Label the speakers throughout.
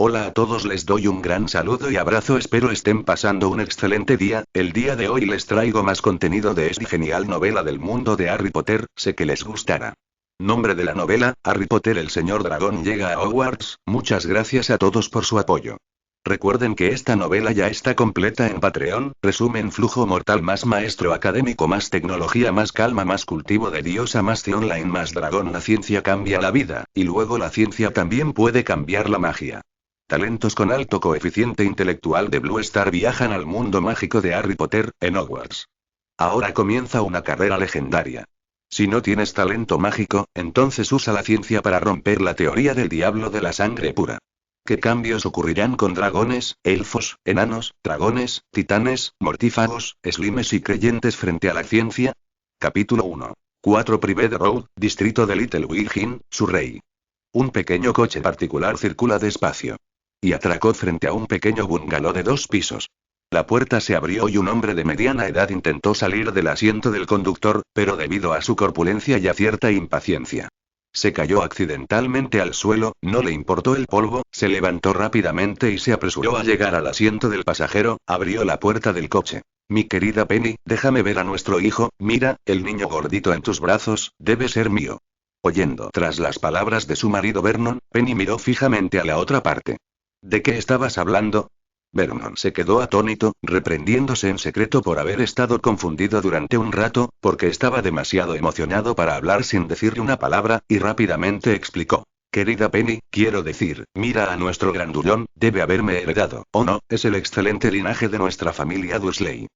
Speaker 1: Hola a todos, les doy un gran saludo y abrazo, espero estén pasando un excelente día. El día de hoy les traigo más contenido de esta genial novela del mundo de Harry Potter, sé que les gustará. Nombre de la novela: Harry Potter el Señor Dragón llega a Hogwarts. Muchas gracias a todos por su apoyo. Recuerden que esta novela ya está completa en Patreon. Resumen: flujo mortal más maestro académico más tecnología más calma más cultivo de diosa más online más dragón. La ciencia cambia la vida, y luego la ciencia también puede cambiar la magia. Talentos con alto coeficiente intelectual de Blue Star viajan al mundo mágico de Harry Potter, en Hogwarts. Ahora comienza una carrera legendaria. Si no tienes talento mágico, entonces usa la ciencia para romper la teoría del diablo de la sangre pura. ¿Qué cambios ocurrirán con dragones, elfos, enanos, dragones, titanes, mortífagos, slimes y creyentes frente a la ciencia? Capítulo 1. 4 Private Road, distrito de Little Wilgin, Surrey. Un pequeño coche particular circula despacio. Y atracó frente a un pequeño bungalow de 2 pisos. La puerta se abrió y un hombre de mediana edad intentó salir del asiento del conductor, pero debido a su corpulencia y a cierta impaciencia, se cayó accidentalmente al suelo. No le importó el polvo, se levantó rápidamente y se apresuró a llegar al asiento del pasajero. Abrió la puerta del coche. Mi querida Penny, déjame ver a nuestro hijo. Mira, el niño gordito en tus brazos, debe ser mío. Oyendo tras las palabras de su marido Vernon, Penny miró fijamente a la otra parte. ¿De qué estabas hablando? Vernon se quedó atónito, reprendiéndose en secreto por haber estado confundido durante un rato, porque estaba demasiado emocionado para hablar sin decirle una palabra, y rápidamente explicó. Querida Penny, quiero decir, mira a nuestro grandullón, debe haberme heredado, ¿o no? Es el excelente linaje de nuestra familia Dursley.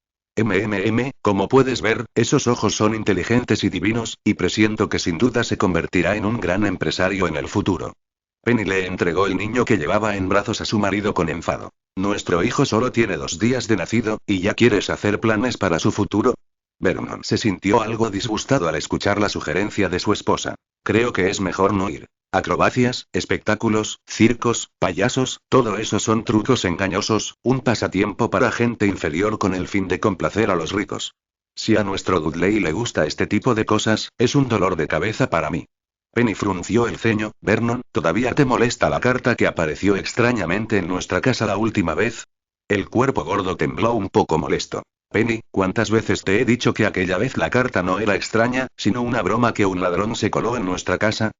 Speaker 1: Como puedes ver, esos ojos son inteligentes y divinos, y presiento que sin duda se convertirá en un gran empresario en el futuro. Penny le entregó el niño que llevaba en brazos a su marido con enfado. Nuestro hijo solo tiene 2 días de nacido, ¿y ya quieres hacer planes para su futuro? Vernon se sintió algo disgustado al escuchar la sugerencia de su esposa. Creo que es mejor no ir. Acrobacias, espectáculos, circos, payasos, todo eso son trucos engañosos, un pasatiempo para gente inferior con el fin de complacer a los ricos. Si a nuestro Dudley le gusta este tipo de cosas, es un dolor de cabeza para mí. Penny frunció el ceño. Vernon, ¿todavía te molesta la carta que apareció extrañamente en nuestra casa la última vez? El cuerpo gordo tembló un poco molesto. Penny, ¿cuántas veces te he dicho que aquella vez la carta no era extraña, sino una broma que un ladrón se coló en nuestra casa?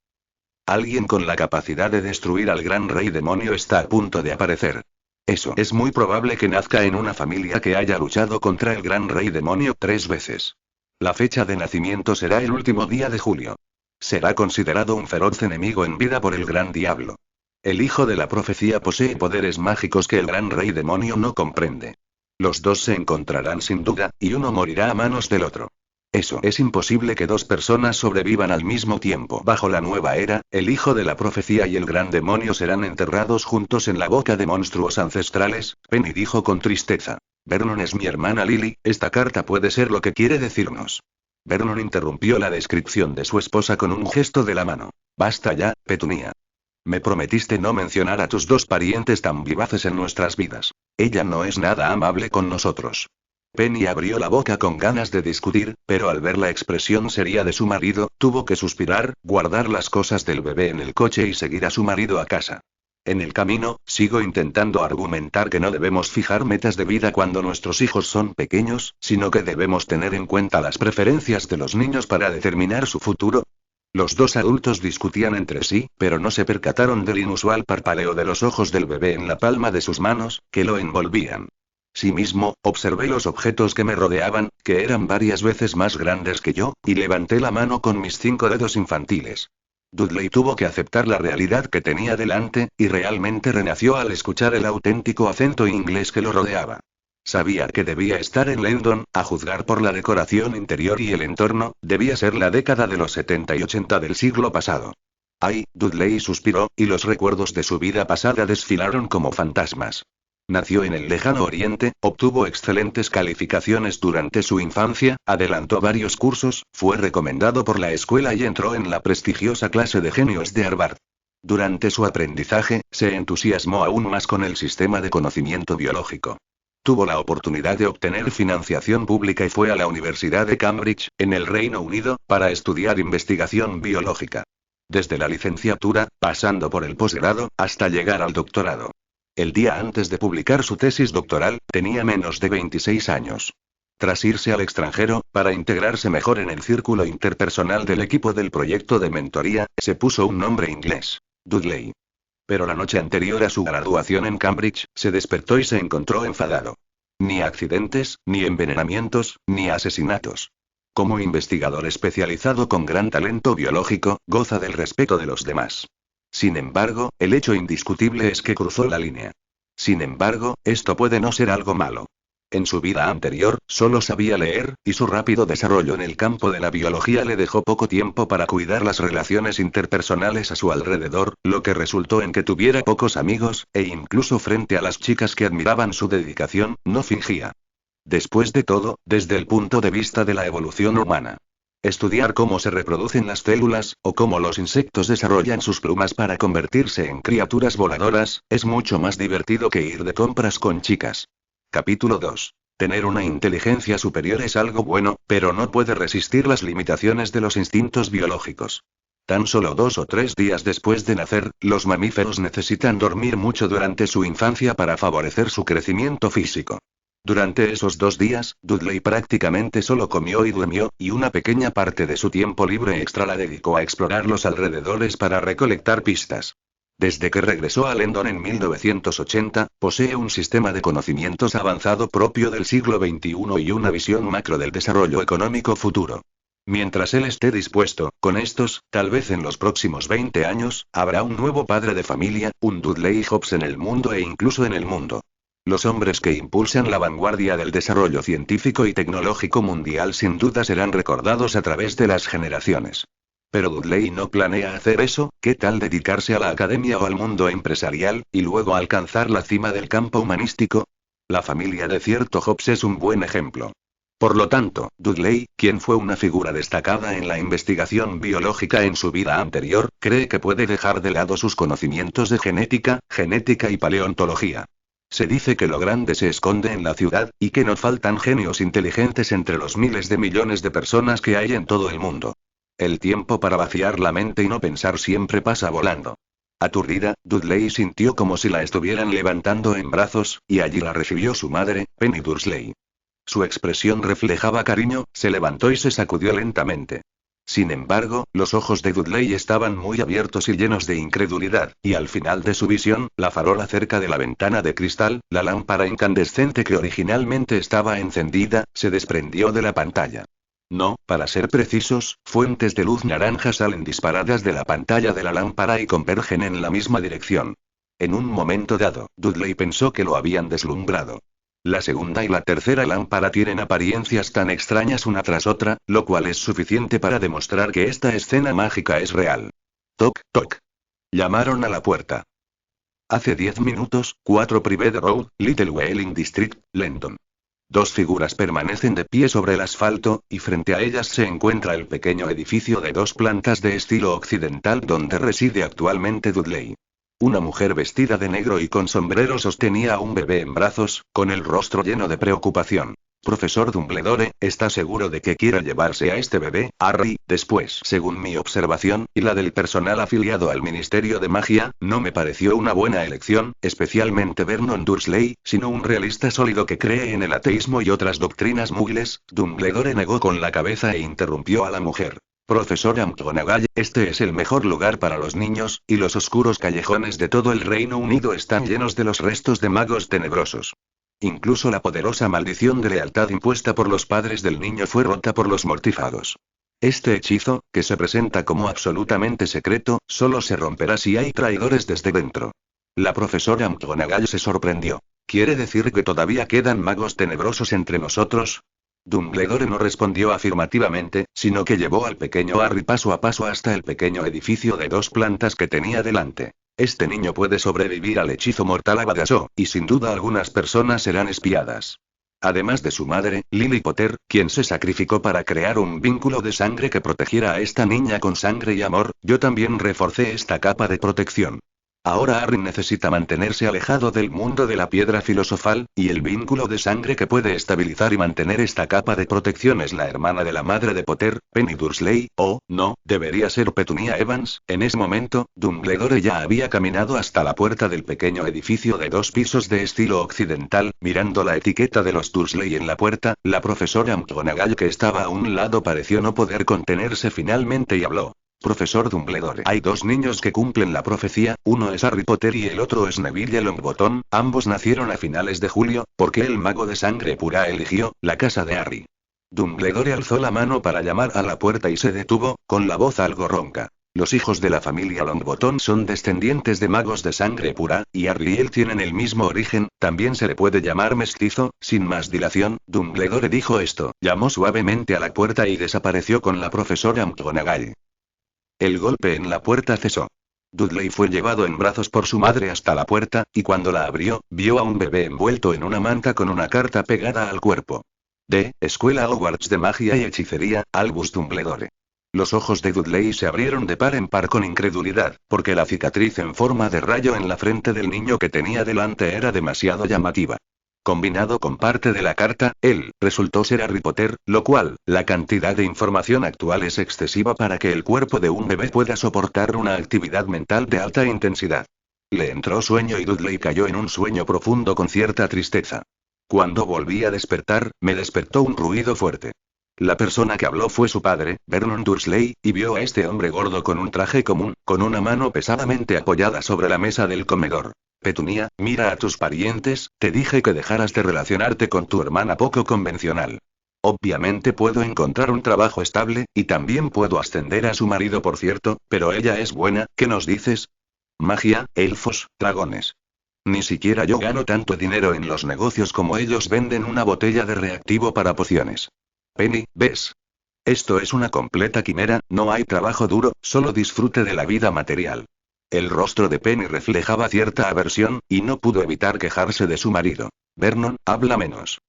Speaker 1: Alguien con la capacidad de destruir al gran rey demonio está a punto de aparecer. Eso es muy probable que nazca en una familia que haya luchado contra el gran rey demonio 3 veces. La fecha de nacimiento será el último día de julio. Será considerado un feroz enemigo en vida por el gran diablo. El hijo de la profecía posee poderes mágicos que el gran rey demonio no comprende. Los dos se encontrarán sin duda, y uno morirá a manos del otro. Eso es imposible que 2 personas sobrevivan al mismo tiempo. Bajo la nueva era, el hijo de la profecía y el gran demonio serán enterrados juntos en la boca de monstruos ancestrales. Penny dijo con tristeza. Vernon es mi hermana Lily, esta carta puede ser lo que quiere decirnos. Vernon interrumpió la descripción de su esposa con un gesto de la mano. Basta ya, Petunia. Me prometiste no mencionar a tus 2 parientes tan vivaces en nuestras vidas. Ella no es nada amable con nosotros. Penny abrió la boca con ganas de discutir, pero al ver la expresión seria de su marido, tuvo que suspirar, guardar las cosas del bebé en el coche y seguir a su marido a casa. En el camino, sigo intentando argumentar que no debemos fijar metas de vida cuando nuestros hijos son pequeños, sino que debemos tener en cuenta las preferencias de los niños para determinar su futuro. Los 2 adultos discutían entre sí, pero no se percataron del inusual parpadeo de los ojos del bebé en la palma de sus manos, que lo envolvían. Sí mismo, observé los objetos que me rodeaban, que eran varias veces más grandes que yo, y levanté la mano con mis 5 dedos infantiles. Dudley tuvo que aceptar la realidad que tenía delante, y realmente renació al escuchar el auténtico acento inglés que lo rodeaba. Sabía que debía estar en London, a juzgar por la decoración interior y el entorno, debía ser la década de los 70 y 80 del siglo pasado. Ay, Dudley suspiró, y los recuerdos de su vida pasada desfilaron como fantasmas. Nació en el lejano oriente, obtuvo excelentes calificaciones durante su infancia, adelantó varios cursos, fue recomendado por la escuela y entró en la prestigiosa clase de genios de Harvard. Durante su aprendizaje, se entusiasmó aún más con el sistema de conocimiento biológico. Tuvo la oportunidad de obtener financiación pública y fue a la Universidad de Cambridge, en el Reino Unido, para estudiar investigación biológica. Desde la licenciatura, pasando por el posgrado, hasta llegar al doctorado. El día antes de publicar su tesis doctoral, tenía menos de 26 años. Tras irse al extranjero, para integrarse mejor en el círculo interpersonal del equipo del proyecto de mentoría, se puso un nombre inglés: Dudley. Pero la noche anterior a su graduación en Cambridge, se despertó y se encontró enfadado. Ni accidentes, ni envenenamientos, ni asesinatos. Como investigador especializado con gran talento biológico, goza del respeto de los demás. Sin embargo, el hecho indiscutible es que cruzó la línea. Sin embargo, esto puede no ser algo malo. En su vida anterior, solo sabía leer, y su rápido desarrollo en el campo de la biología le dejó poco tiempo para cuidar las relaciones interpersonales a su alrededor, lo que resultó en que tuviera pocos amigos, e incluso frente a las chicas que admiraban su dedicación, no fingía. Después de todo, desde el punto de vista de la evolución humana. Estudiar cómo se reproducen las células, o cómo los insectos desarrollan sus plumas para convertirse en criaturas voladoras, es mucho más divertido que ir de compras con chicas. Capítulo 2. Tener una inteligencia superior es algo bueno, pero no puede resistir las limitaciones de los instintos biológicos. Tan solo 2 o 3 días después de nacer, los mamíferos necesitan dormir mucho durante su infancia para favorecer su crecimiento físico. Durante esos 2 días, Dudley prácticamente solo comió y durmió, y una pequeña parte de su tiempo libre extra la dedicó a explorar los alrededores para recolectar pistas. Desde que regresó a Lendon en 1980, posee un sistema de conocimientos avanzado propio del siglo XXI y una visión macro del desarrollo económico futuro. Mientras él esté dispuesto, con estos, tal vez en los próximos 20 años, habrá un nuevo padre de familia, un Dudley Hobbs en el mundo e incluso en el mundo. Los hombres que impulsan la vanguardia del desarrollo científico y tecnológico mundial sin duda serán recordados a través de las generaciones. Pero Dudley no planea hacer eso. ¿Qué tal dedicarse a la academia o al mundo empresarial, y luego alcanzar la cima del campo humanístico? La familia de cierto Hobbs es un buen ejemplo. Por lo tanto, Dudley, quien fue una figura destacada en la investigación biológica en su vida anterior, cree que puede dejar de lado sus conocimientos de genética y paleontología. Se dice que lo grande se esconde en la ciudad, y que no faltan genios inteligentes entre los miles de millones de personas que hay en todo el mundo. El tiempo para vaciar la mente y no pensar siempre pasa volando. Aturdida, Dudley sintió como si la estuvieran levantando en brazos, y allí la recibió su madre, Penny Dursley. Su expresión reflejaba cariño, se levantó y se sacudió lentamente. Sin embargo, los ojos de Dudley estaban muy abiertos y llenos de incredulidad, y al final de su visión, la farola cerca de la ventana de cristal, la lámpara incandescente que originalmente estaba encendida, se desprendió de la pantalla. No, para ser precisos, fuentes de luz naranja salen disparadas de la pantalla de la lámpara y convergen en la misma dirección. En un momento dado, Dudley pensó que lo habían deslumbrado. La segunda y la tercera lámpara tienen apariencias tan extrañas una tras otra, lo cual es suficiente para demostrar que esta escena mágica es real. Toc, toc. Llamaron a la puerta. Hace 10 minutos, 4 Private Road, Little Whaling District, Lendon. 2 figuras permanecen de pie sobre el asfalto, y frente a ellas se encuentra el pequeño edificio de 2 plantas de estilo occidental donde reside actualmente Dudley. Una mujer vestida de negro y con sombrero sostenía a un bebé en brazos, con el rostro lleno de preocupación. Profesor Dumbledore, ¿está seguro de que quiere llevarse a este bebé, Harry? Después, según mi observación, y la del personal afiliado al Ministerio de Magia, no me pareció una buena elección, especialmente Vernon Dursley, sino un realista sólido que cree en el ateísmo y otras doctrinas muggles. Dumbledore negó con la cabeza e interrumpió a la mujer. Profesora McGonagall, este es el mejor lugar para los niños, y los oscuros callejones de todo el Reino Unido están llenos de los restos de magos tenebrosos. Incluso la poderosa maldición de lealtad impuesta por los padres del niño fue rota por los mortífagos. Este hechizo, que se presenta como absolutamente secreto, solo se romperá si hay traidores desde dentro. La profesora McGonagall se sorprendió. ¿Quiere decir que todavía quedan magos tenebrosos entre nosotros? Dumbledore no respondió afirmativamente, sino que llevó al pequeño Harry paso a paso hasta el pequeño edificio de 2 plantas que tenía delante. Este niño puede sobrevivir al hechizo mortal Abadasó, y sin duda algunas personas serán espiadas. Además de su madre, Lily Potter, quien se sacrificó para crear un vínculo de sangre que protegiera a esta niña con sangre y amor, yo también reforcé esta capa de protección. Ahora Harry necesita mantenerse alejado del mundo de la piedra filosofal, y el vínculo de sangre que puede estabilizar y mantener esta capa de protección es la hermana de la madre de Potter, Penny Dursley, o, no, debería ser Petunia Evans. En ese momento, Dumbledore ya había caminado hasta la puerta del pequeño edificio de 2 pisos de estilo occidental, mirando la etiqueta de los Dursley en la puerta. La profesora McGonagall, que estaba a un lado, pareció no poder contenerse finalmente y habló. Profesor Dumbledore, hay 2 niños que cumplen la profecía, uno es Harry Potter y el otro es Neville Longbottom, ambos nacieron a finales de julio, porque el mago de sangre pura eligió la casa de Harry. Dumbledore alzó la mano para llamar a la puerta y se detuvo, con la voz algo ronca. Los hijos de la familia Longbottom son descendientes de magos de sangre pura, y Harry y él tienen el mismo origen, también se le puede llamar mestizo. Sin más dilación, Dumbledore dijo esto, llamó suavemente a la puerta y desapareció con la profesora McGonagall. El golpe en la puerta cesó. Dudley fue llevado en brazos por su madre hasta la puerta, y cuando la abrió, vio a un bebé envuelto en una manta con una carta pegada al cuerpo. De Escuela Hogwarts de Magia y Hechicería, Albus Dumbledore. Los ojos de Dudley se abrieron de par en par con incredulidad, porque la cicatriz en forma de rayo en la frente del niño que tenía delante era demasiado llamativa. Combinado con parte de la carta, él resultó ser Harry Potter, lo cual, la cantidad de información actual es excesiva para que el cuerpo de un bebé pueda soportar una actividad mental de alta intensidad. Le entró sueño y Dudley cayó en un sueño profundo con cierta tristeza. Cuando volví a despertar, me despertó un ruido fuerte. La persona que habló fue su padre, Vernon Dursley, y vio a este hombre gordo con un traje común, con una mano pesadamente apoyada sobre la mesa del comedor. Petunia, mira a tus parientes, te dije que dejaras de relacionarte con tu hermana poco convencional. Obviamente puedo encontrar un trabajo estable, y también puedo ascender a su marido, por cierto, pero ella es buena, ¿qué nos dices? Magia, elfos, dragones. Ni siquiera yo gano tanto dinero en los negocios como ellos venden una botella de reactivo para pociones. Penny, ¿ves? Esto es una completa quimera, no hay trabajo duro, solo disfrute de la vida material. El rostro de Penny reflejaba cierta aversión, y no pudo evitar quejarse de su marido. Vernon, habla menos.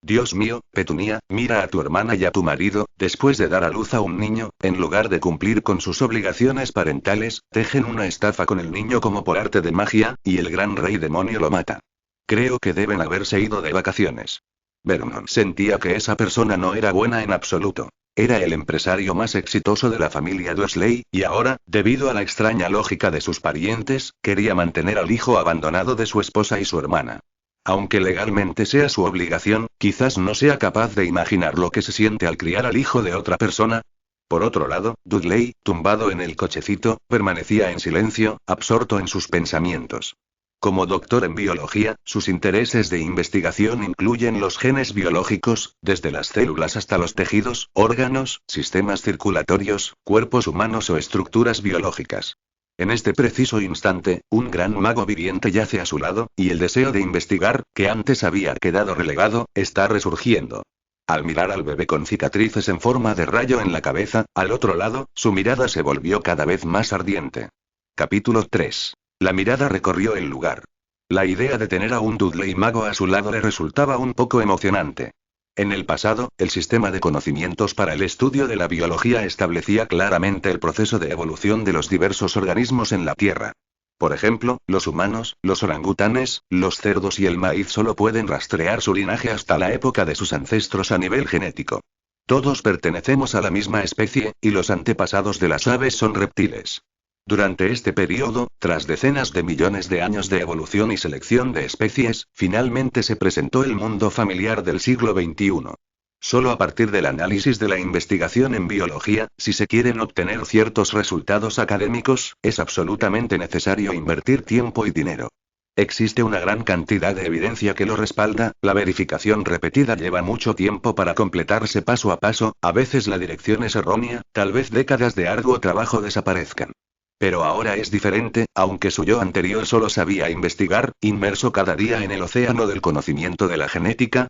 Speaker 1: Dios mío, Petunia, mira a tu hermana y a tu marido, después de dar a luz a un niño, en lugar de cumplir con sus obligaciones parentales, tejen una estafa con el niño como por arte de magia, y el gran rey demonio lo mata. Creo que deben haberse ido de vacaciones. Vernon sentía que esa persona no era buena en absoluto. Era el empresario más exitoso de la familia Dursley, y ahora, debido a la extraña lógica de sus parientes, quería mantener al hijo abandonado de su esposa y su hermana. Aunque legalmente sea su obligación, quizás no sea capaz de imaginar lo que se siente al criar al hijo de otra persona. Por otro lado, Dudley, tumbado en el cochecito, permanecía en silencio, absorto en sus pensamientos. Como doctor en biología, sus intereses de investigación incluyen los genes biológicos, desde las células hasta los tejidos, órganos, sistemas circulatorios, cuerpos humanos o estructuras biológicas. En este preciso instante, un gran mago viviente yace a su lado, y el deseo de investigar, que antes había quedado relegado, está resurgiendo. Al mirar al bebé con cicatrices en forma de rayo en la cabeza, al otro lado, su mirada se volvió cada vez más ardiente. Capítulo 3. La mirada recorrió el lugar. La idea de tener a un Dudley mago a su lado le resultaba un poco emocionante. En el pasado, el sistema de conocimientos para el estudio de la biología establecía claramente el proceso de evolución de los diversos organismos en la Tierra. Por ejemplo, los humanos, los orangutanes, los cerdos y el maíz solo pueden rastrear su linaje hasta la época de sus ancestros a nivel genético. Todos pertenecemos a la misma especie, y los antepasados de las aves son reptiles. Durante este periodo, tras decenas de millones de años de evolución y selección de especies, finalmente se presentó el mundo familiar del siglo XXI. Solo a partir del análisis de la investigación en biología, si se quieren obtener ciertos resultados académicos, es absolutamente necesario invertir tiempo y dinero. Existe una gran cantidad de evidencia que lo respalda, la verificación repetida lleva mucho tiempo para completarse paso a paso, a veces la dirección es errónea, tal vez décadas de arduo trabajo desaparezcan. Pero ahora es diferente, aunque su yo anterior solo sabía investigar, inmerso cada día en el océano del conocimiento de la genética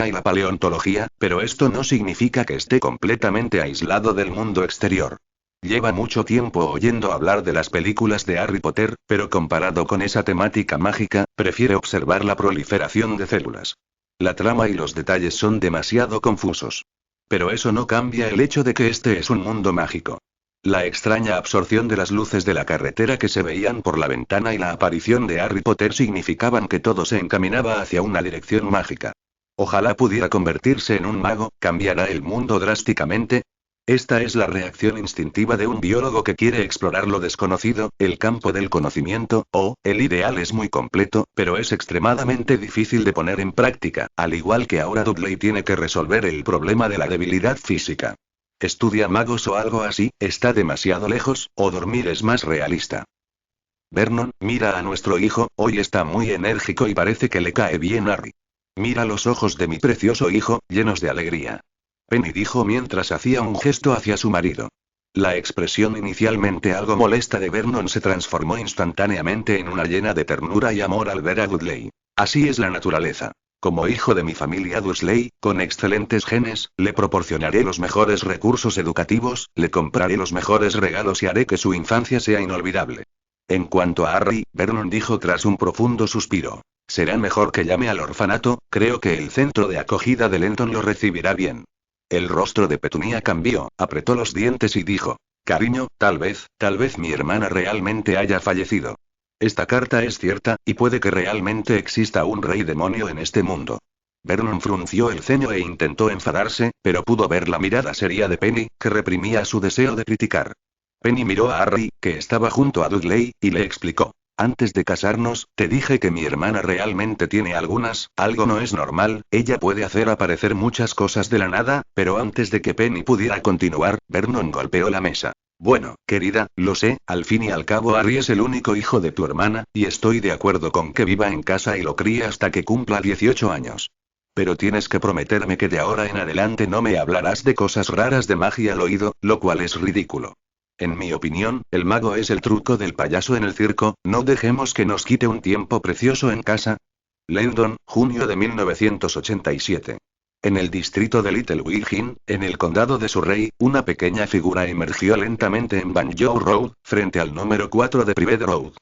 Speaker 1: y la paleontología, pero esto no significa que esté completamente aislado del mundo exterior. Lleva mucho tiempo oyendo hablar de las películas de Harry Potter, pero comparado con esa temática mágica, prefiere observar la proliferación de células. La trama y los detalles son demasiado confusos. Pero eso no cambia el hecho de que este es un mundo mágico. La extraña absorción de las luces de la carretera que se veían por la ventana y la aparición de Harry Potter significaban que todo se encaminaba hacia una dirección mágica. Ojalá pudiera convertirse en un mago, ¿cambiará el mundo drásticamente? Esta es la reacción instintiva de un biólogo que quiere explorar lo desconocido, el campo del conocimiento, el ideal es muy completo, pero es extremadamente difícil de poner en práctica, al igual que ahora Dudley tiene que resolver el problema de la debilidad física. Estudia magos o algo así, está demasiado lejos, o dormir es más realista. Vernon, mira a nuestro hijo, hoy está muy enérgico y parece que le cae bien Harry. Mira los ojos de mi precioso hijo, llenos de alegría. Penny dijo mientras hacía un gesto hacia su marido. La expresión inicialmente algo molesta de Vernon se transformó instantáneamente en una llena de ternura y amor al ver a Dudley. Así es la naturaleza. Como hijo de mi familia Dursley, con excelentes genes, le proporcionaré los mejores recursos educativos, le compraré los mejores regalos y haré que su infancia sea inolvidable. En cuanto a Harry, Vernon dijo tras un profundo suspiro. Será mejor que llame al orfanato, creo que el centro de acogida de Lenton lo recibirá bien. El rostro de Petunia cambió, apretó los dientes y dijo. Cariño, tal vez mi hermana realmente haya fallecido. Esta carta es cierta, y puede que realmente exista un rey demonio en este mundo. Vernon frunció el ceño e intentó enfadarse, pero pudo ver la mirada seria de Penny, que reprimía su deseo de criticar. Penny miró a Harry, que estaba junto a Dudley, y le explicó. Antes de casarnos, te dije que mi hermana realmente tiene algo no es normal, ella puede hacer aparecer muchas cosas de la nada, pero antes de que Penny pudiera continuar, Vernon golpeó la mesa. Bueno, querida, lo sé, al fin y al cabo Harry es el único hijo de tu hermana, y estoy de acuerdo con que viva en casa y lo críe hasta que cumpla 18 años. Pero tienes que prometerme que de ahora en adelante no me hablarás de cosas raras de magia al oído, lo cual es ridículo. En mi opinión, el mago es el truco del payaso en el circo, no dejemos que nos quite un tiempo precioso en casa. Lendon, junio de 1987. En el distrito de Little Wilkin, en el condado de Surrey, una pequeña figura emergió lentamente en Banjo Road, frente al número 4 de Private Road.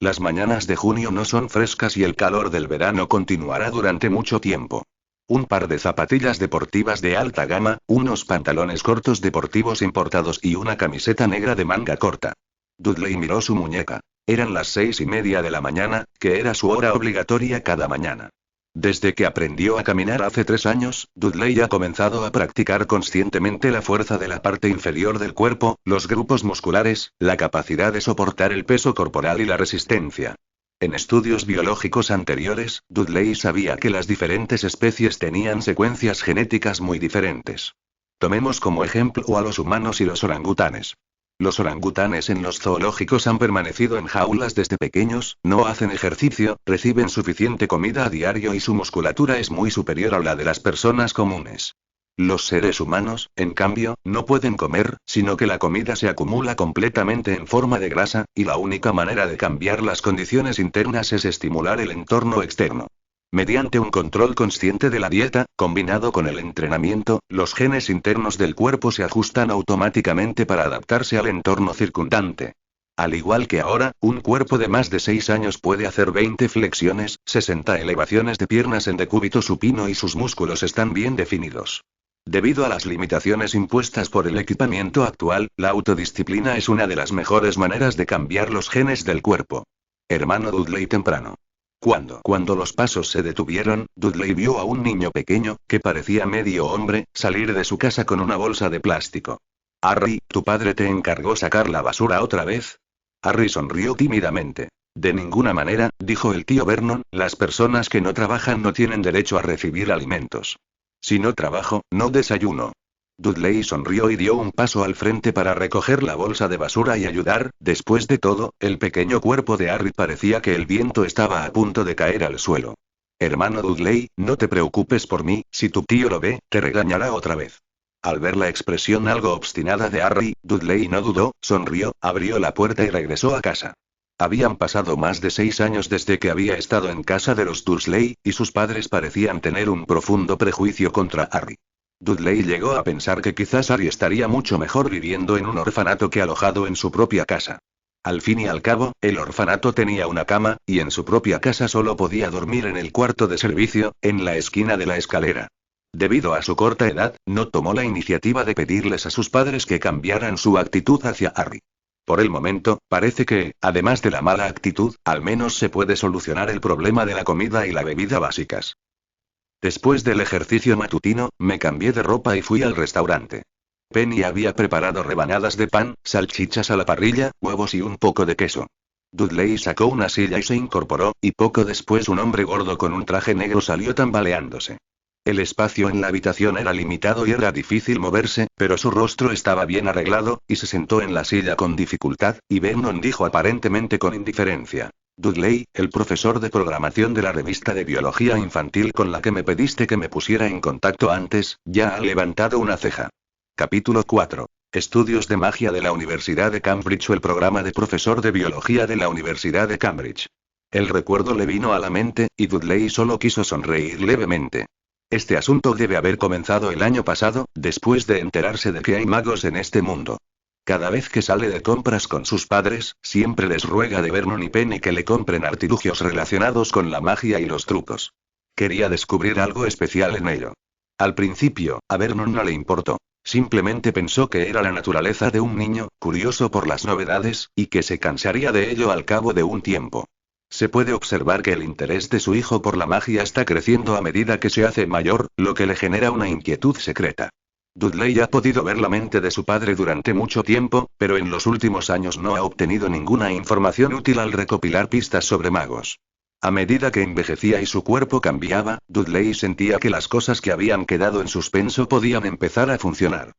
Speaker 1: Las mañanas de junio no son frescas y el calor del verano continuará durante mucho tiempo. Un par de zapatillas deportivas de alta gama, unos pantalones cortos deportivos importados y una camiseta negra de manga corta. Dudley miró su muñeca. Eran las 6:30 de la mañana, que era su hora obligatoria cada mañana. Desde que aprendió a caminar hace 3 años, Dudley ha comenzado a practicar conscientemente la fuerza de la parte inferior del cuerpo, los grupos musculares, la capacidad de soportar el peso corporal y la resistencia. En estudios biológicos anteriores, Dudley sabía que las diferentes especies tenían secuencias genéticas muy diferentes. Tomemos como ejemplo a los humanos y los orangutanes. Los orangutanes en los zoológicos han permanecido en jaulas desde pequeños, no hacen ejercicio, reciben suficiente comida a diario y su musculatura es muy superior a la de las personas comunes. Los seres humanos, en cambio, no pueden comer, sino que la comida se acumula completamente en forma de grasa, y la única manera de cambiar las condiciones internas es estimular el entorno externo. Mediante un control consciente de la dieta, combinado con el entrenamiento, los genes internos del cuerpo se ajustan automáticamente para adaptarse al entorno circundante. Al igual que ahora, un cuerpo de más de 6 años puede hacer 20 flexiones, 60 elevaciones de piernas en decúbito supino y sus músculos están bien definidos. Debido a las limitaciones impuestas por el equipamiento actual, la autodisciplina es una de las mejores maneras de cambiar los genes del cuerpo. Hermano Dudley temprano. Cuando los pasos se detuvieron, Dudley vio a un niño pequeño, que parecía medio hombre, salir de su casa con una bolsa de plástico. Harry, ¿tu padre te encargó sacar la basura otra vez? Harry sonrió tímidamente. De ninguna manera, dijo el tío Vernon, las personas que no trabajan no tienen derecho a recibir alimentos. Si no trabajo, no desayuno. Dudley sonrió y dio un paso al frente para recoger la bolsa de basura y ayudar. Después de todo, el pequeño cuerpo de Harry parecía que el viento estaba a punto de caer al suelo. Hermano Dudley, no te preocupes por mí, si tu tío lo ve, te regañará otra vez. Al ver la expresión algo obstinada de Harry, Dudley no dudó, sonrió, abrió la puerta y regresó a casa. Habían pasado más de 6 años desde que había estado en casa de los Dursley, y sus padres parecían tener un profundo prejuicio contra Harry. Dudley llegó a pensar que quizás Harry estaría mucho mejor viviendo en un orfanato que alojado en su propia casa. Al fin y al cabo, el orfanato tenía una cama, y en su propia casa solo podía dormir en el cuarto de servicio, en la esquina de la escalera. Debido a su corta edad, no tomó la iniciativa de pedirles a sus padres que cambiaran su actitud hacia Harry. Por el momento, parece que, además de la mala actitud, al menos se puede solucionar el problema de la comida y la bebida básicas. Después del ejercicio matutino, me cambié de ropa y fui al restaurante. Penny había preparado rebanadas de pan, salchichas a la parrilla, huevos y un poco de queso. Dudley sacó una silla y se incorporó, y poco después un hombre gordo con un traje negro salió tambaleándose. El espacio en la habitación era limitado y era difícil moverse, pero su rostro estaba bien arreglado, y se sentó en la silla con dificultad, y Vernon dijo aparentemente con indiferencia: Dudley, el profesor de programación de la revista de biología infantil con la que me pediste que me pusiera en contacto antes, ya ha levantado una ceja. Capítulo 4. Estudios de magia de la Universidad de Cambridge o el programa de profesor de biología de la Universidad de Cambridge. El recuerdo le vino a la mente, y Dudley solo quiso sonreír levemente. Este asunto debe haber comenzado el año pasado, después de enterarse de que hay magos en este mundo. Cada vez que sale de compras con sus padres, siempre les ruega de Vernon y Penny que le compren artilugios relacionados con la magia y los trucos. Quería descubrir algo especial en ello. Al principio, a Vernon no le importó. Simplemente pensó que era la naturaleza de un niño, curioso por las novedades, y que se cansaría de ello al cabo de un tiempo. Se puede observar que el interés de su hijo por la magia está creciendo a medida que se hace mayor, lo que le genera una inquietud secreta. Dudley ha podido ver la mente de su padre durante mucho tiempo, pero en los últimos años no ha obtenido ninguna información útil al recopilar pistas sobre magos. A medida que envejecía y su cuerpo cambiaba, Dudley sentía que las cosas que habían quedado en suspenso podían empezar a funcionar.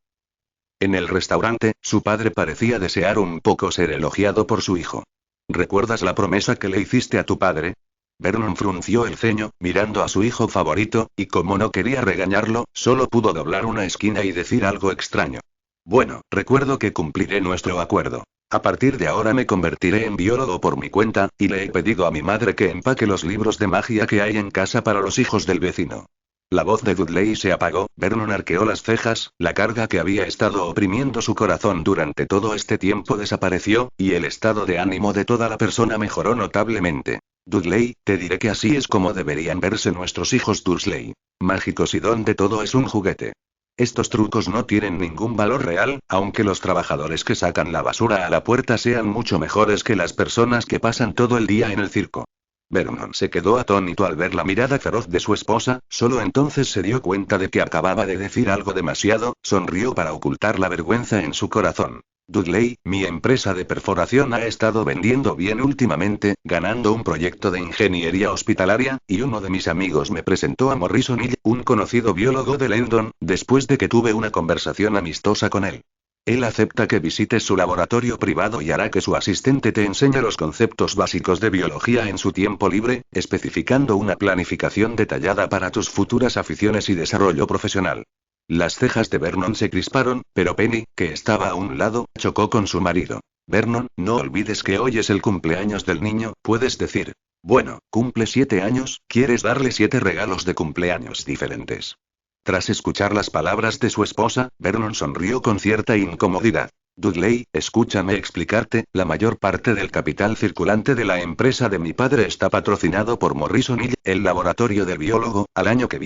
Speaker 1: En el restaurante, su padre parecía desear un poco ser elogiado por su hijo. ¿Recuerdas la promesa que le hiciste a tu padre? Vernon frunció el ceño, mirando a su hijo favorito, y como no quería regañarlo, solo pudo doblar una esquina y decir algo extraño. Bueno, recuerdo que cumpliré nuestro acuerdo. A partir de ahora me convertiré en biólogo por mi cuenta, y le he pedido a mi madre que empaque los libros de magia que hay en casa para los hijos del vecino. La voz de Dudley se apagó, Vernon arqueó las cejas, la carga que había estado oprimiendo su corazón durante todo este tiempo desapareció, y el estado de ánimo de toda la persona mejoró notablemente. Dudley, te diré que así es como deberían verse nuestros hijos Dursley. Mágicos y donde todo es un juguete. Estos trucos no tienen ningún valor real, aunque los trabajadores que sacan la basura a la puerta sean mucho mejores que las personas que pasan todo el día en el circo. Vernon se quedó atónito al ver la mirada feroz de su esposa, solo entonces se dio cuenta de que acababa de decir algo demasiado, sonrió para ocultar la vergüenza en su corazón. Dudley, mi empresa de perforación ha estado vendiendo bien últimamente, ganando un proyecto de ingeniería hospitalaria, y uno de mis amigos me presentó a Morrison Hill, un conocido biólogo de London, después de que tuve una conversación amistosa con él. Él acepta que visites su laboratorio privado y hará que su asistente te enseñe los conceptos básicos de biología en su tiempo libre, especificando una planificación detallada para tus futuras aficiones y desarrollo profesional. Las cejas de Vernon se crisparon, pero Penny, que estaba a un lado, chocó con su marido. Vernon, no olvides que hoy es el cumpleaños del niño, puedes decir. Bueno, cumple 7 años, ¿quieres darle 7 regalos de cumpleaños diferentes? Tras escuchar las palabras de su esposa, Vernon sonrió con cierta incomodidad. Dudley, escúchame explicarte, la mayor parte del capital circulante de la empresa de mi padre está patrocinado por Morrison Hill, el laboratorio del biólogo. El año que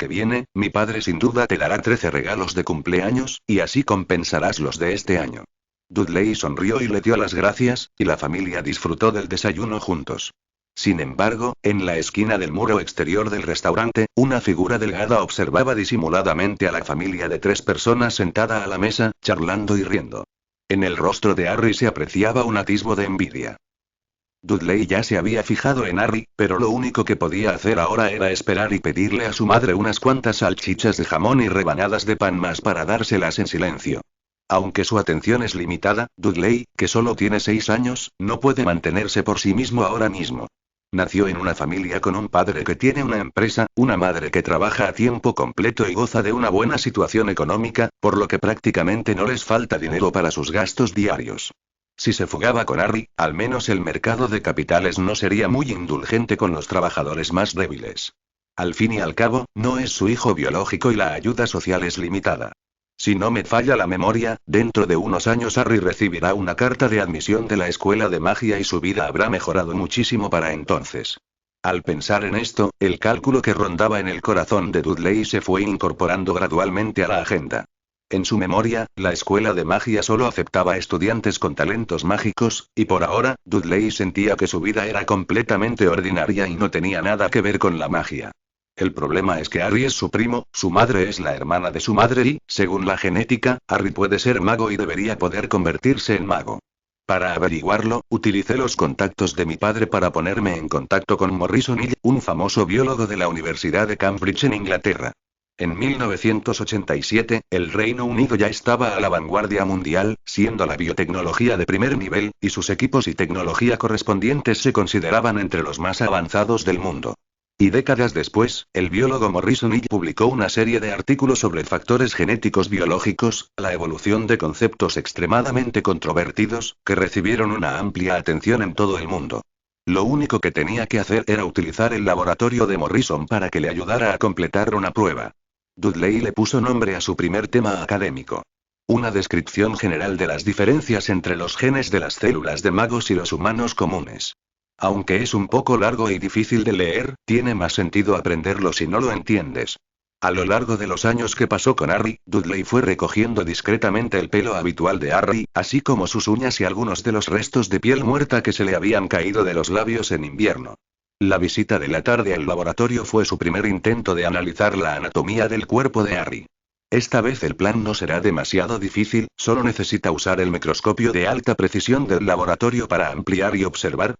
Speaker 1: viene, mi padre sin duda te dará 13 regalos de cumpleaños, y así compensarás los de este año. Dudley sonrió y le dio las gracias, y la familia disfrutó del desayuno juntos. Sin embargo, en la esquina del muro exterior del restaurante, una figura delgada observaba disimuladamente a la familia de 3 personas sentada a la mesa, charlando y riendo. En el rostro de Harry se apreciaba un atisbo de envidia. Dudley ya se había fijado en Harry, pero lo único que podía hacer ahora era esperar y pedirle a su madre unas cuantas salchichas de jamón y rebanadas de pan más para dárselas en silencio. Aunque su atención es limitada, Dudley, que solo tiene 6 años, no puede mantenerse por sí mismo ahora mismo. Nació en una familia con un padre que tiene una empresa, una madre que trabaja a tiempo completo y goza de una buena situación económica, por lo que prácticamente no les falta dinero para sus gastos diarios. Si se fugaba con Harry, al menos el mercado de capitales no sería muy indulgente con los trabajadores más débiles. Al fin y al cabo, no es su hijo biológico y la ayuda social es limitada. Si no me falla la memoria, dentro de unos años Harry recibirá una carta de admisión de la escuela de magia y su vida habrá mejorado muchísimo para entonces. Al pensar en esto, el cálculo que rondaba en el corazón de Dudley se fue incorporando gradualmente a la agenda. En su memoria, la escuela de magia solo aceptaba estudiantes con talentos mágicos, y por ahora, Dudley sentía que su vida era completamente ordinaria y no tenía nada que ver con la magia. El problema es que Harry es su primo, su madre es la hermana de su madre y, según la genética, Harry puede ser mago y debería poder convertirse en mago. Para averiguarlo, utilicé los contactos de mi padre para ponerme en contacto con Morrison Hill, un famoso biólogo de la Universidad de Cambridge en Inglaterra. En 1987, el Reino Unido ya estaba a la vanguardia mundial, siendo la biotecnología de primer nivel, y sus equipos y tecnología correspondientes se consideraban entre los más avanzados del mundo. Y décadas después, el biólogo Morrison Hill publicó una serie de artículos sobre factores genéticos biológicos, la evolución de conceptos extremadamente controvertidos, que recibieron una amplia atención en todo el mundo. Lo único que tenía que hacer era utilizar el laboratorio de Morrison para que le ayudara a completar una prueba. Dudley le puso nombre a su primer tema académico. Una descripción general de las diferencias entre los genes de las células de magos y los humanos comunes. Aunque es un poco largo y difícil de leer, tiene más sentido aprenderlo si no lo entiendes. A lo largo de los años que pasó con Harry, Dudley fue recogiendo discretamente el pelo habitual de Harry, así como sus uñas y algunos de los restos de piel muerta que se le habían caído de los labios en invierno. La visita de la tarde al laboratorio fue su primer intento de analizar la anatomía del cuerpo de Harry. Esta vez el plan no será demasiado difícil, solo necesita usar el microscopio de alta precisión del laboratorio para ampliar y observar.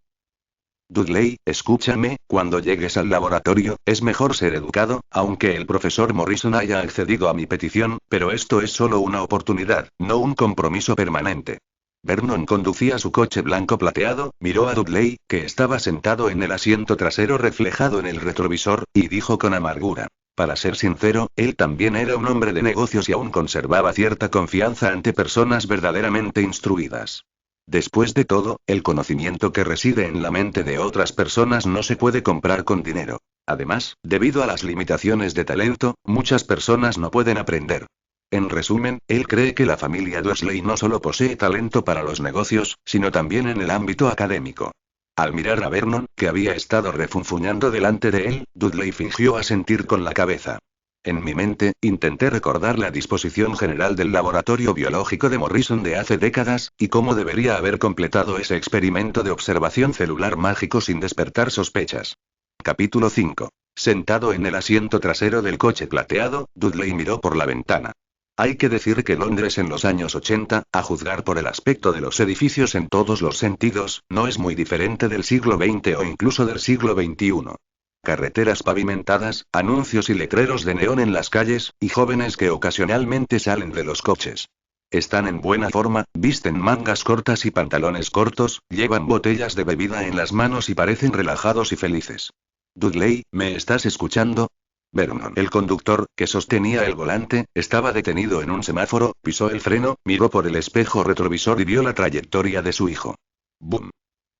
Speaker 1: Dudley, escúchame, cuando llegues al laboratorio, es mejor ser educado, aunque el profesor Morrison haya accedido a mi petición, pero esto es solo una oportunidad, no un compromiso permanente. Vernon conducía su coche blanco plateado, miró a Dudley, que estaba sentado en el asiento trasero reflejado en el retrovisor, y dijo con amargura. Para ser sincero, él también era un hombre de negocios y aún conservaba cierta confianza ante personas verdaderamente instruidas. Después de todo, el conocimiento que reside en la mente de otras personas no se puede comprar con dinero. Además, debido a las limitaciones de talento, muchas personas no pueden aprender. En resumen, él cree que la familia Dursley no solo posee talento para los negocios, sino también en el ámbito académico. Al mirar a Vernon, que había estado refunfuñando delante de él, Dudley fingió asentir con la cabeza. En mi mente, intenté recordar la disposición general del laboratorio biológico de Morrison de hace décadas, y cómo debería haber completado ese experimento de observación celular mágico sin despertar sospechas. Capítulo 5. Sentado en el asiento trasero del coche plateado, Dudley miró por la ventana. Hay que decir que Londres en los años 80, a juzgar por el aspecto de los edificios en todos los sentidos, no es muy diferente del siglo XX o incluso del siglo XXI. Carreteras pavimentadas, anuncios y letreros de neón en las calles, y jóvenes que ocasionalmente salen de los coches. Están en buena forma, visten mangas cortas y pantalones cortos, llevan botellas de bebida en las manos y parecen relajados y felices. Dudley, ¿me estás escuchando? Vernon, el conductor, que sostenía el volante, estaba detenido en un semáforo, pisó el freno, miró por el espejo retrovisor y vio la trayectoria de su hijo. ¡Bum!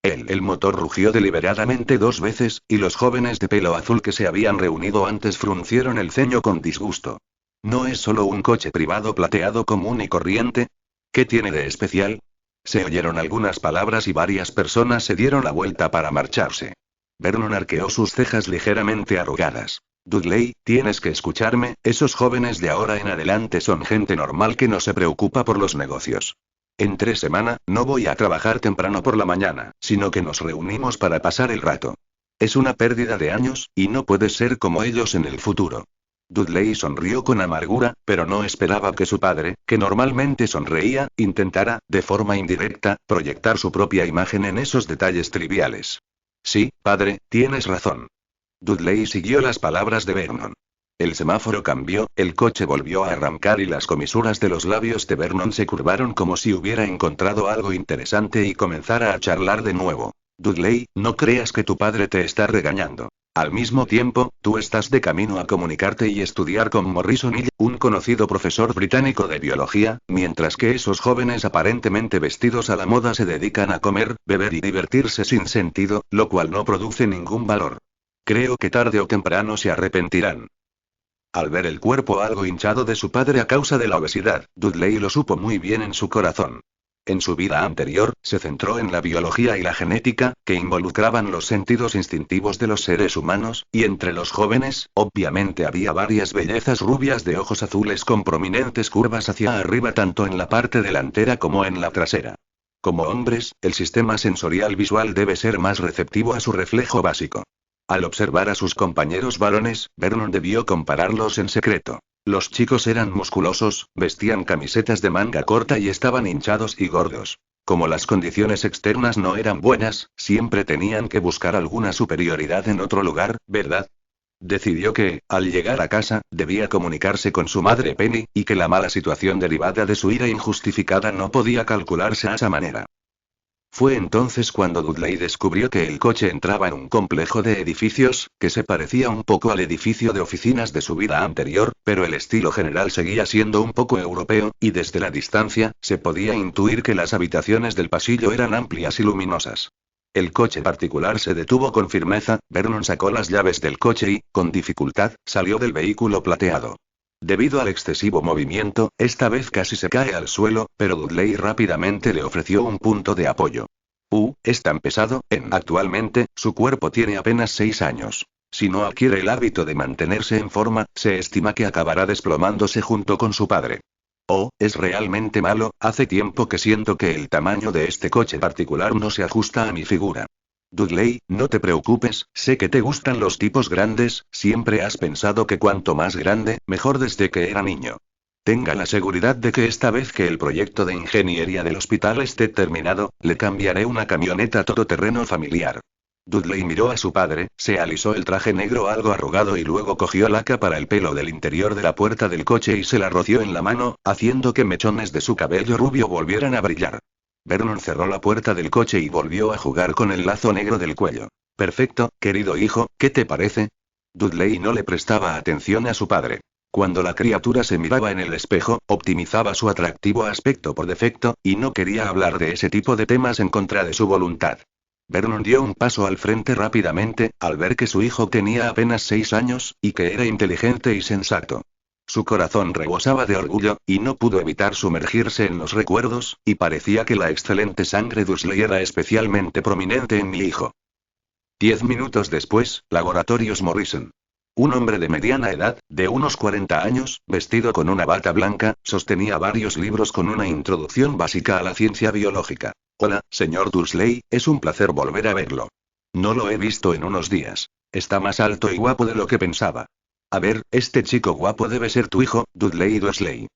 Speaker 1: El motor rugió deliberadamente 2 veces, y los jóvenes de pelo azul que se habían reunido antes fruncieron el ceño con disgusto. ¿No es solo un coche privado plateado común y corriente? ¿Qué tiene de especial? Se oyeron algunas palabras y varias personas se dieron la vuelta para marcharse. Vernon arqueó sus cejas ligeramente arrugadas. Dudley, tienes que escucharme, esos jóvenes de ahora en adelante son gente normal que no se preocupa por los negocios. Entre semana, no voy a trabajar temprano por la mañana, sino que nos reunimos para pasar el rato. Es una pérdida de años, y no puedes ser como ellos en el futuro. Dudley sonrió con amargura, pero no esperaba que su padre, que normalmente sonreía, intentara, de forma indirecta, proyectar su propia imagen en esos detalles triviales. Sí, padre, tienes razón. Dudley siguió las palabras de Vernon. El semáforo cambió, el coche volvió a arrancar y las comisuras de los labios de Vernon se curvaron como si hubiera encontrado algo interesante y comenzara a charlar de nuevo. Dudley, no creas que tu padre te está regañando. Al mismo tiempo, tú estás de camino a comunicarte y estudiar con Morrison Hill, un conocido profesor británico de biología, mientras que esos jóvenes aparentemente vestidos a la moda se dedican a comer, beber y divertirse sin sentido, lo cual no produce ningún valor. Creo que tarde o temprano se arrepentirán. Al ver el cuerpo algo hinchado de su padre a causa de la obesidad, Dudley lo supo muy bien en su corazón. En su vida anterior, se centró en la biología y la genética, que involucraban los sentidos instintivos de los seres humanos, y entre los jóvenes, obviamente había varias bellezas rubias de ojos azules con prominentes curvas hacia arriba tanto en la parte delantera como en la trasera. Como hombres, el sistema sensorial visual debe ser más receptivo a su reflejo básico. Al observar a sus compañeros varones, Vernon debió compararlos en secreto. Los chicos eran musculosos, vestían camisetas de manga corta y estaban hinchados y gordos. Como las condiciones externas no eran buenas, siempre tenían que buscar alguna superioridad en otro lugar, ¿verdad? Decidió que, al llegar a casa, debía comunicarse con su madre Penny, y que la mala situación derivada de su ira injustificada no podía calcularse a esa manera. Fue entonces cuando Dudley descubrió que el coche entraba en un complejo de edificios, que se parecía un poco al edificio de oficinas de su vida anterior, pero el estilo general seguía siendo un poco europeo, y desde la distancia, se podía intuir que las habitaciones del pasillo eran amplias y luminosas. El coche particular se detuvo con firmeza, Vernon sacó las llaves del coche y, con dificultad, salió del vehículo plateado. Debido al excesivo movimiento, esta vez casi se cae al suelo, pero Dudley rápidamente le ofreció un punto de apoyo. Es tan pesado, actualmente, su cuerpo tiene apenas 6 años. Si no adquiere el hábito de mantenerse en forma, se estima que acabará desplomándose junto con su padre. Es realmente malo, hace tiempo que siento que el tamaño de este coche particular no se ajusta a mi figura. Dudley, no te preocupes, sé que te gustan los tipos grandes, siempre has pensado que cuanto más grande, mejor desde que era niño. Tenga la seguridad de que esta vez que el proyecto de ingeniería del hospital esté terminado, le cambiaré una camioneta todoterreno familiar. Dudley miró a su padre, se alisó el traje negro algo arrugado y luego cogió laca para el pelo del interior de la puerta del coche y se la roció en la mano, haciendo que mechones de su cabello rubio volvieran a brillar. Vernon cerró la puerta del coche y volvió a jugar con el lazo negro del cuello. Perfecto, querido hijo, ¿qué te parece? Dudley no le prestaba atención a su padre. Cuando la criatura se miraba en el espejo, optimizaba su atractivo aspecto por defecto, y no quería hablar de ese tipo de temas en contra de su voluntad. Vernon dio un paso al frente rápidamente, al ver que su hijo tenía apenas 6 años, y que era inteligente y sensato. Su corazón rebosaba de orgullo, y no pudo evitar sumergirse en los recuerdos, y parecía que la excelente sangre Dursley era especialmente prominente en mi hijo. 10 minutos después, Laboratorios Morrison. Un hombre de mediana edad, de unos 40 años, vestido con una bata blanca, sostenía varios libros con una introducción básica a la ciencia biológica. Hola, señor Dursley, es un placer volver a verlo. No lo he visto en unos días. Está más alto y guapo de lo que pensaba. A ver, este chico guapo debe ser tu hijo, Dudley Dursley.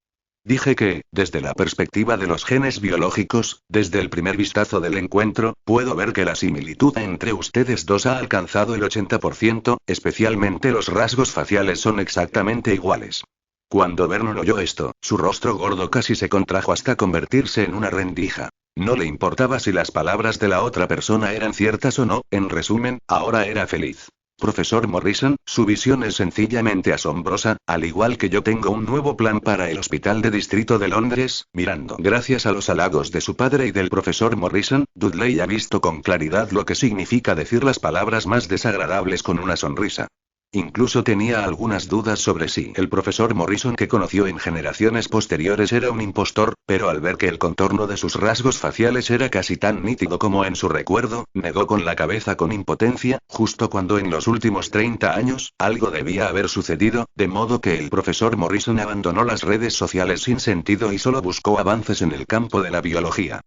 Speaker 1: Dije que, desde la perspectiva de los genes biológicos, desde el primer vistazo del encuentro, puedo ver que la similitud entre ustedes dos ha alcanzado el 80%, especialmente los rasgos faciales son exactamente iguales. Cuando Vernon oyó esto, su rostro gordo casi se contrajo hasta convertirse en una rendija. No le importaba si las palabras de la otra persona eran ciertas o no, en resumen, ahora era feliz. Profesor Morrison, su visión es sencillamente asombrosa, al igual que yo tengo un nuevo plan para el Hospital de Distrito de Londres, mirando. Gracias a los halagos de su padre y del profesor Morrison, Dudley ha visto con claridad lo que significa decir las palabras más desagradables con una sonrisa. Incluso tenía algunas dudas sobre si el profesor Morrison que conoció en generaciones posteriores era un impostor, pero al ver que el contorno de sus rasgos faciales era casi tan nítido como en su recuerdo, negó con la cabeza con impotencia, justo cuando en los últimos 30 años, algo debía haber sucedido, de modo que el profesor Morrison abandonó las redes sociales sin sentido y solo buscó avances en el campo de la biología.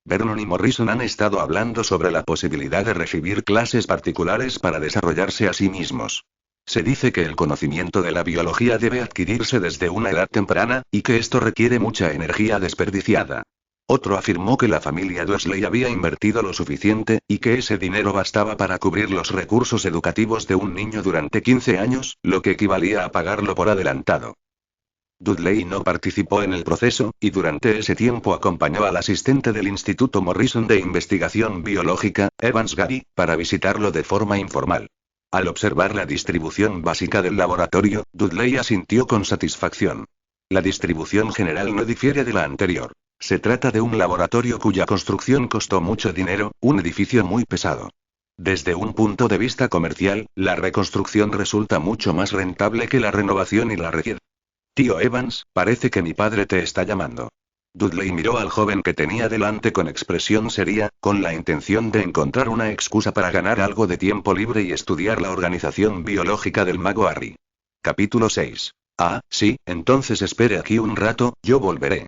Speaker 1: Vernon y Morrison han estado hablando sobre la posibilidad de recibir clases particulares para desarrollarse a sí mismos. Se dice que el conocimiento de la biología debe adquirirse desde una edad temprana, y que esto requiere mucha energía desperdiciada. Otro afirmó que la familia Dursley había invertido lo suficiente, y que ese dinero bastaba para cubrir los recursos educativos de un niño durante 15 años, lo que equivalía a pagarlo por adelantado. Dudley no participó en el proceso, y durante ese tiempo acompañó al asistente del Instituto Morrison de Investigación Biológica, Evans Gary, para visitarlo de forma informal. Al observar la distribución básica del laboratorio, Dudley asintió con satisfacción. La distribución general no difiere de la anterior. Se trata de un laboratorio cuya construcción costó mucho dinero, un edificio muy pesado. Desde un punto de vista comercial, la reconstrucción resulta mucho más rentable que la renovación y la requiere. Tío Evans, parece que mi padre te está llamando. Dudley miró al joven que tenía delante con expresión seria, con la intención de encontrar una excusa para ganar algo de tiempo libre y estudiar la organización biológica del mago Harry. Capítulo 6. Ah, sí, entonces espere aquí un rato, yo volveré.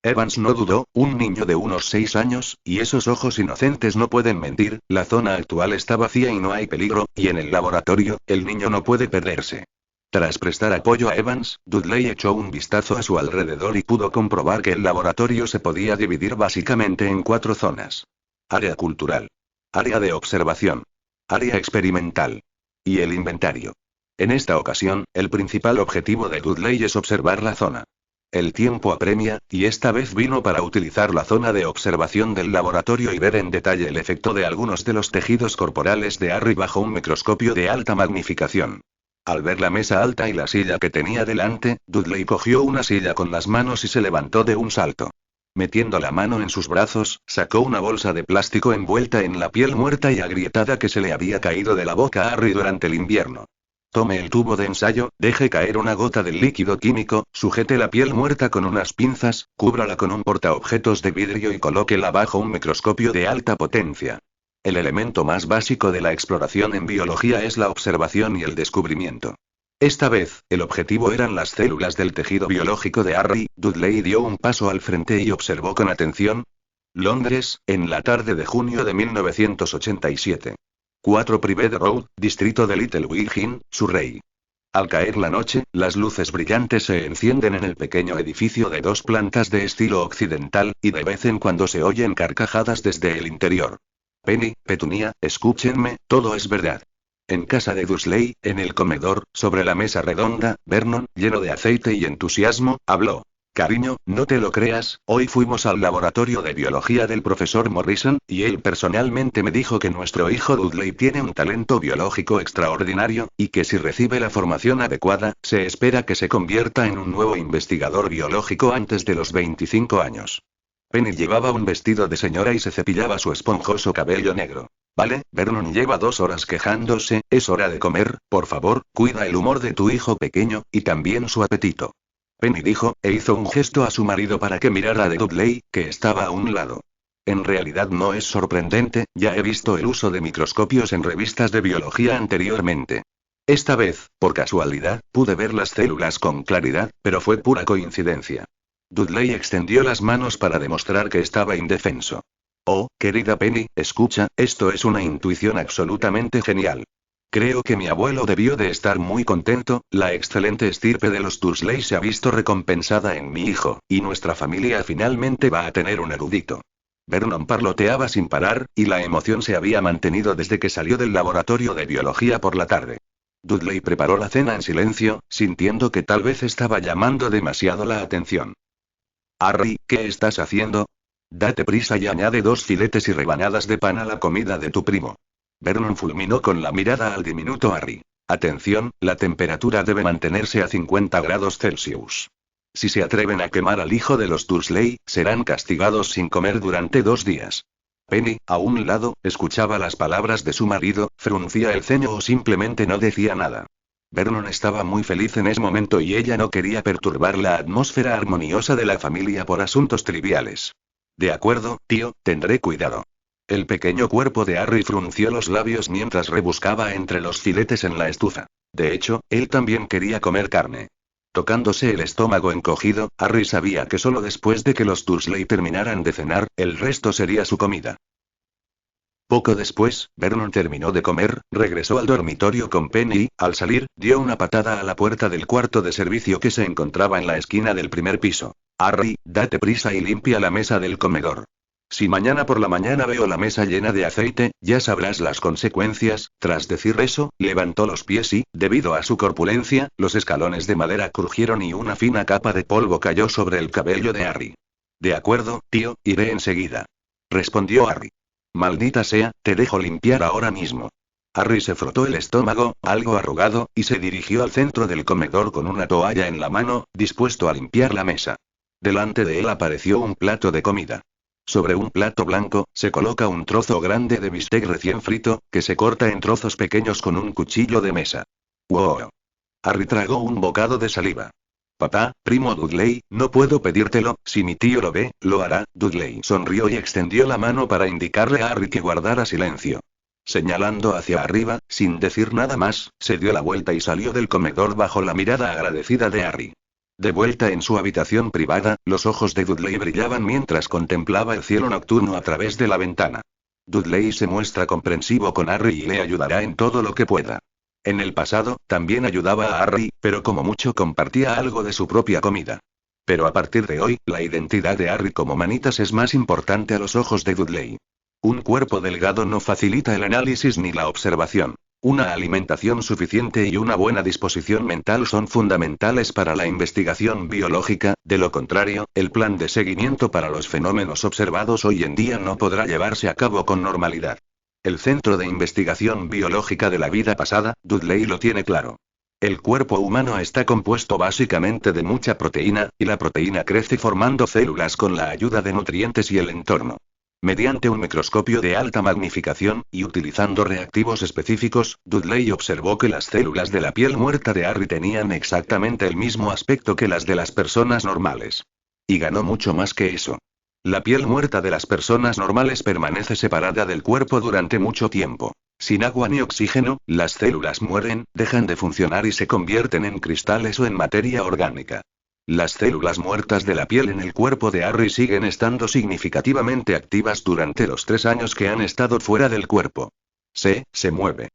Speaker 1: Evans no dudó, un niño de unos 6 años, y esos ojos inocentes no pueden mentir, la zona actual está vacía y no hay peligro, y en el laboratorio, el niño no puede perderse. Tras prestar apoyo a Evans, Dudley echó un vistazo a su alrededor y pudo comprobar que el laboratorio se podía dividir básicamente en 4 zonas. Área cultural. Área de observación. Área experimental. Y el inventario. En esta ocasión, el principal objetivo de Dudley es observar la zona. El tiempo apremia, y esta vez vino para utilizar la zona de observación del laboratorio y ver en detalle el efecto de algunos de los tejidos corporales de Harry bajo un microscopio de alta magnificación. Al ver la mesa alta y la silla que tenía delante, Dudley cogió una silla con las manos y se levantó de un salto. Metiendo la mano en sus brazos, sacó una bolsa de plástico envuelta en la piel muerta y agrietada que se le había caído de la boca a Harry durante el invierno. Tome el tubo de ensayo, deje caer una gota del líquido químico, sujete la piel muerta con unas pinzas, cúbrala con un portaobjetos de vidrio y colóquela bajo un microscopio de alta potencia. El elemento más básico de la exploración en biología es la observación y el descubrimiento. Esta vez, el objetivo eran las células del tejido biológico de Harry. Dudley dio un paso al frente y observó con atención. Londres, en la tarde de junio de 1987. 4 Private Road, distrito de Little Wiggin, Surrey. Al caer la noche, las luces brillantes se encienden en el pequeño edificio de 2 plantas de estilo occidental, y de vez en cuando se oyen carcajadas desde el interior. Penny, Petunia, escúchenme, todo es verdad. En casa de Dursley, en el comedor, sobre la mesa redonda, Vernon, lleno de aceite y entusiasmo, habló. Cariño, no te lo creas, hoy fuimos al laboratorio de biología del profesor Morrison, y él personalmente me dijo que nuestro hijo Dudley tiene un talento biológico extraordinario, y que si recibe la formación adecuada, se espera que se convierta en un nuevo investigador biológico antes de los 25 años. Penny llevaba un vestido de señora y se cepillaba su esponjoso cabello negro. Vale, Vernon lleva 2 horas quejándose, es hora de comer, por favor, cuida el humor de tu hijo pequeño, y también su apetito. Penny dijo, e hizo un gesto a su marido para que mirara a Dudley, que estaba a un lado. En realidad no es sorprendente, ya he visto el uso de microscopios en revistas de biología anteriormente. Esta vez, por casualidad, pude ver las células con claridad, pero fue pura coincidencia. Dudley extendió las manos para demostrar que estaba indefenso. Oh, querida Penny, escucha, esto es una intuición absolutamente genial. Creo que mi abuelo debió de estar muy contento, la excelente estirpe de los Dursley se ha visto recompensada en mi hijo, y nuestra familia finalmente va a tener un erudito. Vernon parloteaba sin parar, y la emoción se había mantenido desde que salió del laboratorio de biología por la tarde. Dudley preparó la cena en silencio, sintiendo que tal vez estaba llamando demasiado la atención. Harry, ¿qué estás haciendo? Date prisa y añade 2 filetes y rebanadas de pan a la comida de tu primo. Vernon fulminó con la mirada al diminuto Harry. Atención, la temperatura debe mantenerse a 50 grados Celsius. Si se atreven a quemar al hijo de los Dursley, serán castigados sin comer durante 2 días. Penny, a un lado, escuchaba las palabras de su marido, fruncía el ceño o simplemente no decía nada. Vernon estaba muy feliz en ese momento y ella no quería perturbar la atmósfera armoniosa de la familia por asuntos triviales. De acuerdo, tío, tendré cuidado. El pequeño cuerpo de Harry frunció los labios mientras rebuscaba entre los filetes en la estufa. De hecho, él también quería comer carne. Tocándose el estómago encogido, Harry sabía que solo después de que los Dursley terminaran de cenar, el resto sería su comida. Poco después, Vernon terminó de comer, regresó al dormitorio con Penny y, al salir, dio una patada a la puerta del cuarto de servicio que se encontraba en la esquina del primer piso. Harry, date prisa y limpia la mesa del comedor. Si mañana por la mañana veo la mesa llena de aceite, ya sabrás las consecuencias. Tras decir eso, levantó los pies y, debido a su corpulencia, los escalones de madera crujieron y una fina capa de polvo cayó sobre el cabello de Harry. De acuerdo, tío, iré enseguida. Respondió Harry. Maldita sea, te dejo limpiar ahora mismo. Harry se frotó el estómago, algo arrugado, y se dirigió al centro del comedor con una toalla en la mano, dispuesto a limpiar la mesa. Delante de él apareció un plato de comida. Sobre un plato blanco, se coloca un trozo grande de bistec recién frito, que se corta en trozos pequeños con un cuchillo de mesa. ¡Wow! Harry tragó un bocado de saliva. Papá, primo Dudley, no puedo pedírtelo, si mi tío lo ve, lo hará. Dudley sonrió y extendió la mano para indicarle a Harry que guardara silencio. Señalando hacia arriba, sin decir nada más, se dio la vuelta y salió del comedor bajo la mirada agradecida de Harry. De vuelta en su habitación privada, los ojos de Dudley brillaban mientras contemplaba el cielo nocturno a través de la ventana. Dudley se muestra comprensivo con Harry y le ayudará en todo lo que pueda. En el pasado, también ayudaba a Harry, pero como mucho compartía algo de su propia comida. Pero a partir de hoy, la identidad de Harry como manitas es más importante a los ojos de Dudley. Un cuerpo delgado no facilita el análisis ni la observación. Una alimentación suficiente y una buena disposición mental son fundamentales para la investigación biológica, de lo contrario, el plan de seguimiento para los fenómenos observados hoy en día no podrá llevarse a cabo con normalidad. El Centro de Investigación Biológica de la Vida Pasada, Dudley lo tiene claro. El cuerpo humano está compuesto básicamente de mucha proteína, y la proteína crece formando células con la ayuda de nutrientes y el entorno. Mediante un microscopio de alta magnificación, y utilizando reactivos específicos, Dudley observó que las células de la piel muerta de Harry tenían exactamente el mismo aspecto que las de las personas normales. Y ganó mucho más que eso. La piel muerta de las personas normales permanece separada del cuerpo durante mucho tiempo. Sin agua ni oxígeno, las células mueren, dejan de funcionar y se convierten en cristales o en materia orgánica. Las células muertas de la piel en el cuerpo de Harry siguen estando significativamente activas durante los 3 años que han estado fuera del cuerpo. Se mueve.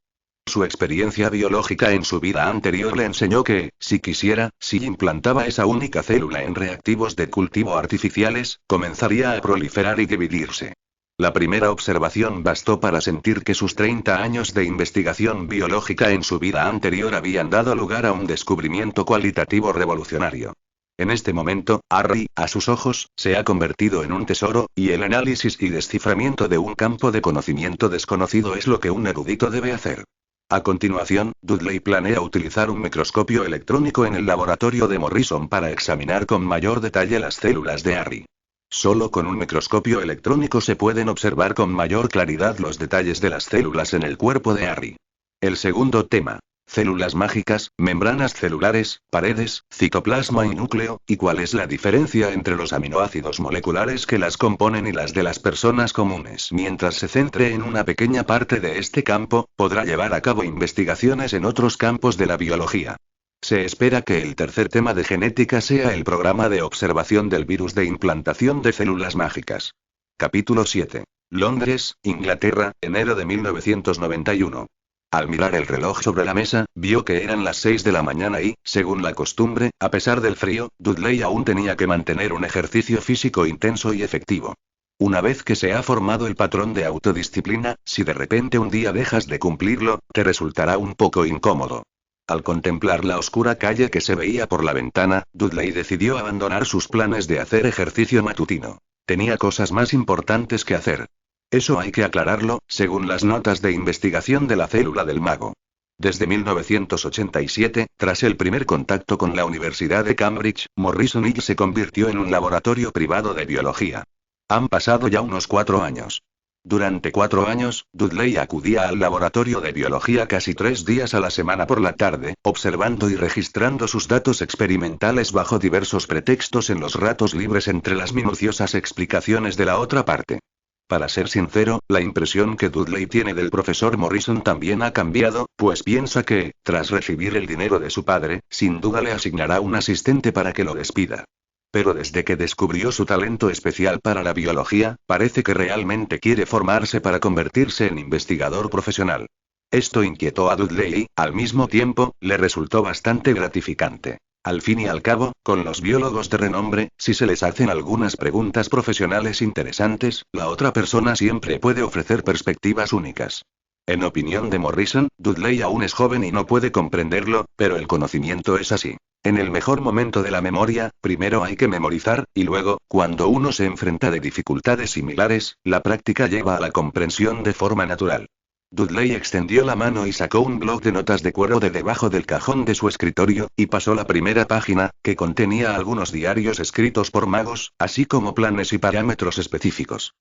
Speaker 1: Su experiencia biológica en su vida anterior le enseñó que, si quisiera, si implantaba esa única célula en reactivos de cultivo artificiales, comenzaría a proliferar y dividirse. La primera observación bastó para sentir que sus 30 años de investigación biológica en su vida anterior habían dado lugar a un descubrimiento cualitativo revolucionario. En este momento, Harry, a sus ojos, se ha convertido en un tesoro, y el análisis y desciframiento de un campo de conocimiento desconocido es lo que un erudito debe hacer. A continuación, Dudley planea utilizar un microscopio electrónico en el laboratorio de Morrison para examinar con mayor detalle las células de Harry. Solo con un microscopio electrónico se pueden observar con mayor claridad los detalles de las células en el cuerpo de Harry. El segundo tema. Células mágicas, membranas celulares, paredes, citoplasma y núcleo, y cuál es la diferencia entre los aminoácidos moleculares que las componen y las de las personas comunes. Mientras se centre en una pequeña parte de este campo, podrá llevar a cabo investigaciones en otros campos de la biología. Se espera que el tercer tema de genética sea el programa de observación del virus de implantación de células mágicas. Capítulo 7. Londres, Inglaterra, enero de 1991. Al mirar el reloj sobre la mesa, vio que eran las 6 de la mañana y, según la costumbre, a pesar del frío, Dudley aún tenía que mantener un ejercicio físico intenso y efectivo. Una vez que se ha formado el patrón de autodisciplina, si de repente un día dejas de cumplirlo, te resultará un poco incómodo. Al contemplar la oscura calle que se veía por la ventana, Dudley decidió abandonar sus planes de hacer ejercicio matutino. Tenía cosas más importantes que hacer. Eso hay que aclararlo, según las notas de investigación de la célula del mago. Desde 1987, tras el primer contacto con la Universidad de Cambridge, Morrison Hill se convirtió en un laboratorio privado de biología. Han pasado ya unos 4 años. Durante 4 años, Dudley acudía al laboratorio de biología casi 3 días a la semana por la tarde, observando y registrando sus datos experimentales bajo diversos pretextos en los ratos libres entre las minuciosas explicaciones de la otra parte. Para ser sincero, la impresión que Dudley tiene del profesor Morrison también ha cambiado, pues piensa que, tras recibir el dinero de su padre, sin duda le asignará un asistente para que lo despida. Pero desde que descubrió su talento especial para la biología, parece que realmente quiere formarse para convertirse en investigador profesional. Esto inquietó a Dudley y, al mismo tiempo, le resultó bastante gratificante. Al fin y al cabo, con los biólogos de renombre, si se les hacen algunas preguntas profesionales interesantes, la otra persona siempre puede ofrecer perspectivas únicas. En opinión de Morrison, Dudley aún es joven y no puede comprenderlo, pero el conocimiento es así. En el mejor momento de la memoria, primero hay que memorizar, y luego, cuando uno se enfrenta de dificultades similares, la práctica lleva a la comprensión de forma natural. Dudley extendió la mano y sacó un bloc de notas de cuero de debajo del cajón de su escritorio, y pasó la primera página, que contenía algunos diarios escritos por magos, así como planes y parámetros específicos.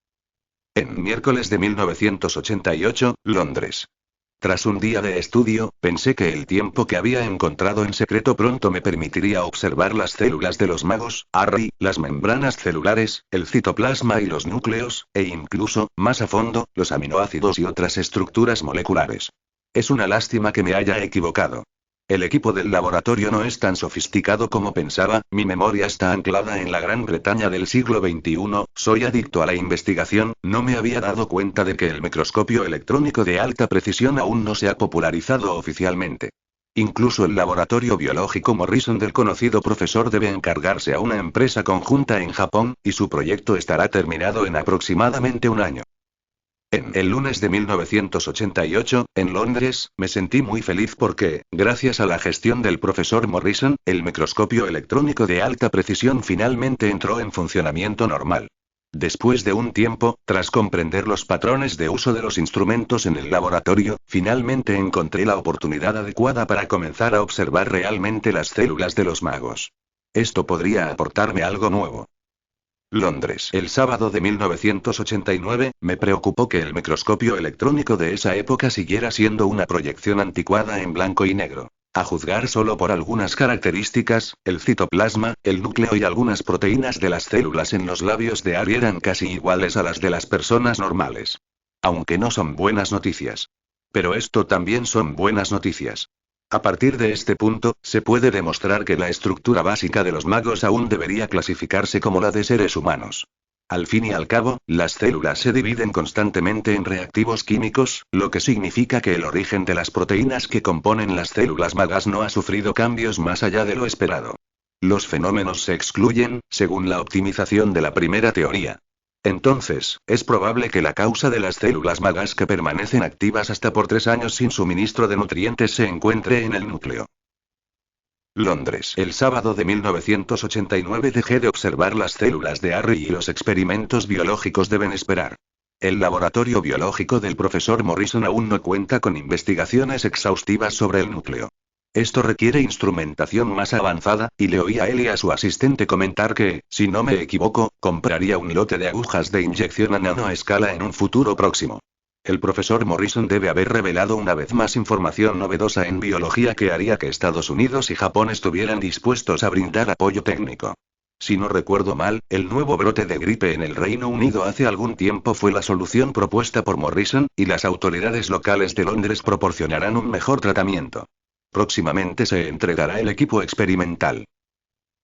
Speaker 1: En miércoles de 1988, Londres. Tras un día de estudio, pensé que el tiempo que había encontrado en secreto pronto me permitiría observar las células de los magos, Harry, las membranas celulares, el citoplasma y los núcleos, e incluso, más a fondo, los aminoácidos y otras estructuras moleculares. Es una lástima que me haya equivocado. El equipo del laboratorio no es tan sofisticado como pensaba, mi memoria está anclada en la Gran Bretaña del siglo XXI, soy adicto a la investigación, no me había dado cuenta de que el microscopio electrónico de alta precisión aún no se ha popularizado oficialmente. Incluso el laboratorio biológico Morrison del conocido profesor debe encargarse a una empresa conjunta en Japón, y su proyecto estará terminado en aproximadamente un año. En el lunes de 1988, en Londres, me sentí muy feliz porque, gracias a la gestión del profesor Morrison, el microscopio electrónico de alta precisión finalmente entró en funcionamiento normal. Después de un tiempo, tras comprender los patrones de uso de los instrumentos en el laboratorio, finalmente encontré la oportunidad adecuada para comenzar a observar realmente las células de los magos. Esto podría aportarme algo nuevo. Londres. El sábado de 1989, me preocupó que el microscopio electrónico de esa época siguiera siendo una proyección anticuada en blanco y negro. A juzgar solo por algunas características, el citoplasma, el núcleo y algunas proteínas de las células en los labios de Harry eran casi iguales a las de las personas normales. Aunque no son buenas noticias. Pero esto también son buenas noticias. A partir de este punto, se puede demostrar que la estructura básica de los magos aún debería clasificarse como la de seres humanos. Al fin y al cabo, las células se dividen constantemente en reactivos químicos, lo que significa que el origen de las proteínas que componen las células magas no ha sufrido cambios más allá de lo esperado. Los fenómenos se excluyen, según la optimización de la primera teoría. Entonces, es probable que la causa de las células magas que permanecen activas hasta por 3 años sin suministro de nutrientes se encuentre en el núcleo. Londres. El sábado de 1989 dejé de observar las células de Harry y los experimentos biológicos deben esperar. El laboratorio biológico del profesor Morrison aún no cuenta con investigaciones exhaustivas sobre el núcleo. Esto requiere instrumentación más avanzada, y le oí a él y a su asistente comentar que, si no me equivoco, compraría un lote de agujas de inyección a nanoescala en un futuro próximo. El profesor Morrison debe haber revelado una vez más información novedosa en biología que haría que Estados Unidos y Japón estuvieran dispuestos a brindar apoyo técnico. Si no recuerdo mal, el nuevo brote de gripe en el Reino Unido hace algún tiempo fue la solución propuesta por Morrison, y las autoridades locales de Londres proporcionarán un mejor tratamiento. Próximamente se entregará el equipo experimental.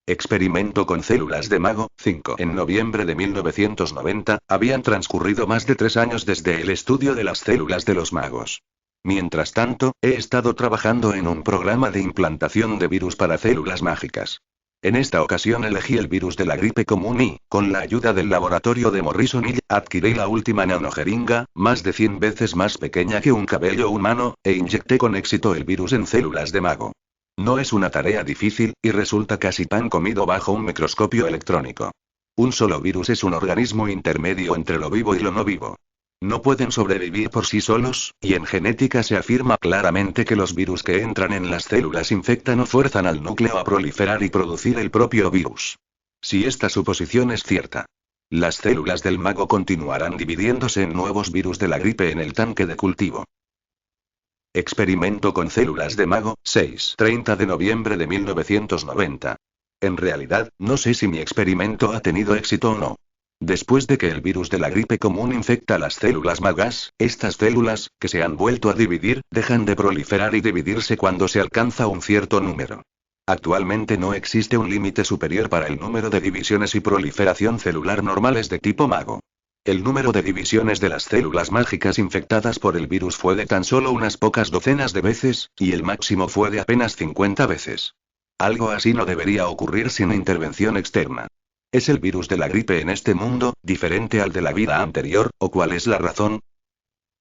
Speaker 1: Experimento con células de mago, 5. En noviembre de 1990, habían transcurrido más de 3 años desde el estudio de las células de los magos. Mientras tanto, he estado trabajando en un programa de implantación de virus para células mágicas. En esta ocasión elegí el virus de la gripe común y, con la ayuda del laboratorio de Morrison adquirí la última nanojeringa, más de 100 veces más pequeña que un cabello humano, e inyecté con éxito el virus en células de mago. No es una tarea difícil, y resulta casi pan comido bajo un microscopio electrónico. Un solo virus es un organismo intermedio entre lo vivo y lo no vivo. No pueden sobrevivir por sí solos, y en genética se afirma claramente que los virus que entran en las células infectan o fuerzan al núcleo a proliferar y producir el propio virus. Si esta suposición es cierta, las células del mago continuarán dividiéndose en nuevos virus de la gripe en el tanque de cultivo. Experimento con células de mago, 6. 30 de noviembre de 1990. En realidad, no sé si mi experimento ha tenido éxito o no. Después de que el virus de la gripe común infecta las células magas, estas células, que se han vuelto a dividir, dejan de proliferar y dividirse cuando se alcanza un cierto número. Actualmente no existe un límite superior para el número de divisiones y proliferación celular normales de tipo mago. El número de divisiones de las células mágicas infectadas por el virus fue de tan solo unas pocas docenas de veces, y el máximo fue de apenas 50 veces. Algo así no debería ocurrir sin intervención externa. ¿Es el virus de la gripe en este mundo, diferente al de la vida anterior, o cuál es la razón?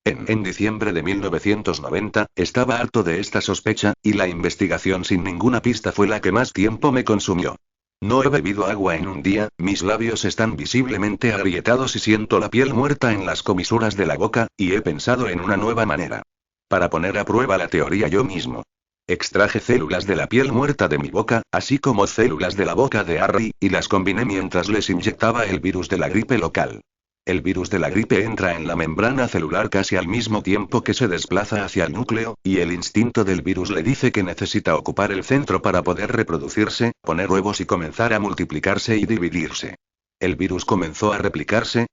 Speaker 1: En diciembre de 1990, estaba harto de esta sospecha, y la investigación sin ninguna pista fue la que más tiempo me consumió. No he bebido agua en un día, mis labios están visiblemente agrietados y siento la piel muerta en las comisuras de la boca, y he pensado en una nueva manera. Para poner a prueba la teoría yo mismo. Extraje células de la piel muerta de mi boca, así como células de la boca de Harry, y las combiné mientras les inyectaba el virus de la gripe local. El virus de la gripe entra en la membrana celular casi al mismo tiempo que se desplaza hacia el núcleo, y el instinto del virus le dice que necesita ocupar el centro para poder reproducirse, poner huevos y comenzar a multiplicarse y dividirse. El virus comenzó a replicarse.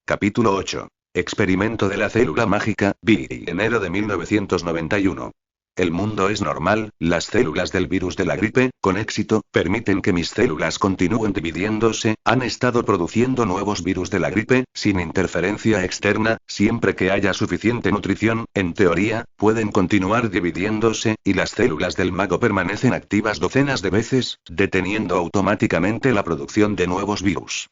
Speaker 1: Capítulo 8. Experimento de la célula mágica, enero de 1991. El mundo es normal, las células del virus de la gripe, con éxito, permiten que mis células continúen dividiéndose, han estado produciendo nuevos virus de la gripe, sin interferencia externa, siempre que haya suficiente nutrición, en teoría, pueden continuar dividiéndose, y las células del mago permanecen activas docenas de veces, deteniendo automáticamente la producción de nuevos virus.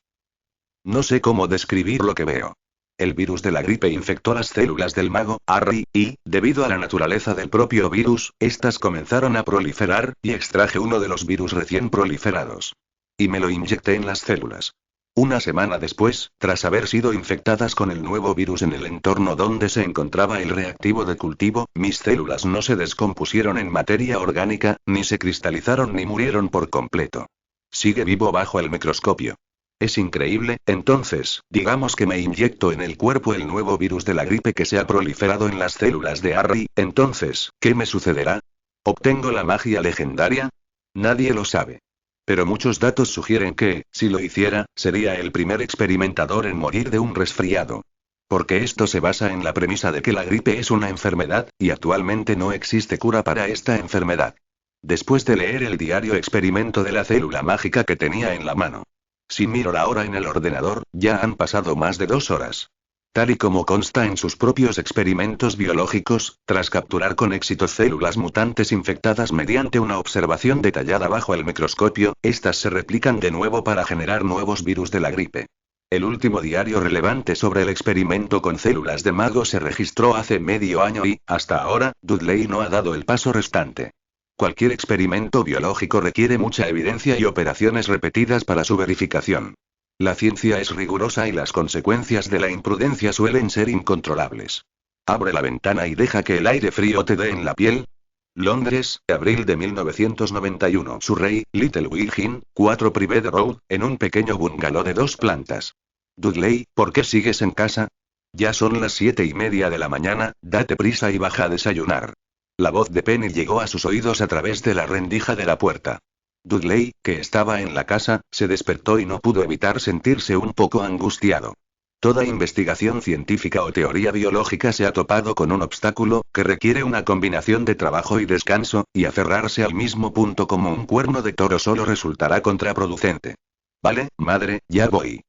Speaker 1: No sé cómo describir lo que veo. El virus de la gripe infectó las células del mago, Harry, y, debido a la naturaleza del propio virus, estas comenzaron a proliferar, y extraje uno de los virus recién proliferados. Y me lo inyecté en las células. Una semana después, tras haber sido infectadas con el nuevo virus en el entorno donde se encontraba el reactivo de cultivo, mis células no se descompusieron en materia orgánica, ni se cristalizaron ni murieron por completo. Sigue vivo bajo el microscopio. Es increíble, entonces, digamos que me inyecto en el cuerpo el nuevo virus de la gripe que se ha proliferado en las células de Harry, entonces, ¿qué me sucederá? ¿Obtengo la magia legendaria? Nadie lo sabe. Pero muchos datos sugieren que, si lo hiciera, sería el primer experimentador en morir de un resfriado. Porque esto se basa en la premisa de que la gripe es una enfermedad, y actualmente no existe cura para esta enfermedad. Después de leer el diario experimento de la célula mágica que tenía en la mano. Si miro la hora en el ordenador, ya han pasado más de 2 horas. Tal y como consta en sus propios experimentos biológicos, tras capturar con éxito células mutantes infectadas mediante una observación detallada bajo el microscopio, estas se replican de nuevo para generar nuevos virus de la gripe. El último diario relevante sobre el experimento con células de mago se registró hace medio año y, hasta ahora, Dudley no ha dado el paso restante. Cualquier experimento biológico requiere mucha evidencia y operaciones repetidas para su verificación. La ciencia es rigurosa y las consecuencias de la imprudencia suelen ser incontrolables. Abre la ventana y deja que el aire frío te dé en la piel. Londres, abril de 1991. Surrey, Little Wilgin, 4 Private Road, en un pequeño bungalow de 2 plantas. Dudley, ¿por qué sigues en casa? Ya son las 7:30 de la mañana, date prisa y baja a desayunar. La voz de Penny llegó a sus oídos a través de la rendija de la puerta. Dudley, que estaba en la casa, se despertó y no pudo evitar sentirse un poco angustiado. Toda investigación científica o teoría biológica se ha topado con un obstáculo, que requiere una combinación de trabajo y descanso, y aferrarse al mismo punto como un cuerno de toro solo resultará contraproducente. Vale, madre, ya voy.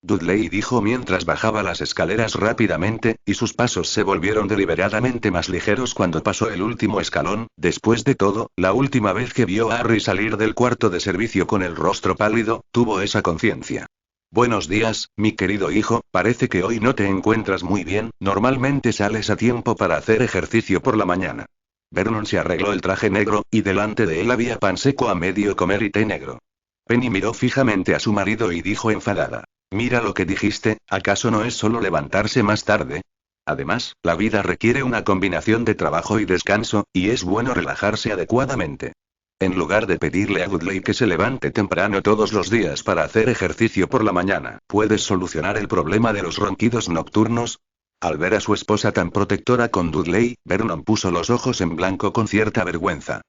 Speaker 1: Dudley dijo mientras bajaba las escaleras rápidamente, y sus pasos se volvieron deliberadamente más ligeros cuando pasó el último escalón. Después de todo, la última vez que vio a Harry salir del cuarto de servicio con el rostro pálido, tuvo esa conciencia. Buenos días, mi querido hijo, parece que hoy no te encuentras muy bien, normalmente sales a tiempo para hacer ejercicio por la mañana. Vernon se arregló el traje negro, y delante de él había pan seco a medio comer y té negro. Penny miró fijamente a su marido y dijo enfadada. Mira lo que dijiste, ¿acaso no es solo levantarse más tarde? Además, la vida requiere una combinación de trabajo y descanso, y es bueno relajarse adecuadamente. En lugar de pedirle a Dudley que se levante temprano todos los días para hacer ejercicio por la mañana, ¿puedes solucionar el problema de los ronquidos nocturnos? Al ver a su esposa tan protectora con Dudley, Vernon puso los ojos en blanco con cierta vergüenza.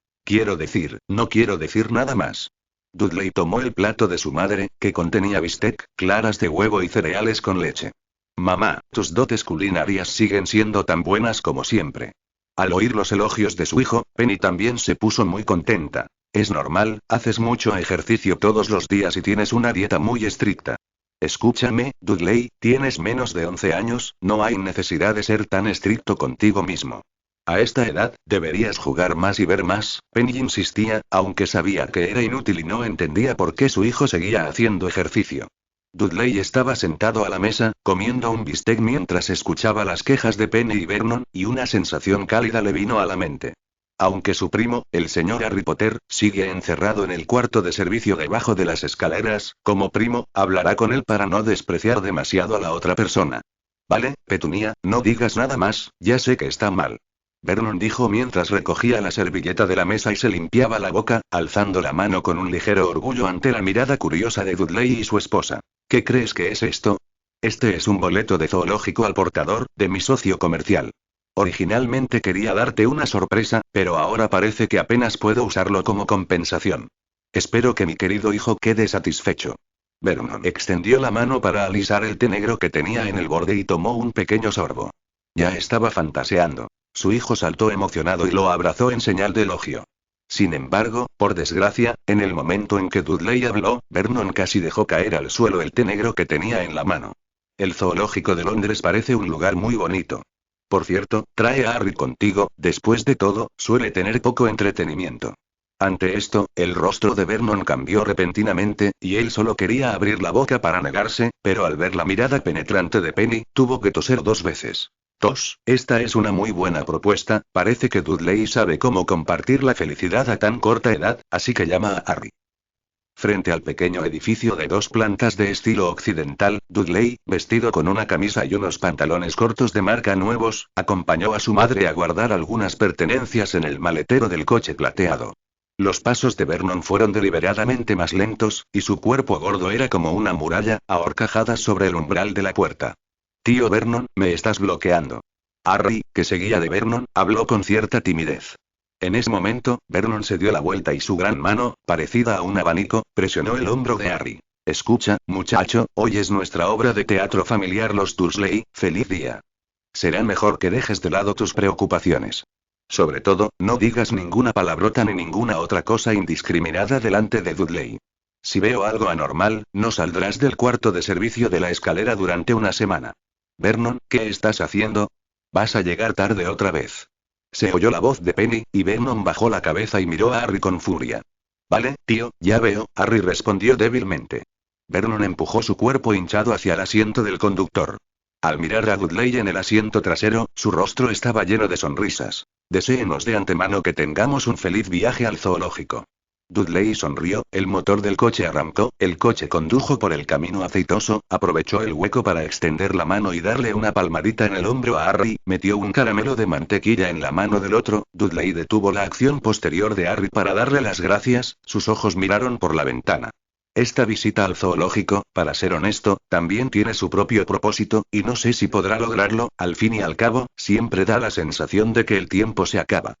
Speaker 1: No quiero decir nada más. Dudley tomó el plato de su madre, que contenía bistec, claras de huevo y cereales con leche. Mamá, tus dotes culinarias siguen siendo tan buenas como siempre. Al oír los elogios de su hijo, Penny también se puso muy contenta. Es normal, haces mucho ejercicio todos los días y tienes una dieta muy estricta. Escúchame, Dudley, tienes menos de 11 años, no hay necesidad de ser tan estricto contigo mismo. A esta edad, deberías jugar más y ver más, Penny insistía, aunque sabía que era inútil y no entendía por qué su hijo seguía haciendo ejercicio. Dudley estaba sentado a la mesa, comiendo un bistec mientras escuchaba las quejas de Penny y Vernon, y una sensación cálida le vino a la mente. Aunque su primo, el señor Harry Potter, sigue encerrado en el cuarto de servicio debajo de las escaleras, como primo, hablará con él para no despreciar demasiado a la otra persona. Vale, Petunia, no digas nada más, ya sé que está mal. Vernon dijo mientras recogía la servilleta de la mesa y se limpiaba la boca, alzando la mano con un ligero orgullo ante la mirada curiosa de Dudley y su esposa. ¿Qué crees que es esto? Este es un boleto de zoológico al portador, de mi socio comercial. Originalmente quería darte una sorpresa, pero ahora parece que apenas puedo usarlo como compensación. Espero que mi querido hijo quede satisfecho. Vernon extendió la mano para alisar el té negro que tenía en el borde y tomó un pequeño sorbo. Ya estaba fantaseando. Su hijo saltó emocionado y lo abrazó en señal de elogio. Sin embargo, por desgracia, en el momento en que Dudley habló, Vernon casi dejó caer al suelo el té negro que tenía en la mano. El zoológico de Londres parece un lugar muy bonito. Por cierto, trae a Harry contigo, después de todo, suele tener poco entretenimiento. Ante esto, el rostro de Vernon cambió repentinamente, y él solo quería abrir la boca para negarse, pero al ver la mirada penetrante de Penny, tuvo que toser 2 veces. Esta es una muy buena propuesta, parece que Dudley sabe cómo compartir la felicidad a tan corta edad, así que llama a Harry. Frente al pequeño edificio de 2 plantas de estilo occidental, Dudley, vestido con una camisa y unos pantalones cortos de marca nuevos, acompañó a su madre a guardar algunas pertenencias en el maletero del coche plateado. Los pasos de Vernon fueron deliberadamente más lentos, y su cuerpo gordo era como una muralla, ahorcajada sobre el umbral de la puerta. Tío Vernon, me estás bloqueando. Harry, que seguía de Vernon, habló con cierta timidez. En ese momento, Vernon se dio la vuelta y su gran mano, parecida a un abanico, presionó el hombro de Harry. Escucha, muchacho, hoy es nuestra obra de teatro familiar Los Dursley, feliz día. Será mejor que dejes de lado tus preocupaciones. Sobre todo, no digas ninguna palabrota ni ninguna otra cosa indiscriminada delante de Dudley. Si veo algo anormal, no saldrás del cuarto de servicio de la escalera durante una semana. Vernon, ¿qué estás haciendo? Vas a llegar tarde otra vez. Se oyó la voz de Penny, y Vernon bajó la cabeza y miró a Harry con furia. Vale, tío, ya veo, Harry respondió débilmente. Vernon empujó su cuerpo hinchado hacia el asiento del conductor. Al mirar a Dudley en el asiento trasero, su rostro estaba lleno de sonrisas. Deséenos de antemano que tengamos un feliz viaje al zoológico. Dudley sonrió, el motor del coche arrancó, el coche condujo por el camino aceitoso, aprovechó el hueco para extender la mano y darle una palmadita en el hombro a Harry, metió un caramelo de mantequilla en la mano del otro, Dudley detuvo la acción posterior de Harry para darle las gracias, sus ojos miraron por la ventana. Esta visita al zoológico, para ser honesto, también tiene su propio propósito, y no sé si podrá lograrlo, al fin y al cabo, siempre da la sensación de que el tiempo se acaba.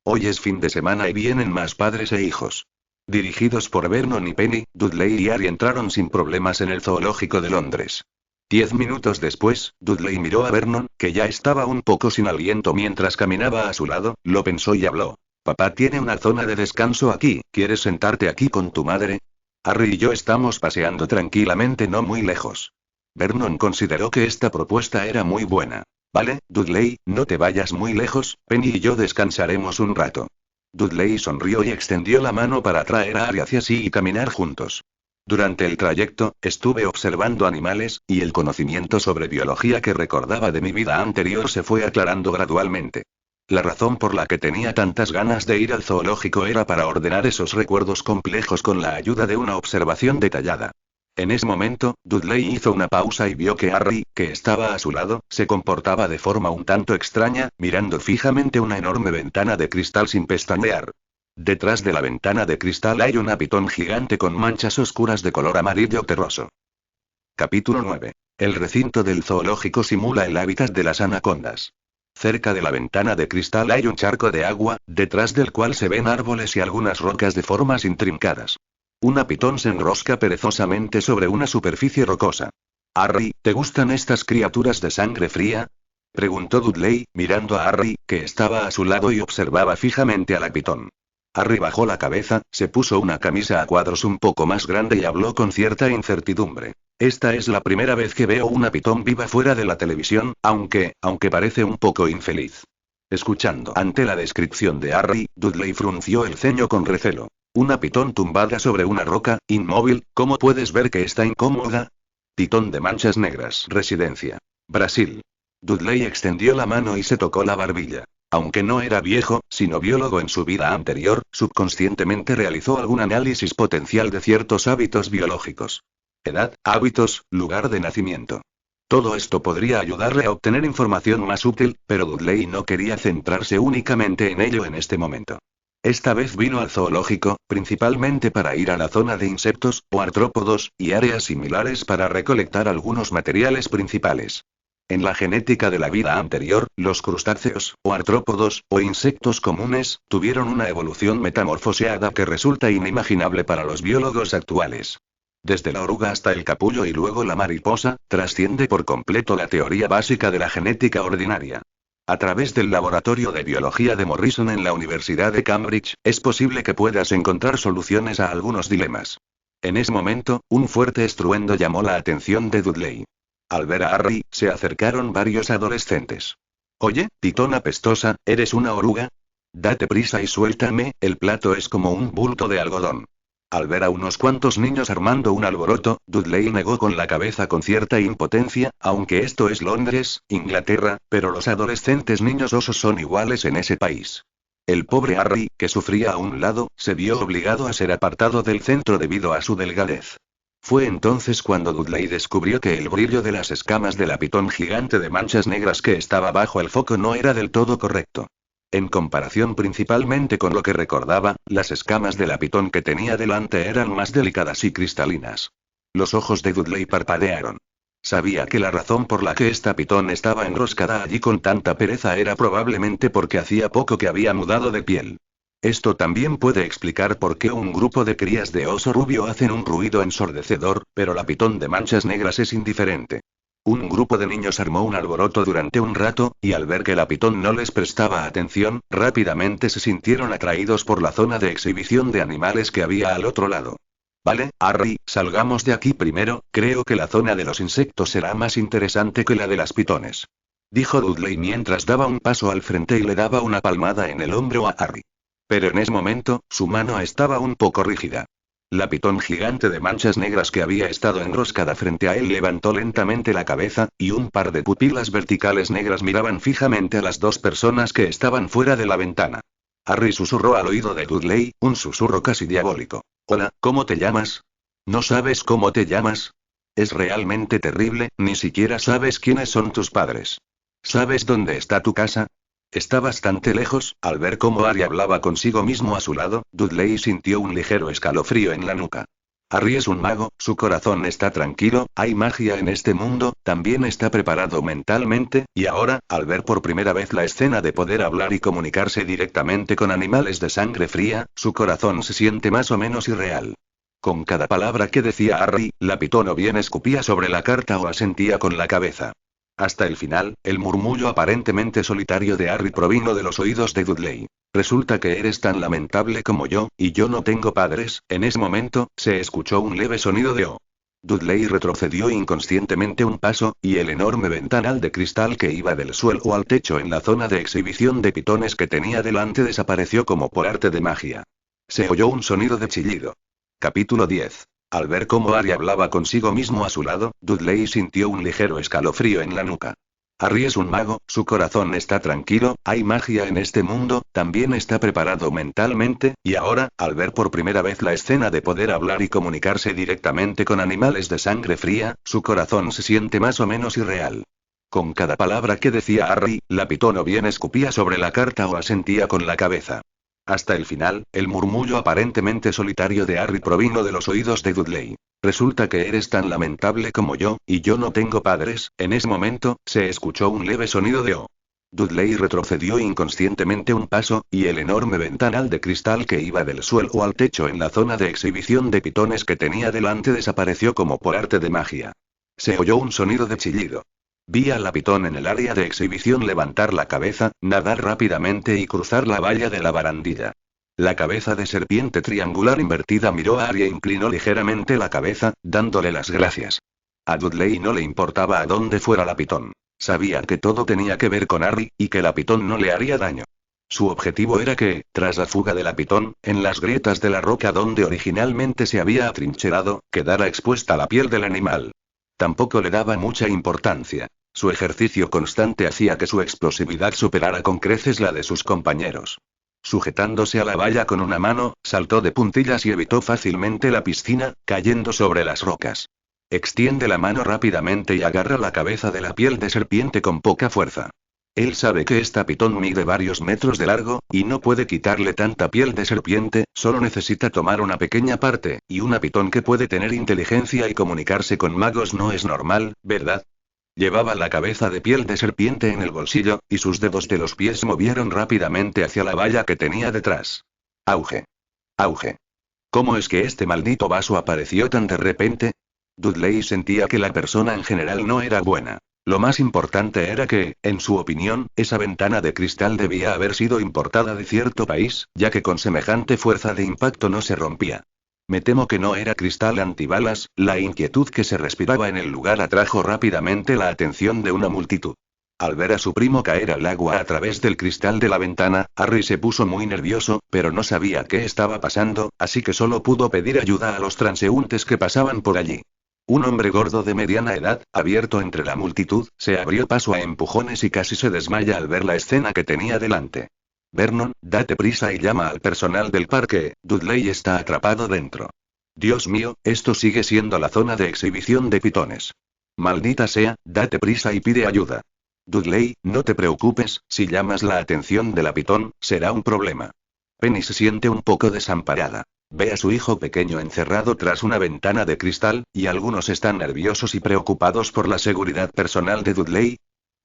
Speaker 1: Hoy es fin de semana y vienen más padres e hijos. Dirigidos por Vernon y Penny, Dudley y Harry entraron sin problemas en el zoológico de Londres. 10 minutos después, Dudley miró a Vernon, que ya estaba un poco sin aliento mientras caminaba a su lado, lo pensó y habló. Papá tiene una zona de descanso aquí, ¿quieres sentarte aquí con tu madre? Harry y yo estamos paseando tranquilamente no muy lejos. Vernon consideró que esta propuesta era muy buena. Vale, Dudley, no te vayas muy lejos, Penny y yo descansaremos un rato. Dudley sonrió y extendió la mano para atraer a Harry hacia sí y caminar juntos. Durante el trayecto, estuve observando animales, y el conocimiento sobre biología que recordaba de mi vida anterior se fue aclarando gradualmente. La razón por la que tenía tantas ganas de ir al zoológico era para ordenar esos recuerdos complejos con la ayuda de una observación detallada. En ese momento, Dudley hizo una pausa y vio que Harry, que estaba a su lado, se comportaba de forma un tanto extraña, mirando fijamente una enorme ventana de cristal sin pestañear. Detrás de la ventana de cristal hay una pitón gigante con manchas oscuras de color amarillo terroso. Capítulo 9. El recinto del zoológico simula el hábitat de las anacondas. Cerca de la ventana de cristal hay un charco de agua, detrás del cual se ven árboles y algunas rocas de formas intrincadas. Una pitón se enrosca perezosamente sobre una superficie rocosa. Harry, ¿te gustan estas criaturas de sangre fría? Preguntó Dudley, mirando a Harry, que estaba a su lado y observaba fijamente a la pitón. Harry bajó la cabeza, se puso una camisa a cuadros un poco más grande y habló con cierta incertidumbre. Esta es la primera vez que veo una pitón viva fuera de la televisión, aunque parece un poco infeliz. Escuchando ante la descripción de Harry, Dudley frunció el ceño con recelo. Una pitón tumbada sobre una roca, inmóvil, ¿cómo puedes ver que está incómoda? Pitón de manchas negras. Residencia. Brasil. Dudley extendió la mano y se tocó la barbilla. Aunque no era viejo, sino biólogo en su vida anterior, subconscientemente realizó algún análisis potencial de ciertos hábitos biológicos. Edad, hábitos, lugar de nacimiento. Todo esto podría ayudarle a obtener información más útil, pero Dudley no quería centrarse únicamente en ello en este momento. Esta vez vino al zoológico, principalmente para ir a la zona de insectos, o artrópodos, y áreas similares para recolectar algunos materiales principales. En la genética de la vida anterior, los crustáceos, o artrópodos, o insectos comunes, tuvieron una evolución metamorfoseada que resulta inimaginable para los biólogos actuales. Desde la oruga hasta el capullo y luego la mariposa, trasciende por completo la teoría básica de la genética ordinaria. A través del laboratorio de biología de Morrison en la Universidad de Cambridge, es posible que puedas encontrar soluciones a algunos dilemas. En ese momento, un fuerte estruendo llamó la atención de Dudley. Al ver a Harry, se acercaron varios adolescentes. Oye, pitón apestosa, ¿eres una oruga? Date prisa y suéltame, el plato es como un bulto de algodón. Al ver a unos cuantos niños armando un alboroto, Dudley negó con la cabeza con cierta impotencia, aunque esto es Londres, Inglaterra, pero los adolescentes niños osos son iguales en ese país. El pobre Harry, que sufría a un lado, se vio obligado a ser apartado del centro debido a su delgadez. Fue entonces cuando Dudley descubrió que el brillo de las escamas de la pitón gigante de manchas negras que estaba bajo el foco no era del todo correcto. En comparación principalmente con lo que recordaba, las escamas de la pitón que tenía delante eran más delicadas y cristalinas. Los ojos de Dudley parpadearon. Sabía que la razón por la que esta pitón estaba enroscada allí con tanta pereza era probablemente porque hacía poco que había mudado de piel. Esto también puede explicar por qué un grupo de crías de oso rubio hacen un ruido ensordecedor, pero la pitón de manchas negras es indiferente. Un grupo de niños armó un alboroto durante un rato, y al ver que la pitón no les prestaba atención, rápidamente se sintieron atraídos por la zona de exhibición de animales que había al otro lado. Vale, Harry, salgamos de aquí primero, creo que la zona de los insectos será más interesante que la de las pitones. Dijo Dudley mientras daba un paso al frente y le daba una palmada en el hombro a Harry. Pero en ese momento, su mano estaba un poco rígida. La pitón gigante de manchas negras que había estado enroscada frente a él levantó lentamente la cabeza, y un par de pupilas verticales negras miraban fijamente a las dos personas que estaban fuera de la ventana. Harry susurró al oído de Dudley, un susurro casi diabólico. Hola, ¿cómo te llamas? ¿No sabes cómo te llamas? Es realmente terrible, ni siquiera sabes quiénes son tus padres. ¿Sabes dónde está tu casa? Está bastante lejos. Al ver cómo Harry hablaba consigo mismo a su lado, Dudley sintió un ligero escalofrío en la nuca. Harry es un mago, su corazón está tranquilo, hay magia en este mundo, también está preparado mentalmente, y ahora, al ver por primera vez la escena de poder hablar y comunicarse directamente con animales de sangre fría, su corazón se siente más o menos irreal. Con cada palabra que decía Harry, la pitón o bien escupía sobre la carta o asentía con la cabeza. Hasta el final, el murmullo aparentemente solitario de Harry provino de los oídos de Dudley. Resulta que eres tan lamentable como yo, y yo no tengo padres. En ese momento, se escuchó un leve sonido de "oh". Dudley retrocedió inconscientemente un paso, y el enorme ventanal de cristal que iba del suelo al techo en la zona de exhibición de pitones que tenía delante desapareció como por arte de magia. Se oyó un sonido de chillido. Capítulo 10. Al ver cómo Harry hablaba consigo mismo a su lado, Dudley sintió un ligero escalofrío en la nuca. Harry es un mago, su corazón está tranquilo, hay magia en este mundo, también está preparado mentalmente, y ahora, al ver por primera vez la escena de poder hablar y comunicarse directamente con animales de sangre fría, su corazón se siente más o menos irreal. Con cada palabra que decía Harry, la pitón o bien escupía sobre la carta o asentía con la cabeza. Hasta el final, el murmullo aparentemente solitario de Harry provino de los oídos de Dudley. Resulta que eres tan lamentable como yo, y yo no tengo padres. En ese momento, se escuchó un leve sonido de "oh". Dudley retrocedió inconscientemente un paso, y el enorme ventanal de cristal que iba del suelo al techo en la zona de exhibición de pitones que tenía delante desapareció como por arte de magia. Se oyó un sonido de chillido. Vi a la pitón en el área de exhibición levantar la cabeza, nadar rápidamente y cruzar la valla de la barandilla. La cabeza de serpiente triangular invertida miró a Harry e inclinó ligeramente la cabeza, dándole las gracias. A Dudley no le importaba a dónde fuera la pitón. Sabía que todo tenía que ver con Harry, y que la pitón no le haría daño. Su objetivo era que, tras la fuga de la pitón, en las grietas de la roca donde originalmente se había atrincherado, quedara expuesta la piel del animal. Tampoco le daba mucha importancia. Su ejercicio constante hacía que su explosividad superara con creces la de sus compañeros. Sujetándose a la valla con una mano, saltó de puntillas y evitó fácilmente la piscina, cayendo sobre las rocas. Extiende la mano rápidamente y agarra la cabeza de la piel de serpiente con poca fuerza. Él sabe que esta pitón mide varios metros de largo, y no puede quitarle tanta piel de serpiente, solo necesita tomar una pequeña parte, y una pitón que puede tener inteligencia y comunicarse con magos no es normal, ¿verdad? Llevaba la cabeza de piel de serpiente en el bolsillo, y sus dedos de los pies se movieron rápidamente hacia la valla que tenía detrás. Auge. Auge. ¿Cómo es que este maldito vaso apareció tan de repente? Dudley sentía que la persona en general no era buena. Lo más importante era que, en su opinión, esa ventana de cristal debía haber sido importada de cierto país, ya que con semejante fuerza de impacto no se rompía. Me temo que no era cristal antibalas. La inquietud que se respiraba en el lugar atrajo rápidamente la atención de una multitud. Al ver a su primo caer al agua a través del cristal de la ventana, Harry se puso muy nervioso, pero no sabía qué estaba pasando, así que solo pudo pedir ayuda a los transeúntes que pasaban por allí. Un hombre gordo de mediana edad, abierto entre la multitud, se abrió paso a empujones y casi se desmaya al ver la escena que tenía delante. Vernon, date prisa y llama al personal del parque, Dudley está atrapado dentro. Dios mío, esto sigue siendo la zona de exhibición de pitones. Maldita sea, date prisa y pide ayuda. Dudley, no te preocupes, si llamas la atención de la pitón, será un problema. Penny se siente un poco desamparada. Ve a su hijo pequeño encerrado tras una ventana de cristal, y algunos están nerviosos y preocupados por la seguridad personal de Dudley.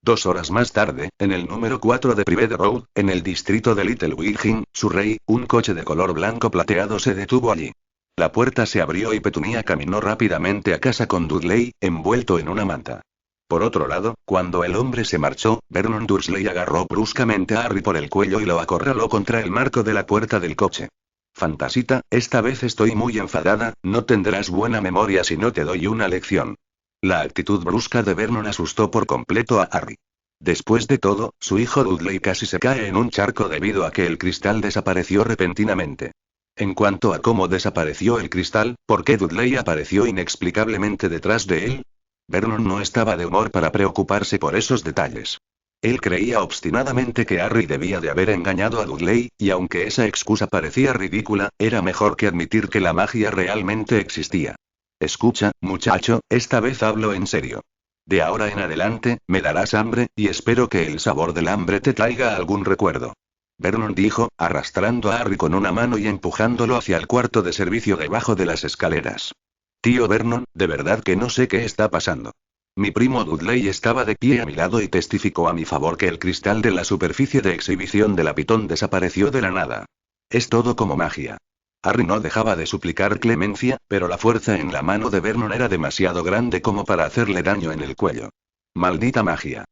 Speaker 1: 2 horas más tarde, en el número 4 de Private Road, en el distrito de Little Virgin, Surrey, un coche de color blanco plateado se detuvo allí. La puerta se abrió y Petunia caminó rápidamente a casa con Dudley, envuelto en una manta. Por otro lado, cuando el hombre se marchó, Vernon Dursley agarró bruscamente a Harry por el cuello y lo acorraló contra el marco de la puerta del coche. Fantasita, esta vez estoy muy enfadada, no tendrás buena memoria si no te doy una lección. La actitud brusca de Vernon asustó por completo a Harry. Después de todo, su hijo Dudley casi se cae en un charco debido a que el cristal desapareció repentinamente. En cuanto a cómo desapareció el cristal, ¿por qué Dudley apareció inexplicablemente detrás de él? Vernon no estaba de humor para preocuparse por esos detalles. Él creía obstinadamente que Harry debía de haber engañado a Dudley, y aunque esa excusa parecía ridícula, era mejor que admitir que la magia realmente existía. Escucha, muchacho, esta vez hablo en serio. De ahora en adelante, me darás hambre, y espero que el sabor del hambre te traiga algún recuerdo. Vernon dijo, arrastrando a Harry con una mano y empujándolo hacia el cuarto de servicio debajo de las escaleras. Tío Vernon, de verdad que no sé qué está pasando. Mi primo Dudley estaba de pie a mi lado y testificó a mi favor que el cristal de la superficie de exhibición de la pitón desapareció de la nada. Es todo como magia. Harry no dejaba de suplicar clemencia, pero la fuerza en la mano de Vernon era demasiado grande como para hacerle daño en el cuello. Maldita magia.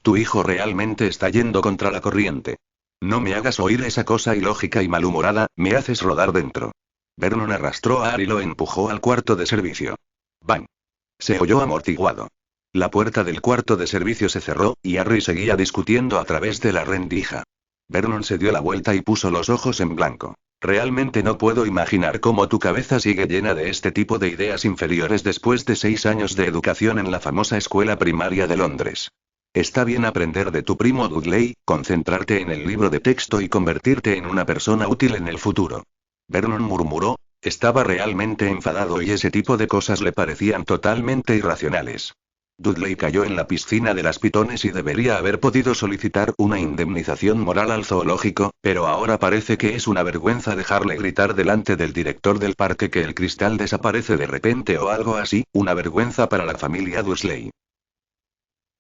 Speaker 1: Tu hijo realmente está yendo contra la corriente. No me hagas oír esa cosa ilógica y malhumorada, me haces rodar dentro. Vernon arrastró a Harry y lo empujó al cuarto de servicio. ¡Bang! Se oyó amortiguado. La puerta del cuarto de servicio se cerró, y Harry seguía discutiendo a través de la rendija. Vernon se dio la vuelta y puso los ojos en blanco. Realmente no puedo imaginar cómo tu cabeza sigue llena de este tipo de ideas inferiores después de 6 años de educación en la famosa escuela primaria de Londres. Está bien aprender de tu primo Dudley, concentrarte en el libro de texto y convertirte en una persona útil en el futuro. Vernon murmuró. Estaba realmente enfadado y ese tipo de cosas le parecían totalmente irracionales. Dudley cayó en la piscina de las pitones y debería haber podido solicitar una indemnización moral al zoológico, pero ahora parece que es una vergüenza dejarle gritar delante del director del parque que el cristal desaparece de repente o algo así, una vergüenza para la familia Dursley.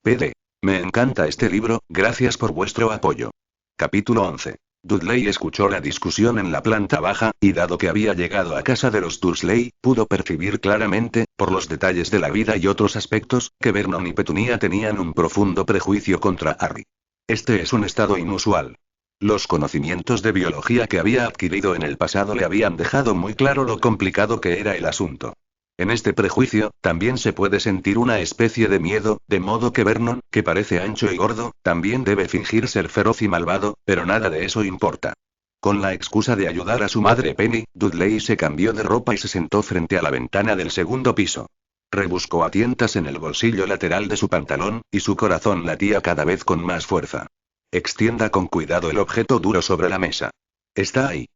Speaker 1: PD. Me encanta este libro, gracias por vuestro apoyo. Capítulo 11. Dudley escuchó la discusión en la planta baja, y dado que había llegado a casa de los Dursley, pudo percibir claramente, por los detalles de la vida y otros aspectos, que Vernon y Petunia tenían un profundo prejuicio contra Harry. Este es un estado inusual. Los conocimientos de biología que había adquirido en el pasado le habían dejado muy claro lo complicado que era el asunto. En este prejuicio, también se puede sentir una especie de miedo, de modo que Vernon, que parece ancho y gordo, también debe fingir ser feroz y malvado, pero nada de eso importa. Con la excusa de ayudar a su madre Penny, Dudley se cambió de ropa y se sentó frente a la ventana del segundo piso. Rebuscó a tientas en el bolsillo lateral de su pantalón, y su corazón latía cada vez con más fuerza. Extienda con cuidado el objeto duro sobre la mesa. Está ahí.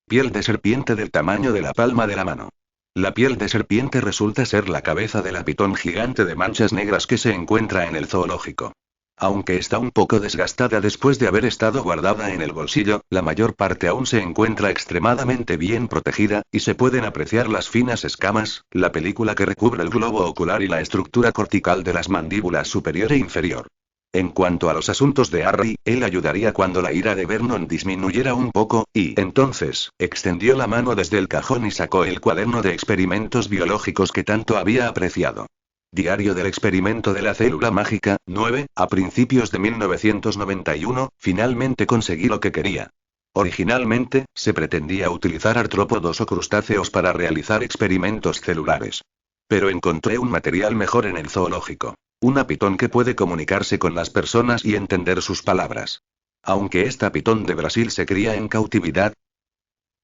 Speaker 1: Piel de serpiente del tamaño de la palma de la mano. La piel de serpiente resulta ser la cabeza de la pitón gigante de manchas negras que se encuentra en el zoológico. Aunque está un poco desgastada después de haber estado guardada en el bolsillo, la mayor parte aún se encuentra extremadamente bien protegida, y se pueden apreciar las finas escamas, la película que recubre el globo ocular y la estructura cortical de las mandíbulas superior e inferior. En cuanto a los asuntos de Harry, él ayudaría cuando la ira de Vernon disminuyera un poco, y entonces, extendió la mano desde el cajón y sacó el cuaderno de experimentos biológicos que tanto había apreciado. Diario del experimento de la célula mágica, 9, a principios de 1991, finalmente conseguí lo que quería. Originalmente, se pretendía utilizar artrópodos o crustáceos para realizar experimentos celulares. Pero encontré un material mejor en el zoológico. Una pitón que puede comunicarse con las personas y entender sus palabras. Aunque esta pitón de Brasil se cría en cautividad.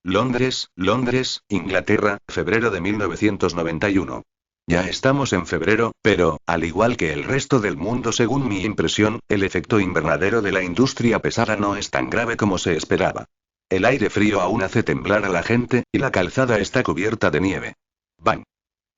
Speaker 1: Londres, Inglaterra, febrero de 1991. Ya estamos en febrero, pero, al igual que el resto del mundo según mi impresión, el efecto invernadero de la industria pesada no es tan grave como se esperaba. El aire frío aún hace temblar a la gente, y la calzada está cubierta de nieve. ¡Bang!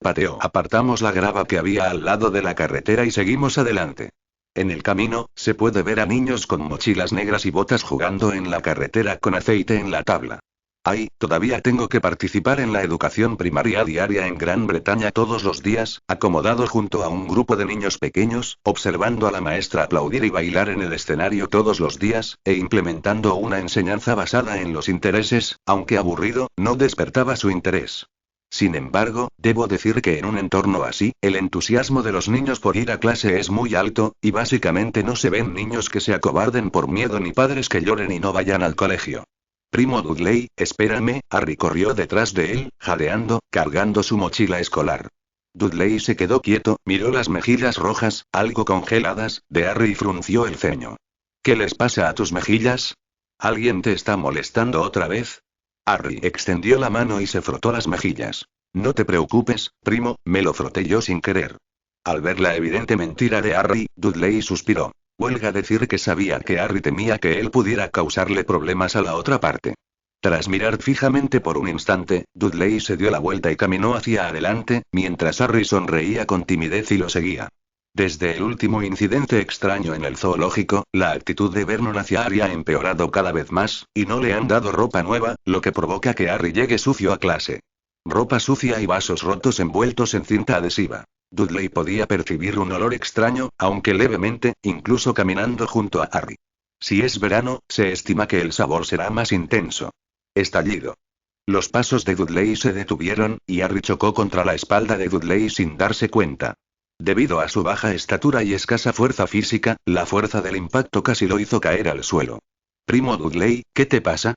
Speaker 1: Pateó. Apartamos la grava que había al lado de la carretera y seguimos adelante. En el camino, se puede ver a niños con mochilas negras y botas jugando en la carretera con aceite en la tabla. Ay, todavía tengo que participar en la educación primaria diaria en Gran Bretaña todos los días, acomodado junto a un grupo de niños pequeños, observando a la maestra aplaudir y bailar en el escenario todos los días, e implementando una enseñanza basada en los intereses, aunque aburrido, no despertaba su interés. Sin embargo, debo decir que en un entorno así, el entusiasmo de los niños por ir a clase es muy alto, y básicamente no se ven niños que se acobarden por miedo ni padres que lloren y no vayan al colegio. Primo Dudley, espérame, Harry corrió detrás de él, jadeando, cargando su mochila escolar. Dudley se quedó quieto, miró las mejillas rojas, algo congeladas, de Harry y frunció el ceño. ¿Qué les pasa a tus mejillas? ¿Alguien te está molestando otra vez? Harry extendió la mano y se frotó las mejillas. No te preocupes, primo, me lo froté yo sin querer. Al ver la evidente mentira de Harry, Dudley suspiró. Huelga decir que sabía que Harry temía que él pudiera causarle problemas a la otra parte. Tras mirar fijamente por un instante, Dudley se dio la vuelta y caminó hacia adelante, mientras Harry sonreía con timidez y lo seguía. Desde el último incidente extraño en el zoológico, la actitud de Vernon hacia Harry ha empeorado cada vez más, y no le han dado ropa nueva, lo que provoca que Harry llegue sucio a clase. Ropa sucia y vasos rotos envueltos en cinta adhesiva. Dudley podía percibir un olor extraño, aunque levemente, incluso caminando junto a Harry. Si es verano, se estima que el sabor será más intenso. Estallido. Los pasos de Dudley se detuvieron, y Harry chocó contra la espalda de Dudley sin darse cuenta. Debido a su baja estatura y escasa fuerza física, la fuerza del impacto casi lo hizo caer al suelo. Primo Dudley, ¿qué te pasa?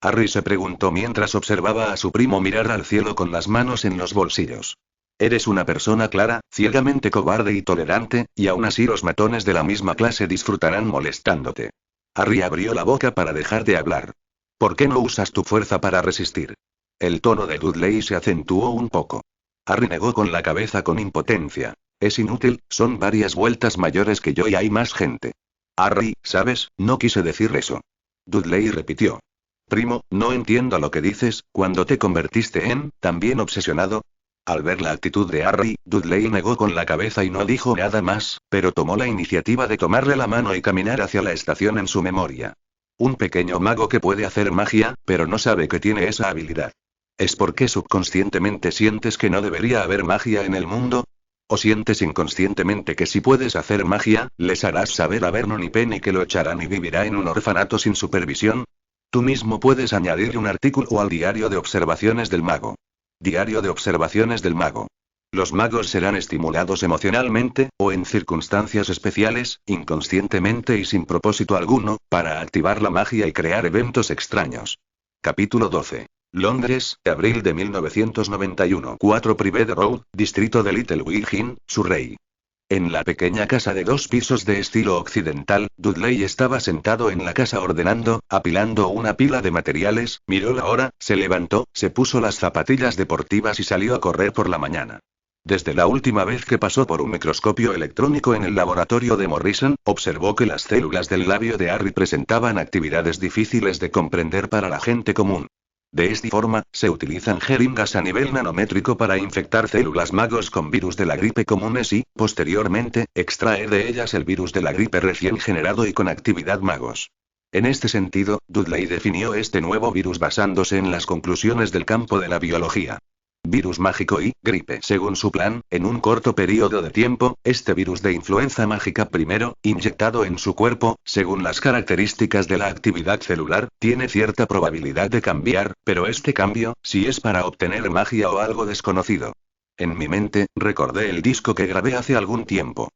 Speaker 1: Harry se preguntó mientras observaba a su primo mirar al cielo con las manos en los bolsillos. Eres una persona clara, ciegamente cobarde y tolerante, y aún así los matones de la misma clase disfrutarán molestándote. Harry abrió la boca para dejar de hablar. ¿Por qué no usas tu fuerza para resistir? El tono de Dudley se acentuó un poco. Harry negó con la cabeza con impotencia. Es inútil, son varias vueltas mayores que yo y hay más gente. Harry, ¿sabes? No quise decir eso. Dudley repitió. Primo, no entiendo lo que dices, ¿cuándo te convertiste en, también obsesionado? Al ver la actitud de Harry, Dudley negó con la cabeza y no dijo nada más, pero tomó la iniciativa de tomarle la mano y caminar hacia la estación en su memoria. Un pequeño mago que puede hacer magia, pero no sabe que tiene esa habilidad. ¿Es porque subconscientemente sientes que no debería haber magia en el mundo? ¿O sientes inconscientemente que si puedes hacer magia, les harás saber a Vernon y Penny que lo echarán y vivirá en un orfanato sin supervisión? Tú mismo puedes añadir un artículo al diario de observaciones del mago. Diario de observaciones del mago. Los magos serán estimulados emocionalmente, o en circunstancias especiales, inconscientemente y sin propósito alguno, para activar la magia y crear eventos extraños. Capítulo 12. Londres, abril de 1991. 4 Private Road, distrito de Little Wiggin, Surrey. En la pequeña casa de 2 pisos de estilo occidental, Dudley estaba sentado en la casa ordenando, apilando una pila de materiales, miró la hora, se levantó, se puso las zapatillas deportivas y salió a correr por la mañana. Desde la última vez que pasó por un microscopio electrónico en el laboratorio de Morrison, observó que las células del labio de Harry presentaban actividades difíciles de comprender para la gente común. De esta forma, se utilizan jeringas a nivel nanométrico para infectar células magos con virus de la gripe comunes y, posteriormente, extraer de ellas el virus de la gripe recién generado y con actividad magos. En este sentido, Dudley definió este nuevo virus basándose en las conclusiones del campo de la biología. Virus mágico y gripe. Según su plan, en un corto periodo de tiempo, este virus de influenza mágica primero, inyectado en su cuerpo, según las características de la actividad celular, tiene cierta probabilidad de cambiar, pero este cambio, si es para obtener magia o algo desconocido. En mi mente, recordé el disco que grabé hace algún tiempo.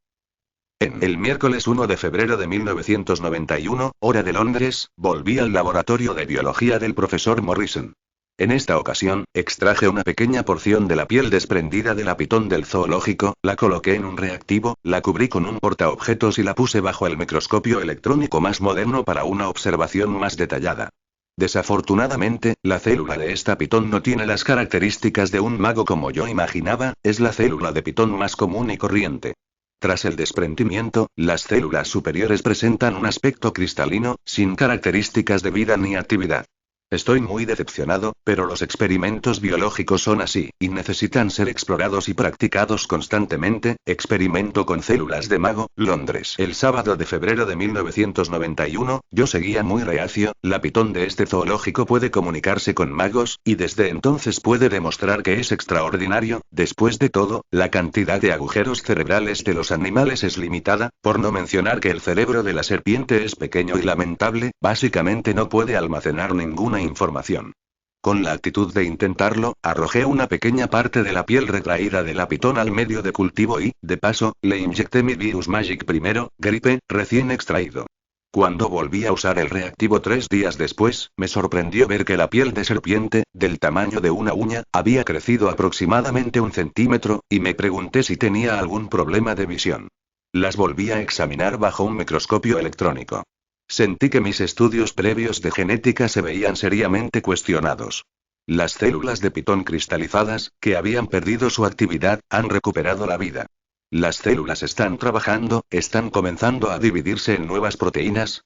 Speaker 1: En el miércoles 1 de febrero de 1991, hora de Londres, volví al laboratorio de biología del profesor Morrison. En esta ocasión, extraje una pequeña porción de la piel desprendida de la pitón del zoológico, la coloqué en un reactivo, la cubrí con un portaobjetos y la puse bajo el microscopio electrónico más moderno para una observación más detallada. Desafortunadamente, la célula de esta pitón no tiene las características de un mago como yo imaginaba, es la célula de pitón más común y corriente. Tras el desprendimiento, las células superiores presentan un aspecto cristalino, sin características de vida ni actividad. Estoy muy decepcionado, pero los experimentos biológicos son así, y necesitan ser explorados y practicados constantemente. Experimento con células de mago, Londres. El sábado de febrero de 1991, yo seguía muy reacio, la pitón de este zoológico puede comunicarse con magos, y desde entonces puede demostrar que es extraordinario. Después de todo, la cantidad de agujeros cerebrales de los animales es limitada, por no mencionar que el cerebro de la serpiente es pequeño y lamentable, básicamente no puede almacenar ninguna información. Con la actitud de intentarlo, arrojé una pequeña parte de la piel retraída de la pitón al medio de cultivo y, de paso, le inyecté mi virus Magic primero, gripe, recién extraído. Cuando volví a usar el reactivo 3 días después, me sorprendió ver que la piel de serpiente, del tamaño de una uña, había crecido aproximadamente 1 centímetro, y me pregunté si tenía algún problema de visión. Las volví a examinar bajo un microscopio electrónico. Sentí que mis estudios previos de genética se veían seriamente cuestionados. Las células de pitón cristalizadas, que habían perdido su actividad, han recuperado la vida. Las células están trabajando, están comenzando a dividirse en nuevas proteínas.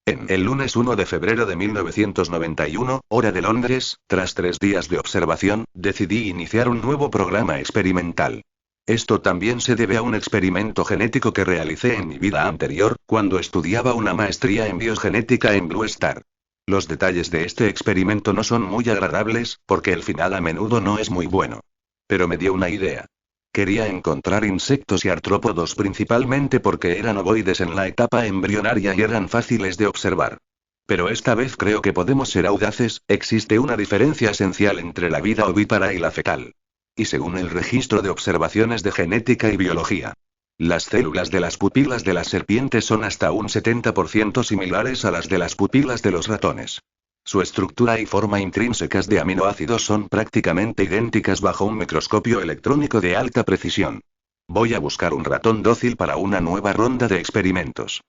Speaker 1: En el lunes 1 de febrero de 1991, hora de Londres, tras 3 días de observación, decidí iniciar un nuevo programa experimental. Esto también se debe a un experimento genético que realicé en mi vida anterior, cuando estudiaba una maestría en biogenética en Blue Star. Los detalles de este experimento no son muy agradables, porque el final a menudo no es muy bueno. Pero me dio una idea. Quería encontrar insectos y artrópodos principalmente porque eran ovoides en la etapa embrionaria y eran fáciles de observar. Pero esta vez creo que podemos ser audaces, existe una diferencia esencial entre la vida ovípara y la fetal. Y según el registro de observaciones de genética y biología, las células de las pupilas de las serpientes son hasta un 70% similares a las de las pupilas de los ratones. Su estructura y forma intrínsecas de aminoácidos son prácticamente idénticas bajo un microscopio electrónico de alta precisión. Voy a buscar un ratón dócil para una nueva ronda de experimentos.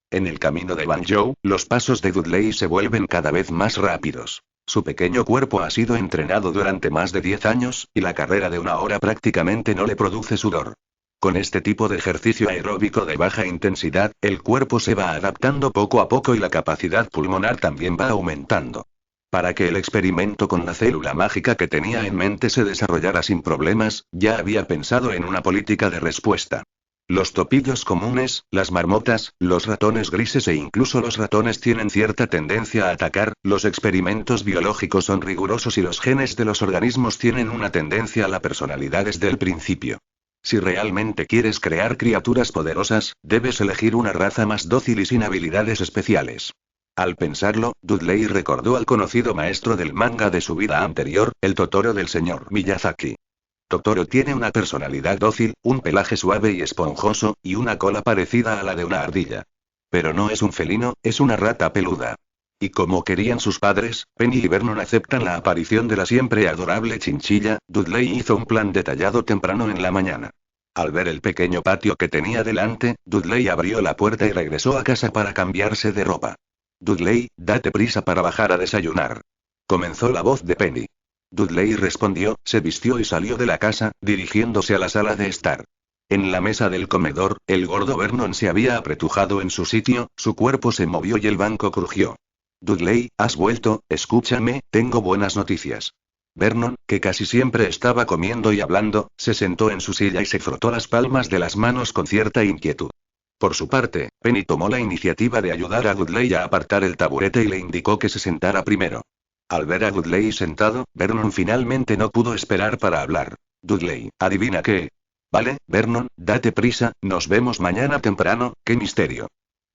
Speaker 1: En el camino de Banjo, los pasos de Dudley se vuelven cada vez más rápidos. Su pequeño cuerpo ha sido entrenado durante más de 10 años, y la carrera de 1 hora prácticamente no le produce sudor. Con este tipo de ejercicio aeróbico de baja intensidad, el cuerpo se va adaptando poco a poco y la capacidad pulmonar también va aumentando. Para que el experimento con la célula mágica que tenía en mente se desarrollara sin problemas, ya había pensado en una política de respuesta. Los topillos comunes, las marmotas, los ratones grises e incluso los ratones tienen cierta tendencia a atacar, los experimentos biológicos son rigurosos y los genes de los organismos tienen una tendencia a la personalidad desde el principio. Si realmente quieres crear criaturas poderosas, debes elegir una raza más dócil y sin habilidades especiales. Al pensarlo, Dudley recordó al conocido maestro del manga de su vida anterior, el Totoro del señor Miyazaki. Totoro tiene una personalidad dócil, un pelaje suave y esponjoso, y una cola parecida a la de una ardilla. Pero no es un felino, es una rata peluda. Y como querían sus padres, Penny y Vernon aceptan la aparición de la siempre adorable chinchilla, Dudley hizo un plan detallado temprano en la mañana. Al ver el pequeño patio que tenía delante, Dudley abrió la puerta y regresó a casa para cambiarse de ropa. Dudley, date prisa para bajar a desayunar. Comenzó la voz de Penny. Dudley respondió, se vistió y salió de la casa, dirigiéndose a la sala de estar. En la mesa del comedor, el gordo Vernon se había apretujado en su sitio, su cuerpo se movió y el banco crujió. Dudley, ¿has vuelto? Escúchame, tengo buenas noticias. Vernon, que casi siempre estaba comiendo y hablando, se sentó en su silla y se frotó las palmas de las manos con cierta inquietud. Por su parte, Penny tomó la iniciativa de ayudar a Dudley a apartar el taburete y le indicó que se sentara primero. Al ver a Dudley sentado, Vernon finalmente no pudo esperar para hablar. Dudley, ¿adivina qué? Vale, Vernon, date prisa, nos vemos mañana temprano, qué misterio.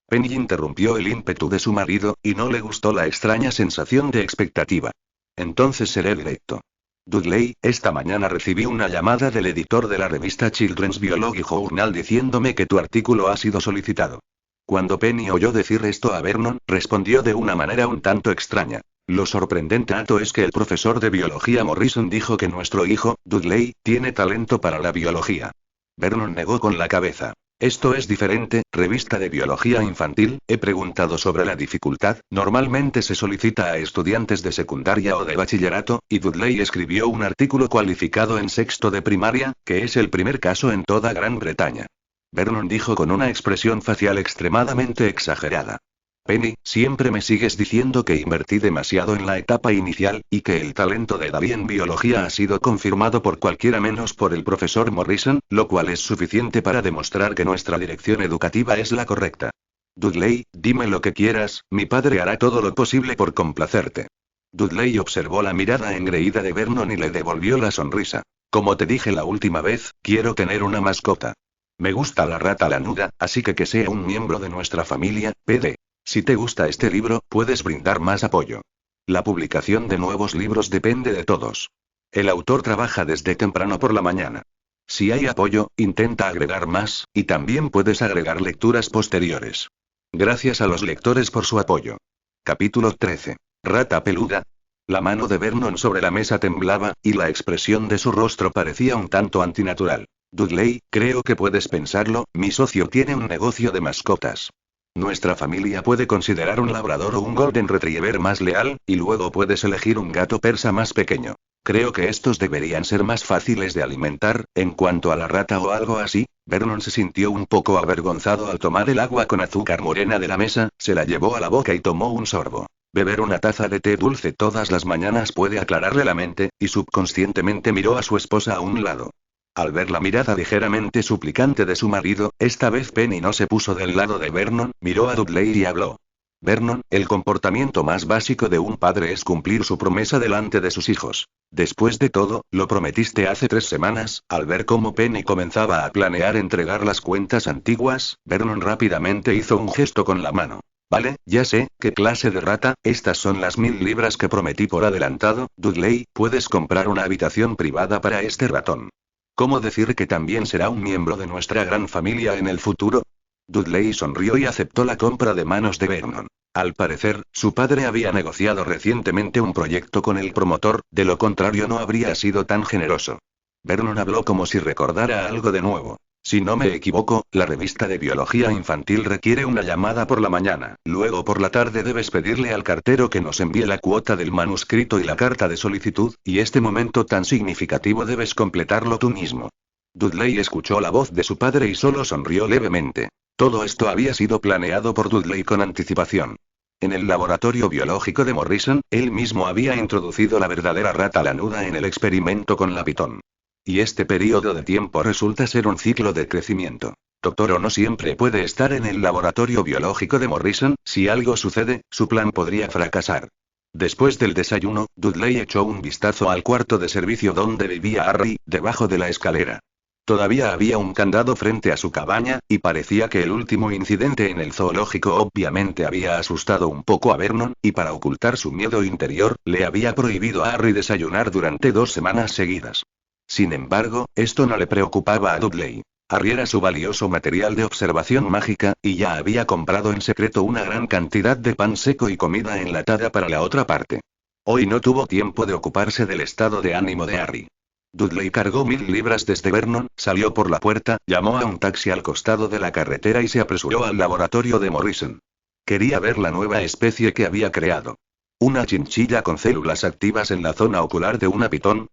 Speaker 1: Penny interrumpió el ímpetu de su marido, y no le gustó la extraña sensación de expectativa. Entonces seré directo. Dudley, esta mañana recibí una llamada del editor de la revista Children's Biology Journal diciéndome que tu artículo ha sido solicitado. Cuando Penny oyó decir esto a Vernon, respondió de una manera un tanto extraña. Lo sorprendente es que el profesor de biología Morrison dijo que nuestro hijo, Dudley, tiene talento para la biología. Vernon negó con la cabeza. Esto es diferente, revista de biología infantil, he preguntado sobre la dificultad, normalmente se solicita a estudiantes de secundaria o de bachillerato, y Dudley escribió un artículo cualificado en sexto de primaria, que es el primer caso en toda Gran Bretaña. Vernon dijo con una expresión facial extremadamente exagerada. Penny, siempre me sigues diciendo que invertí demasiado en la etapa inicial, y que el talento de David en biología ha sido confirmado por cualquiera menos por el profesor Morrison, lo cual es suficiente para demostrar que nuestra dirección educativa es la correcta. Dudley, dime lo que quieras, mi padre hará todo lo posible por complacerte. Dudley observó la mirada engreída de Vernon y le devolvió la sonrisa. Como te dije la última vez, quiero tener una mascota. Me gusta la rata lanuda, así que sea un miembro de nuestra familia, PD. Si te gusta este libro, puedes brindar más apoyo. La publicación de nuevos libros depende de todos. El autor trabaja desde temprano por la mañana. Si hay apoyo, intenta agregar más, y también puedes agregar lecturas posteriores. Gracias a los lectores por su apoyo. Capítulo 13. Rata peluda. La mano de Vernon sobre la mesa temblaba, y la expresión de su rostro parecía un tanto antinatural. Dudley, creo que puedes pensarlo, mi socio tiene un negocio de mascotas. Nuestra familia puede considerar un labrador o un golden retriever más leal, y luego puedes elegir un gato persa más pequeño. Creo que estos deberían ser más fáciles de alimentar, en cuanto a la rata o algo así. Vernon se sintió un poco avergonzado al tomar el agua con azúcar morena de la mesa, se la llevó a la boca y tomó un sorbo. Beber una taza de té dulce todas las mañanas puede aclararle la mente, y subconscientemente miró a su esposa a un lado. Al ver la mirada ligeramente suplicante de su marido, esta vez Penny no se puso del lado de Vernon, miró a Dudley y habló. Vernon, el comportamiento más básico de un padre es cumplir su promesa delante de sus hijos. Después de todo, lo prometiste hace 3 semanas. Al ver cómo Penny comenzaba a planear entregar las cuentas antiguas, Vernon rápidamente hizo un gesto con la mano. Vale, ya sé, ¿qué clase de rata? Estas son las 1000 libras que prometí por adelantado. Dudley, puedes comprar una habitación privada para este ratón. ¿Cómo decir que también será un miembro de nuestra gran familia en el futuro? Dudley sonrió y aceptó la compra de manos de Vernon. Al parecer, su padre había negociado recientemente un proyecto con el promotor, de lo contrario no habría sido tan generoso. Vernon habló como si recordara algo de nuevo. Si no me equivoco, la revista de biología infantil requiere una llamada por la mañana. Luego por la tarde debes pedirle al cartero que nos envíe la cuota del manuscrito y la carta de solicitud, y este momento tan significativo debes completarlo tú mismo. Dudley escuchó la voz de su padre y solo sonrió levemente. Todo esto había sido planeado por Dudley con anticipación. En el laboratorio biológico de Morrison, él mismo había introducido la verdadera rata lanuda en el experimento con la pitón. Y este periodo de tiempo resulta ser un ciclo de crecimiento. Doctor no siempre puede estar en el laboratorio biológico de Morrison, si algo sucede, su plan podría fracasar. Después del desayuno, Dudley echó un vistazo al cuarto de servicio donde vivía Harry, debajo de la escalera. Todavía había un candado frente a su cabaña, y parecía que el último incidente en el zoológico obviamente había asustado un poco a Vernon, y para ocultar su miedo interior, le había prohibido a Harry desayunar durante 2 semanas seguidas. Sin embargo, esto no le preocupaba a Dudley. Harry era su valioso material de observación mágica, y ya había comprado en secreto una gran cantidad de pan seco y comida enlatada para la otra parte. Hoy no tuvo tiempo de ocuparse del estado de ánimo de Harry. Dudley cargó 1000 libras desde Vernon, salió por la puerta, llamó a un taxi al costado de la carretera y se apresuró al laboratorio de Morrison. Quería ver la nueva especie que había creado. Una chinchilla con células activas en la zona ocular de una pitón.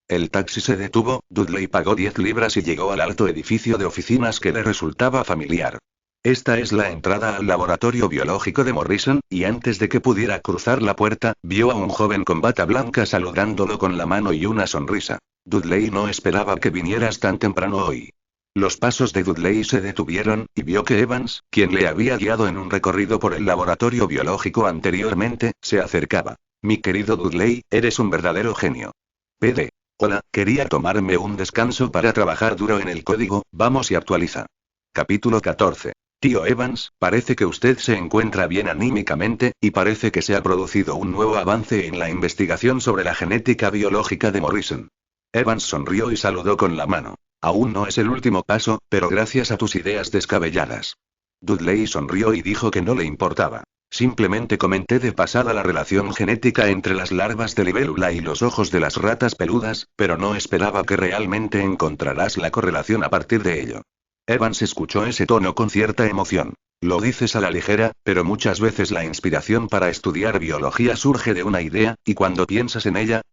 Speaker 1: El taxi se detuvo, Dudley pagó 10 libras y llegó al alto edificio de oficinas que le resultaba familiar. Esta es la entrada al laboratorio biológico de Morrison, y antes de que pudiera cruzar la puerta, vio a un joven con bata blanca saludándolo con la mano y una sonrisa. Dudley no esperaba que vinieras tan temprano hoy. Los pasos de Dudley se detuvieron, y vio que Evans, quien le había guiado en un recorrido por el laboratorio biológico anteriormente, se acercaba. Mi querido Dudley, eres un verdadero genio. PD. Hola, quería tomarme un descanso para trabajar duro en el código, vamos y actualiza. Capítulo 14. Tío Evans, parece que usted se encuentra bien anímicamente, y parece que se ha producido un nuevo avance en la investigación sobre la genética biológica de Morrison. Evans sonrió y saludó con la mano. Aún no es el último paso, pero gracias a tus ideas descabelladas. Dudley sonrió y dijo que no le importaba. Simplemente comenté de pasada la relación genética entre las larvas de libélula y los ojos de las ratas peludas, pero no esperaba que realmente encontrarás la correlación a partir de ello. Evans escuchó ese tono con cierta emoción. Lo dices a la ligera, pero muchas veces la inspiración para estudiar biología surge de una idea, y cuando piensas en ella,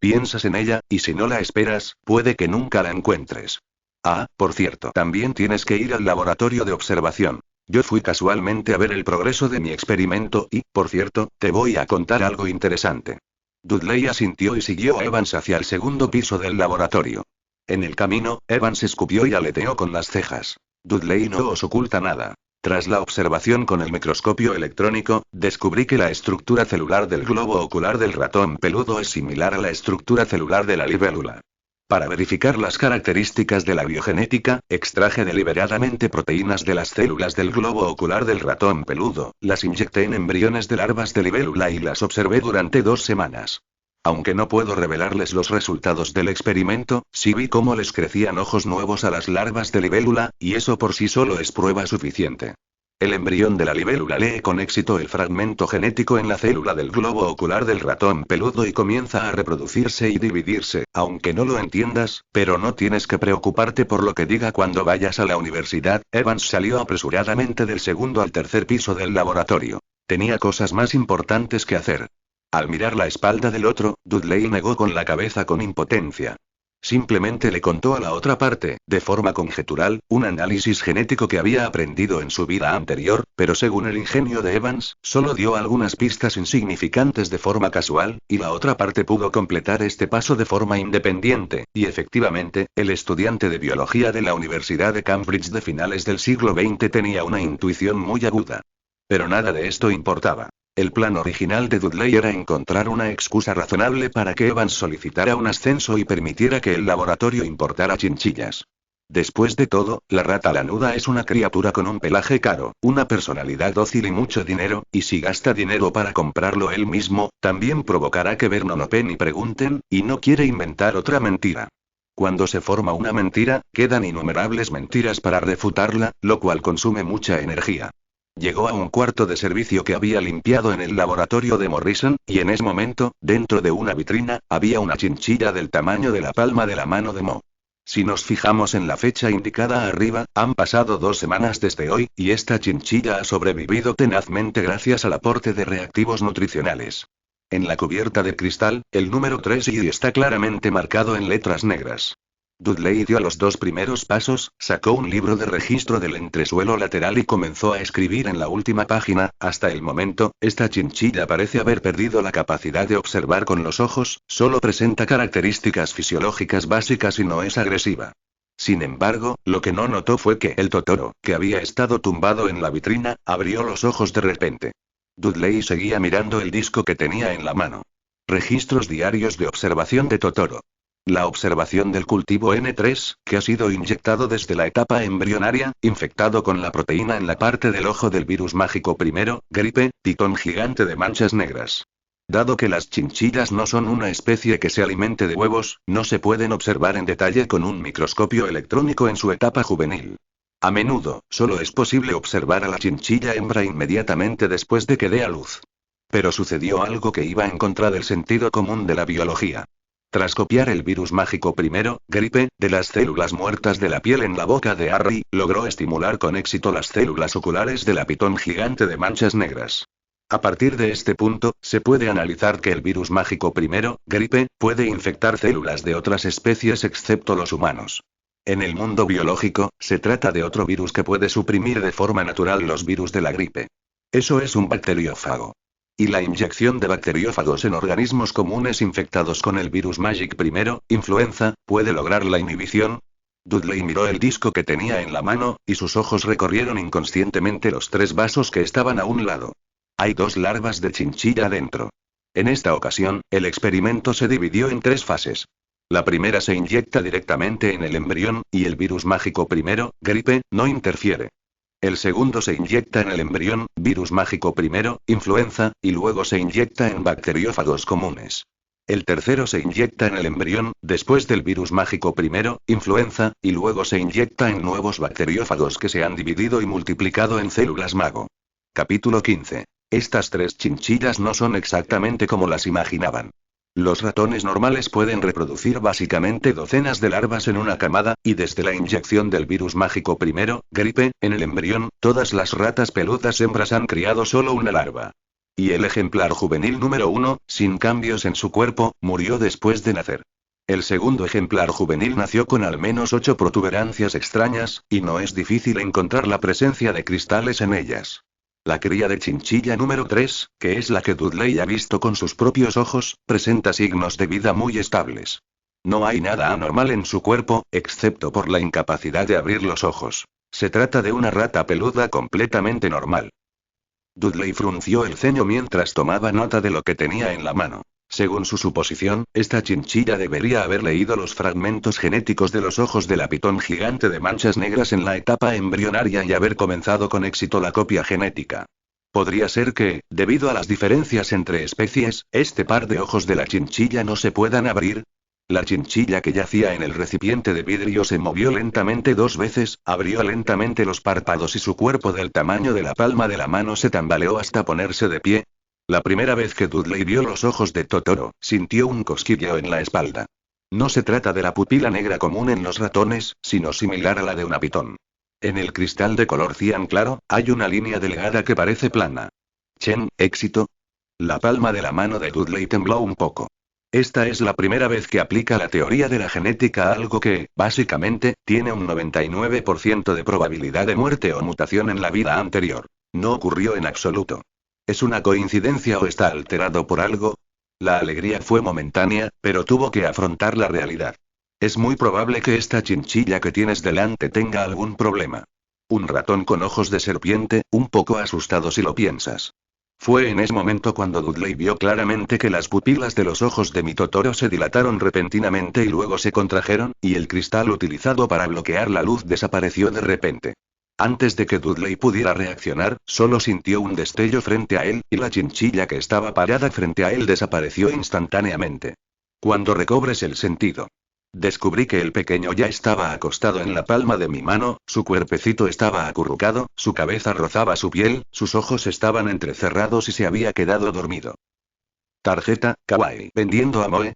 Speaker 1: y si no la esperas, puede que nunca la encuentres. Ah, por cierto, también tienes que ir al laboratorio de observación. Yo fui casualmente a ver el progreso de mi experimento y, por cierto, te voy a contar algo interesante. Dudley asintió y siguió a Evans hacia el segundo piso del laboratorio. En el camino, Evans escupió y aleteó con las cejas. Dudley no os oculta nada. Tras la observación con el microscopio electrónico, descubrí que la estructura celular del globo ocular del ratón peludo es similar a la estructura celular de la libélula. Para verificar las características de la biogenética, extraje deliberadamente proteínas de las células del globo ocular del ratón peludo, las inyecté en embriones de larvas de libélula y las observé durante 2 semanas. Aunque no puedo revelarles los resultados del experimento, sí vi cómo les crecían ojos nuevos a las larvas de libélula, y eso por sí solo es prueba suficiente. El embrión de la libélula lee con éxito el fragmento genético en la célula del globo ocular del ratón peludo y comienza a reproducirse y dividirse, aunque no lo entiendas, pero no tienes que preocuparte por lo que diga cuando vayas a la universidad. Evans salió apresuradamente del segundo al tercer piso del laboratorio. Tenía cosas más importantes que hacer. Al mirar la espalda del otro, Dudley negó con la cabeza con impotencia. Simplemente le contó a la otra parte, de forma conjetural, un análisis genético que había aprendido en su vida anterior, pero según el ingenio de Evans, solo dio algunas pistas insignificantes de forma casual, y la otra parte pudo completar este paso de forma independiente, y efectivamente, el estudiante de biología de la Universidad de Cambridge de finales del siglo XX tenía una intuición muy aguda. Pero nada de esto importaba. El plan original de Dudley era encontrar una excusa razonable para que Evans solicitara un ascenso y permitiera que el laboratorio importara chinchillas. Después de todo, la rata lanuda es una criatura con un pelaje caro, una personalidad dócil y mucho dinero, y si gasta dinero para comprarlo él mismo, también provocará que Vernon o Penny pregunten, y no quiere inventar otra mentira. Cuando se forma una mentira, quedan innumerables mentiras para refutarla, lo cual consume mucha energía. Llegó a un cuarto de servicio que había limpiado en el laboratorio de Morrison, y en ese momento, dentro de una vitrina, había una chinchilla del tamaño de la palma de la mano de Mo. Si nos fijamos en la fecha indicada arriba, han pasado 2 semanas desde hoy, y esta chinchilla ha sobrevivido tenazmente gracias al aporte de reactivos nutricionales. En la cubierta de cristal, el número 3 y está claramente marcado en letras negras. Dudley dio los 2 primeros pasos, sacó un libro de registro del entresuelo lateral y comenzó a escribir en la última página. Hasta el momento, esta chinchilla parece haber perdido la capacidad de observar con los ojos, solo presenta características fisiológicas básicas y no es agresiva. Sin embargo, lo que no notó fue que el totoro, que había estado tumbado en la vitrina, abrió los ojos de repente. Dudley seguía mirando el disco que tenía en la mano. Registros diarios de observación de totoro. La observación del cultivo N3, que ha sido inyectado desde la etapa embrionaria, infectado con la proteína en la parte del ojo del virus mágico primero, gripe, pitón gigante de manchas negras. Dado que las chinchillas no son una especie que se alimente de huevos, no se pueden observar en detalle con un microscopio electrónico en su etapa juvenil. A menudo, solo es posible observar a la chinchilla hembra inmediatamente después de que dé a luz. Pero sucedió algo que iba en contra del sentido común de la biología. Tras copiar el virus mágico primero, gripe, de las células muertas de la piel en la boca de Harry, logró estimular con éxito las células oculares de la pitón gigante de manchas negras. A partir de este punto, se puede analizar que el virus mágico primero, gripe, puede infectar células de otras especies excepto los humanos. En el mundo biológico, se trata de otro virus que puede suprimir de forma natural los virus de la gripe. Eso es un bacteriófago. Y la inyección de bacteriófagos en organismos comunes infectados con el virus Magic primero, influenza, ¿puede lograr la inhibición? Dudley miró el disco que tenía en la mano, y sus ojos recorrieron inconscientemente los 3 vasos que estaban a un lado. Hay 2 larvas de chinchilla dentro. En esta ocasión, el experimento se dividió en 3 fases. La primera se inyecta directamente en el embrión, y el virus mágico primero, gripe, no interfiere. El segundo se inyecta en el embrión, virus mágico primero, influenza, y luego se inyecta en bacteriófagos comunes. El tercero se inyecta en el embrión, después del virus mágico primero, influenza, y luego se inyecta en nuevos bacteriófagos que se han dividido y multiplicado en células mago. Capítulo 15. Estas 3 chinchillas no son exactamente como las imaginaban. Los ratones normales pueden reproducir básicamente docenas de larvas en una camada, y desde la inyección del virus mágico primero, gripe, en el embrión, todas las ratas peludas hembras han criado solo una larva. Y el ejemplar juvenil número 1, sin cambios en su cuerpo, murió después de nacer. El segundo ejemplar juvenil nació con al menos 8 protuberancias extrañas, y no es difícil encontrar la presencia de cristales en ellas. La cría de chinchilla número 3, que es la que Dudley ha visto con sus propios ojos, presenta signos de vida muy estables. No hay nada anormal en su cuerpo, excepto por la incapacidad de abrir los ojos. Se trata de una rata peluda completamente normal. Dudley frunció el ceño mientras tomaba nota de lo que tenía en la mano. Según su suposición, esta chinchilla debería haber leído los fragmentos genéticos de los ojos de la pitón gigante de manchas negras en la etapa embrionaria y haber comenzado con éxito la copia genética. Podría ser que, debido a las diferencias entre especies, este par de ojos de la chinchilla no se puedan abrir. La chinchilla que yacía en el recipiente de vidrio se movió lentamente 2 veces, abrió lentamente los párpados y su cuerpo del tamaño de la palma de la mano se tambaleó hasta ponerse de pie. La primera vez que Dudley vio los ojos de Totoro, sintió un cosquilleo en la espalda. No se trata de la pupila negra común en los ratones, sino similar a la de una pitón. En el cristal de color cian claro, hay una línea delgada que parece plana. Chen, éxito. La palma de la mano de Dudley tembló un poco. Esta es la primera vez que aplica la teoría de la genética a algo que, básicamente, tiene un 99% de probabilidad de muerte o mutación en la vida anterior. No ocurrió en absoluto. ¿Es una coincidencia o está alterado por algo? La alegría fue momentánea, pero tuvo que afrontar la realidad. Es muy probable que esta chinchilla que tienes delante tenga algún problema. Un ratón con ojos de serpiente, un poco asustado si lo piensas. Fue en ese momento cuando Dudley vio claramente que las pupilas de los ojos de mi Totoro se dilataron repentinamente y luego se contrajeron, y el cristal utilizado para bloquear la luz desapareció de repente. Antes de que Dudley pudiera reaccionar, solo sintió un destello frente a él, y la chinchilla que estaba parada frente a él desapareció instantáneamente. Cuando recobres el sentido. Descubrí que el pequeño ya estaba acostado en la palma de mi mano, su cuerpecito estaba acurrucado, su cabeza rozaba su piel, sus ojos estaban entrecerrados y se había quedado dormido. Tarjeta, kawaii. ¿Vendiendo a Moe?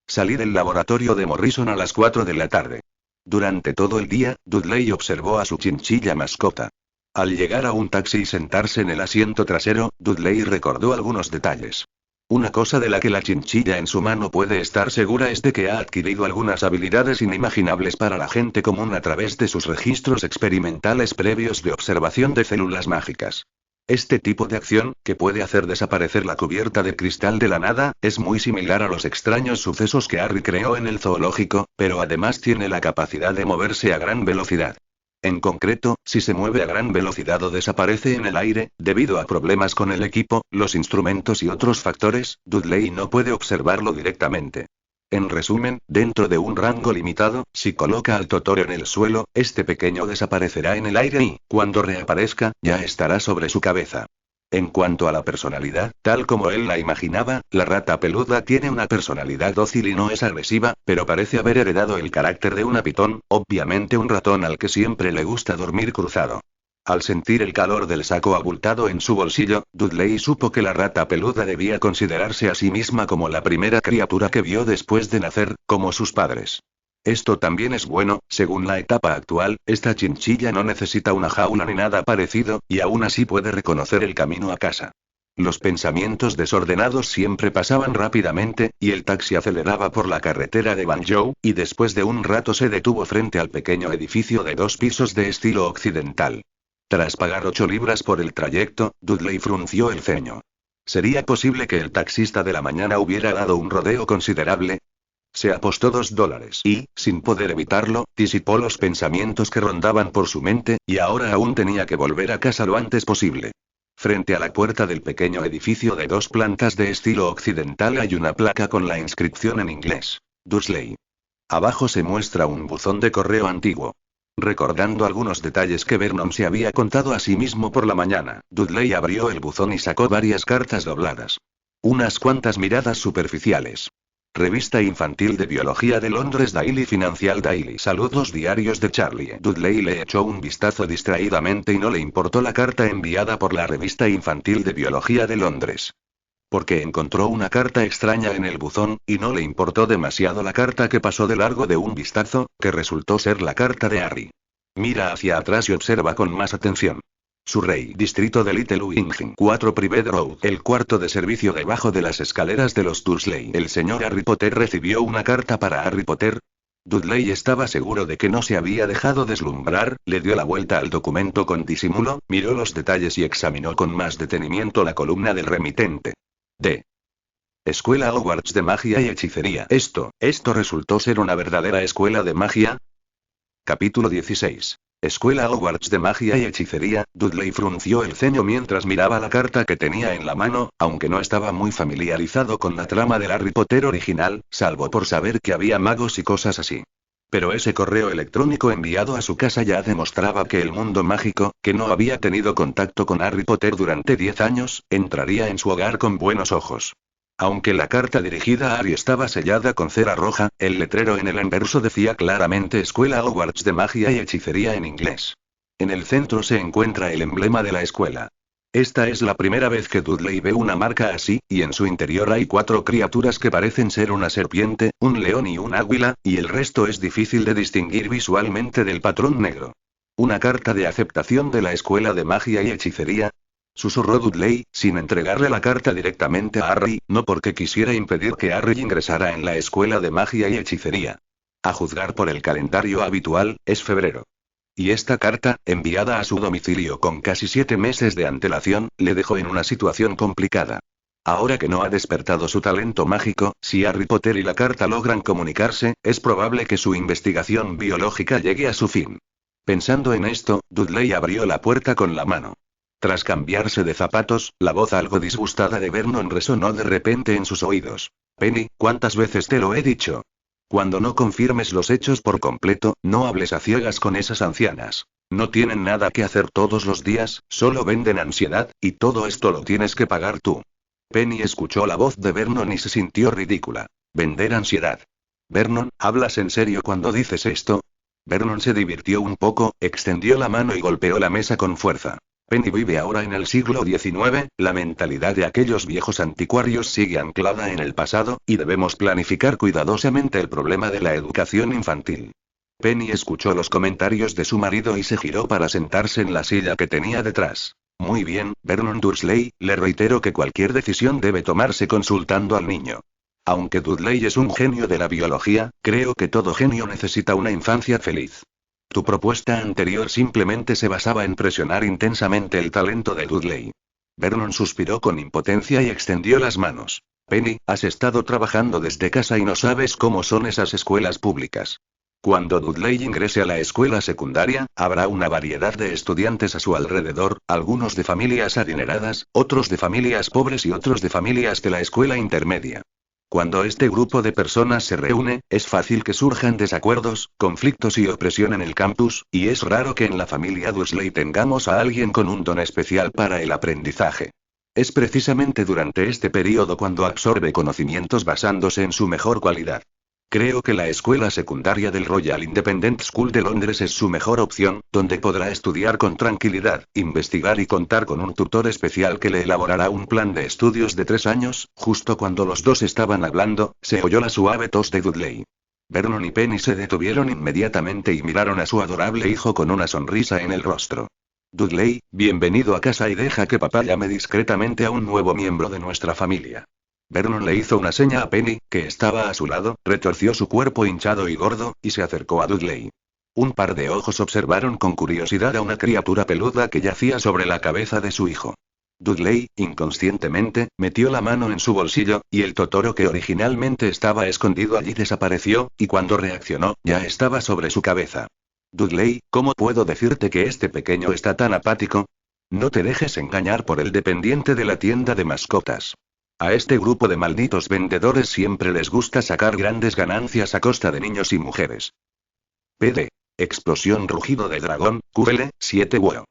Speaker 1: Salí del laboratorio de Morrison a las 4 de la tarde. Durante todo el día, Dudley observó a su chinchilla mascota. Al llegar a un taxi y sentarse en el asiento trasero, Dudley recordó algunos detalles. Una cosa de la que la chinchilla en su mano puede estar segura es de que ha adquirido algunas habilidades inimaginables para la gente común a través de sus registros experimentales previos de observación de células mágicas. Este tipo de acción, que puede hacer desaparecer la cubierta de cristal de la nada, es muy similar a los extraños sucesos que Harry creó en el zoológico, pero además tiene la capacidad de moverse a gran velocidad. En concreto, si se mueve a gran velocidad o desaparece en el aire, debido a problemas con el equipo, los instrumentos y otros factores, Dudley no puede observarlo directamente. En resumen, dentro de un rango limitado, si coloca al Totoro en el suelo, este pequeño desaparecerá en el aire y, cuando reaparezca, ya estará sobre su cabeza. En cuanto a la personalidad, tal como él la imaginaba, la rata peluda tiene una personalidad dócil y no es agresiva, pero parece haber heredado el carácter de una pitón, obviamente un ratón al que siempre le gusta dormir cruzado. Al sentir el calor del saco abultado en su bolsillo, Dudley supo que la rata peluda debía considerarse a sí misma como la primera criatura que vio después de nacer, como sus padres. Esto también es bueno, según la etapa actual, esta chinchilla no necesita una jaula ni nada parecido, y aún así puede reconocer el camino a casa. Los pensamientos desordenados siempre pasaban rápidamente, y el taxi aceleraba por la carretera de Banjo, y después de un rato se detuvo frente al pequeño edificio de 2 pisos de estilo occidental. Tras pagar 8 libras por el trayecto, Dudley frunció el ceño. ¿Sería posible que el taxista de la mañana hubiera dado un rodeo considerable? Se apostó $2 y, sin poder evitarlo, disipó los pensamientos que rondaban por su mente, y ahora aún tenía que volver a casa lo antes posible. Frente a la puerta del pequeño edificio de 2 plantas de estilo occidental hay una placa con la inscripción en inglés: Dursley. Abajo se muestra un buzón de correo antiguo. Recordando algunos detalles que Vernon se había contado a sí mismo por la mañana, Dudley abrió el buzón y sacó varias cartas dobladas. Unas cuantas miradas superficiales. Revista infantil de biología de Londres Daily Financial Daily. Saludos diarios de Charlie. Dudley le echó un vistazo distraídamente y no le importó la carta enviada por la revista infantil de biología de Londres. Porque encontró una carta extraña en el buzón, y no le importó demasiado la carta que pasó de largo de un vistazo, que resultó ser la carta de Harry. Mira hacia atrás y observa con más atención. Surrey, distrito de Little Winging, 4 Private Road, el cuarto de servicio debajo de las escaleras de los Dursley. ¿El señor Harry Potter recibió una carta para Harry Potter? Dudley estaba seguro de que no se había dejado deslumbrar, le dio la vuelta al documento con disimulo, miró los detalles y examinó con más detenimiento la columna del remitente. D. Escuela Hogwarts de magia y hechicería. ¿Esto resultó ser una verdadera escuela de magia? Capítulo 16. Escuela Hogwarts de magia y hechicería. Dudley frunció el ceño mientras miraba la carta que tenía en la mano, aunque no estaba muy familiarizado con la trama del Harry Potter original, salvo por saber que había magos y cosas así. Pero ese correo electrónico enviado a su casa ya demostraba que el mundo mágico, que no había tenido contacto con Harry Potter durante 10 años, entraría en su hogar con buenos ojos. Aunque la carta dirigida a Harry estaba sellada con cera roja, el letrero en el anverso decía claramente Escuela Hogwarts de magia y hechicería en inglés. En el centro se encuentra el emblema de la escuela. Esta es la primera vez que Dudley ve una marca así, y en su interior hay 4 criaturas que parecen ser una serpiente, un león y un águila, y el resto es difícil de distinguir visualmente del patrón negro. ¿Una carta de aceptación de la escuela de magia y hechicería? Susurró Dudley, sin entregarle la carta directamente a Harry, no porque quisiera impedir que Harry ingresara en la escuela de magia y hechicería. A juzgar por el calendario habitual, es febrero. Y esta carta, enviada a su domicilio con casi 7 meses de antelación, le dejó en una situación complicada. Ahora que no ha despertado su talento mágico, si Harry Potter y la carta logran comunicarse, es probable que su investigación biológica llegue a su fin. Pensando en esto, Dudley abrió la puerta con la mano. Tras cambiarse de zapatos, la voz algo disgustada de Vernon resonó de repente en sus oídos. Penny, ¿cuántas veces te lo he dicho? Cuando no confirmes los hechos por completo, no hables a ciegas con esas ancianas. No tienen nada que hacer todos los días, solo venden ansiedad, y todo esto lo tienes que pagar tú. Penny escuchó la voz de Vernon y se sintió ridícula. Vender ansiedad. Vernon, ¿hablas en serio cuando dices esto? Vernon se divirtió un poco, extendió la mano y golpeó la mesa con fuerza. Penny vive ahora en el siglo XIX, la mentalidad de aquellos viejos anticuarios sigue anclada en el pasado, y debemos planificar cuidadosamente el problema de la educación infantil. Penny escuchó los comentarios de su marido y se giró para sentarse en la silla que tenía detrás. Muy bien, Vernon Dursley, le reitero que cualquier decisión debe tomarse consultando al niño. Aunque Dudley es un genio de la biología, creo que todo genio necesita una infancia feliz. Tu propuesta anterior simplemente se basaba en presionar intensamente el talento de Dudley. Vernon suspiró con impotencia y extendió las manos. Penny, has estado trabajando desde casa y no sabes cómo son esas escuelas públicas. Cuando Dudley ingrese a la escuela secundaria, habrá una variedad de estudiantes a su alrededor, algunos de familias adineradas, otros de familias pobres y otros de familias de la escuela intermedia. Cuando este grupo de personas se reúne, es fácil que surjan desacuerdos, conflictos y opresión en el campus, y es raro que en la familia Dursley tengamos a alguien con un don especial para el aprendizaje. Es precisamente durante este periodo cuando absorbe conocimientos basándose en su mejor cualidad. Creo que la escuela secundaria del Royal Independent School de Londres es su mejor opción, donde podrá estudiar con tranquilidad, investigar y contar con un tutor especial que le elaborará un plan de estudios de 3 años. Justo cuando los dos estaban hablando, se oyó la suave tos de Dudley. Vernon y Penny se detuvieron inmediatamente y miraron a su adorable hijo con una sonrisa en el rostro. Dudley, bienvenido a casa y deja que papá llame discretamente a un nuevo miembro de nuestra familia. Vernon le hizo una seña a Penny, que estaba a su lado, retorció su cuerpo hinchado y gordo, y se acercó a Dudley. Un par de ojos observaron con curiosidad a una criatura peluda que yacía sobre la cabeza de su hijo. Dudley, inconscientemente, metió la mano en su bolsillo, y el totoro que originalmente estaba escondido allí desapareció, y cuando reaccionó, ya estaba sobre su cabeza. Dudley, ¿cómo puedo decirte que este pequeño está tan apático? No te dejes engañar por el dependiente de la tienda de mascotas. A este grupo de malditos vendedores siempre les gusta sacar grandes ganancias a costa de niños y mujeres. PD. Explosión rugido de dragón, QL, 7 WoW.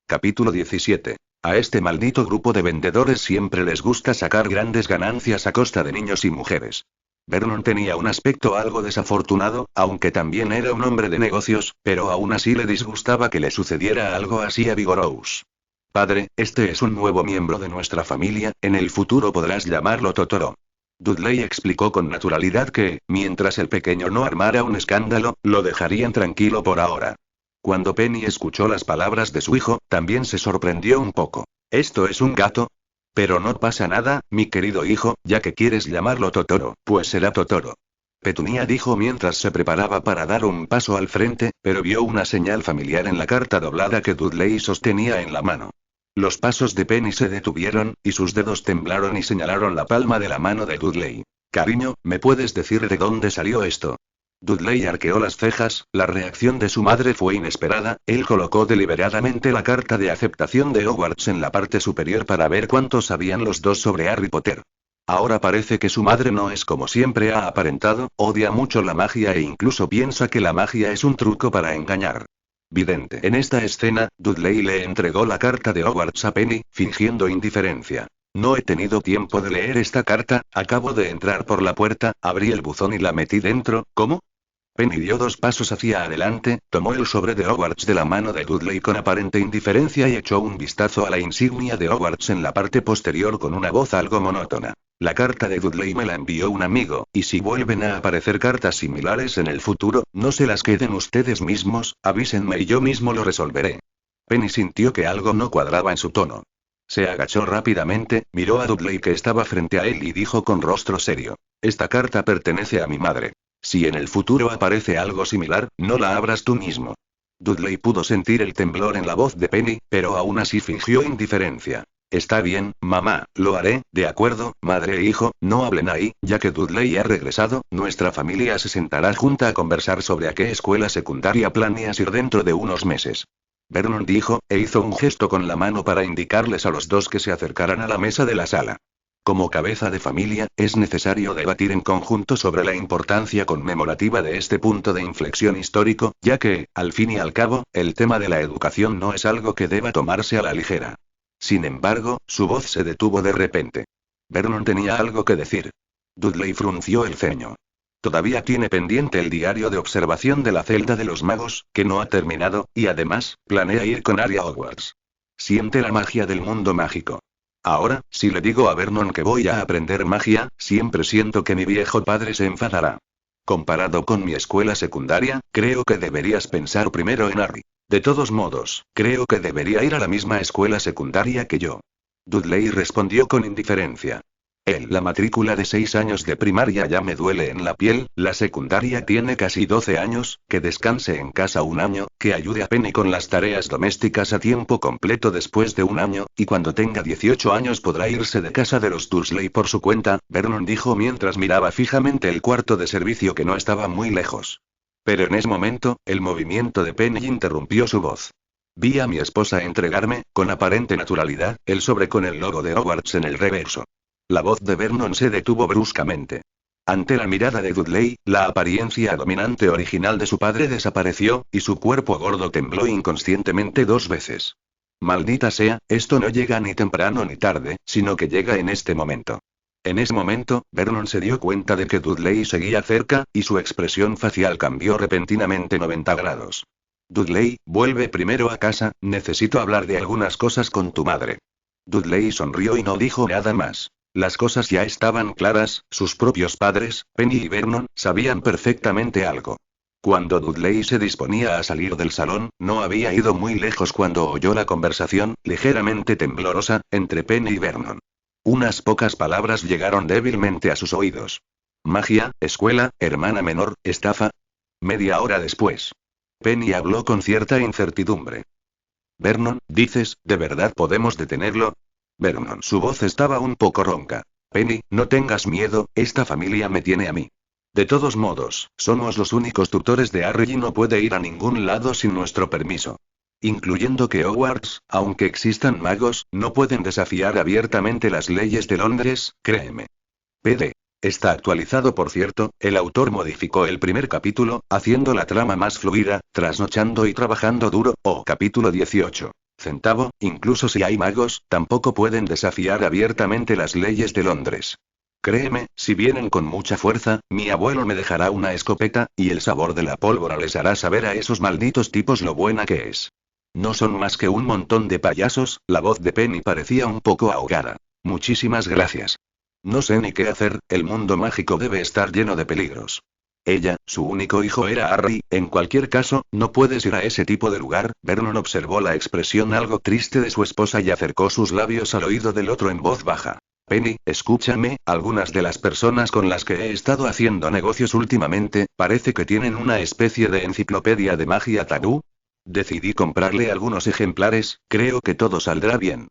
Speaker 1: Capítulo 17. A este maldito grupo de vendedores siempre les gusta sacar grandes ganancias a costa de niños y mujeres. Vernon tenía un aspecto algo desafortunado, aunque también era un hombre de negocios, pero aún así le disgustaba que le sucediera algo así a Vigorous. Padre, este es un nuevo miembro de nuestra familia, en el futuro podrás llamarlo Totoro. Dudley explicó con naturalidad que, mientras el pequeño no armara un escándalo, lo dejarían tranquilo por ahora. Cuando Penny escuchó las palabras de su hijo, también se sorprendió un poco. ¿Esto es un gato? Pero no pasa nada, mi querido hijo, ya que quieres llamarlo Totoro, pues será Totoro. Petunia dijo mientras se preparaba para dar un paso al frente, pero vio una señal familiar en la carta doblada que Dudley sostenía en la mano. Los pasos de Penny se detuvieron, y sus dedos temblaron y señalaron la palma de la mano de Dudley. Cariño, ¿me puedes decir de dónde salió esto? Dudley arqueó las cejas, la reacción de su madre fue inesperada, él colocó deliberadamente la carta de aceptación de Hogwarts en la parte superior para ver cuánto sabían los dos sobre Harry Potter. Ahora parece que su madre no es como siempre ha aparentado, odia mucho la magia e incluso piensa que la magia es un truco para engañar. Vidente. En esta escena, Dudley le entregó la carta de Hogwarts a Penny, fingiendo indiferencia. No he tenido tiempo de leer esta carta, acabo de entrar por la puerta, abrí el buzón y la metí dentro, ¿cómo? Penny dio 2 pasos hacia adelante, tomó el sobre de Hogwarts de la mano de Dudley con aparente indiferencia y echó un vistazo a la insignia de Hogwarts en la parte posterior con una voz algo monótona. La carta de Dudley me la envió un amigo, y si vuelven a aparecer cartas similares en el futuro, no se las queden ustedes mismos, avísenme y yo mismo lo resolveré. Penny sintió que algo no cuadraba en su tono. Se agachó rápidamente, miró a Dudley que estaba frente a él y dijo con rostro serio: Esta carta pertenece a mi madre. Si en el futuro aparece algo similar, no la abras tú mismo. Dudley pudo sentir el temblor en la voz de Penny, pero aún así fingió indiferencia. Está bien, mamá, lo haré, de acuerdo, madre e hijo, no hablen ahí, ya que Dudley ha regresado, nuestra familia se sentará junta a conversar sobre a qué escuela secundaria planeas ir dentro de unos meses. Vernon dijo, e hizo un gesto con la mano para indicarles a los dos que se acercaran a la mesa de la sala. Como cabeza de familia, es necesario debatir en conjunto sobre la importancia conmemorativa de este punto de inflexión histórico, ya que, al fin y al cabo, el tema de la educación no es algo que deba tomarse a la ligera. Sin embargo, su voz se detuvo de repente. Vernon tenía algo que decir. Dudley frunció el ceño. Todavía tiene pendiente el diario de observación de la celda de los magos, que no ha terminado, y además, planea ir con Harry a Hogwarts. Siente la magia del mundo mágico. Ahora, si le digo a Vernon que voy a aprender magia, siempre siento que mi viejo padre se enfadará. Comparado con mi escuela secundaria, creo que deberías pensar primero en Harry. De todos modos, creo que debería ir a la misma escuela secundaria que yo. Dudley respondió con indiferencia. La matrícula de 6 años de primaria ya me duele en la piel, la secundaria tiene casi 12 años, que descanse en casa un año, que ayude a Penny con las tareas domésticas a tiempo completo después de un año, y cuando tenga 18 años podrá irse de casa de los Dursley por su cuenta, Vernon dijo mientras miraba fijamente el cuarto de servicio que no estaba muy lejos. Pero en ese momento, el movimiento de Penny interrumpió su voz. Vi a mi esposa entregarme, con aparente naturalidad, el sobre con el logo de Hogwarts en el reverso. La voz de Vernon se detuvo bruscamente. Ante la mirada de Dudley, la apariencia dominante original de su padre desapareció, y su cuerpo gordo tembló inconscientemente 2 veces. Maldita sea, esto no llega ni temprano ni tarde, sino que llega en este momento. En ese momento, Vernon se dio cuenta de que Dudley seguía cerca, y su expresión facial cambió repentinamente 90 grados. Dudley, vuelve primero a casa, necesito hablar de algunas cosas con tu madre. Dudley sonrió y no dijo nada más. Las cosas ya estaban claras, sus propios padres, Penny y Vernon, sabían perfectamente algo. Cuando Dudley se disponía a salir del salón, no había ido muy lejos cuando oyó la conversación, ligeramente temblorosa, entre Penny y Vernon. Unas pocas palabras llegaron débilmente a sus oídos. Magia, escuela, hermana menor, estafa. Media hora después. Penny habló con cierta incertidumbre. Vernon, dices, ¿de verdad podemos detenerlo? Vernon, su voz estaba un poco ronca. Penny, no tengas miedo, esta familia me tiene a mí. De todos modos, somos los únicos tutores de Harry y no puede ir a ningún lado sin nuestro permiso. Incluyendo que Hogwarts, aunque existan magos, no pueden desafiar abiertamente las leyes de Londres, créeme. PD. Está actualizado, por cierto, el autor modificó el primer capítulo, haciendo la trama más fluida, trasnochando y trabajando duro, capítulo 18. Centavo, incluso si hay magos, tampoco pueden desafiar abiertamente las leyes de Londres. Créeme, si vienen con mucha fuerza, mi abuelo me dejará una escopeta, y el sabor de la pólvora les hará saber a esos malditos tipos lo buena que es. No son más que un montón de payasos. La voz de Penny parecía un poco ahogada. Muchísimas gracias. No sé ni qué hacer, el mundo mágico debe estar lleno de peligros. Ella, su único hijo era Harry, en cualquier caso, no puedes ir a ese tipo de lugar. Vernon observó la expresión algo triste de su esposa y acercó sus labios al oído del otro en voz baja. Penny, escúchame, algunas de las personas con las que he estado haciendo negocios últimamente, parece que tienen una especie de enciclopedia de magia tabú. Decidí comprarle algunos ejemplares, creo que todo saldrá bien.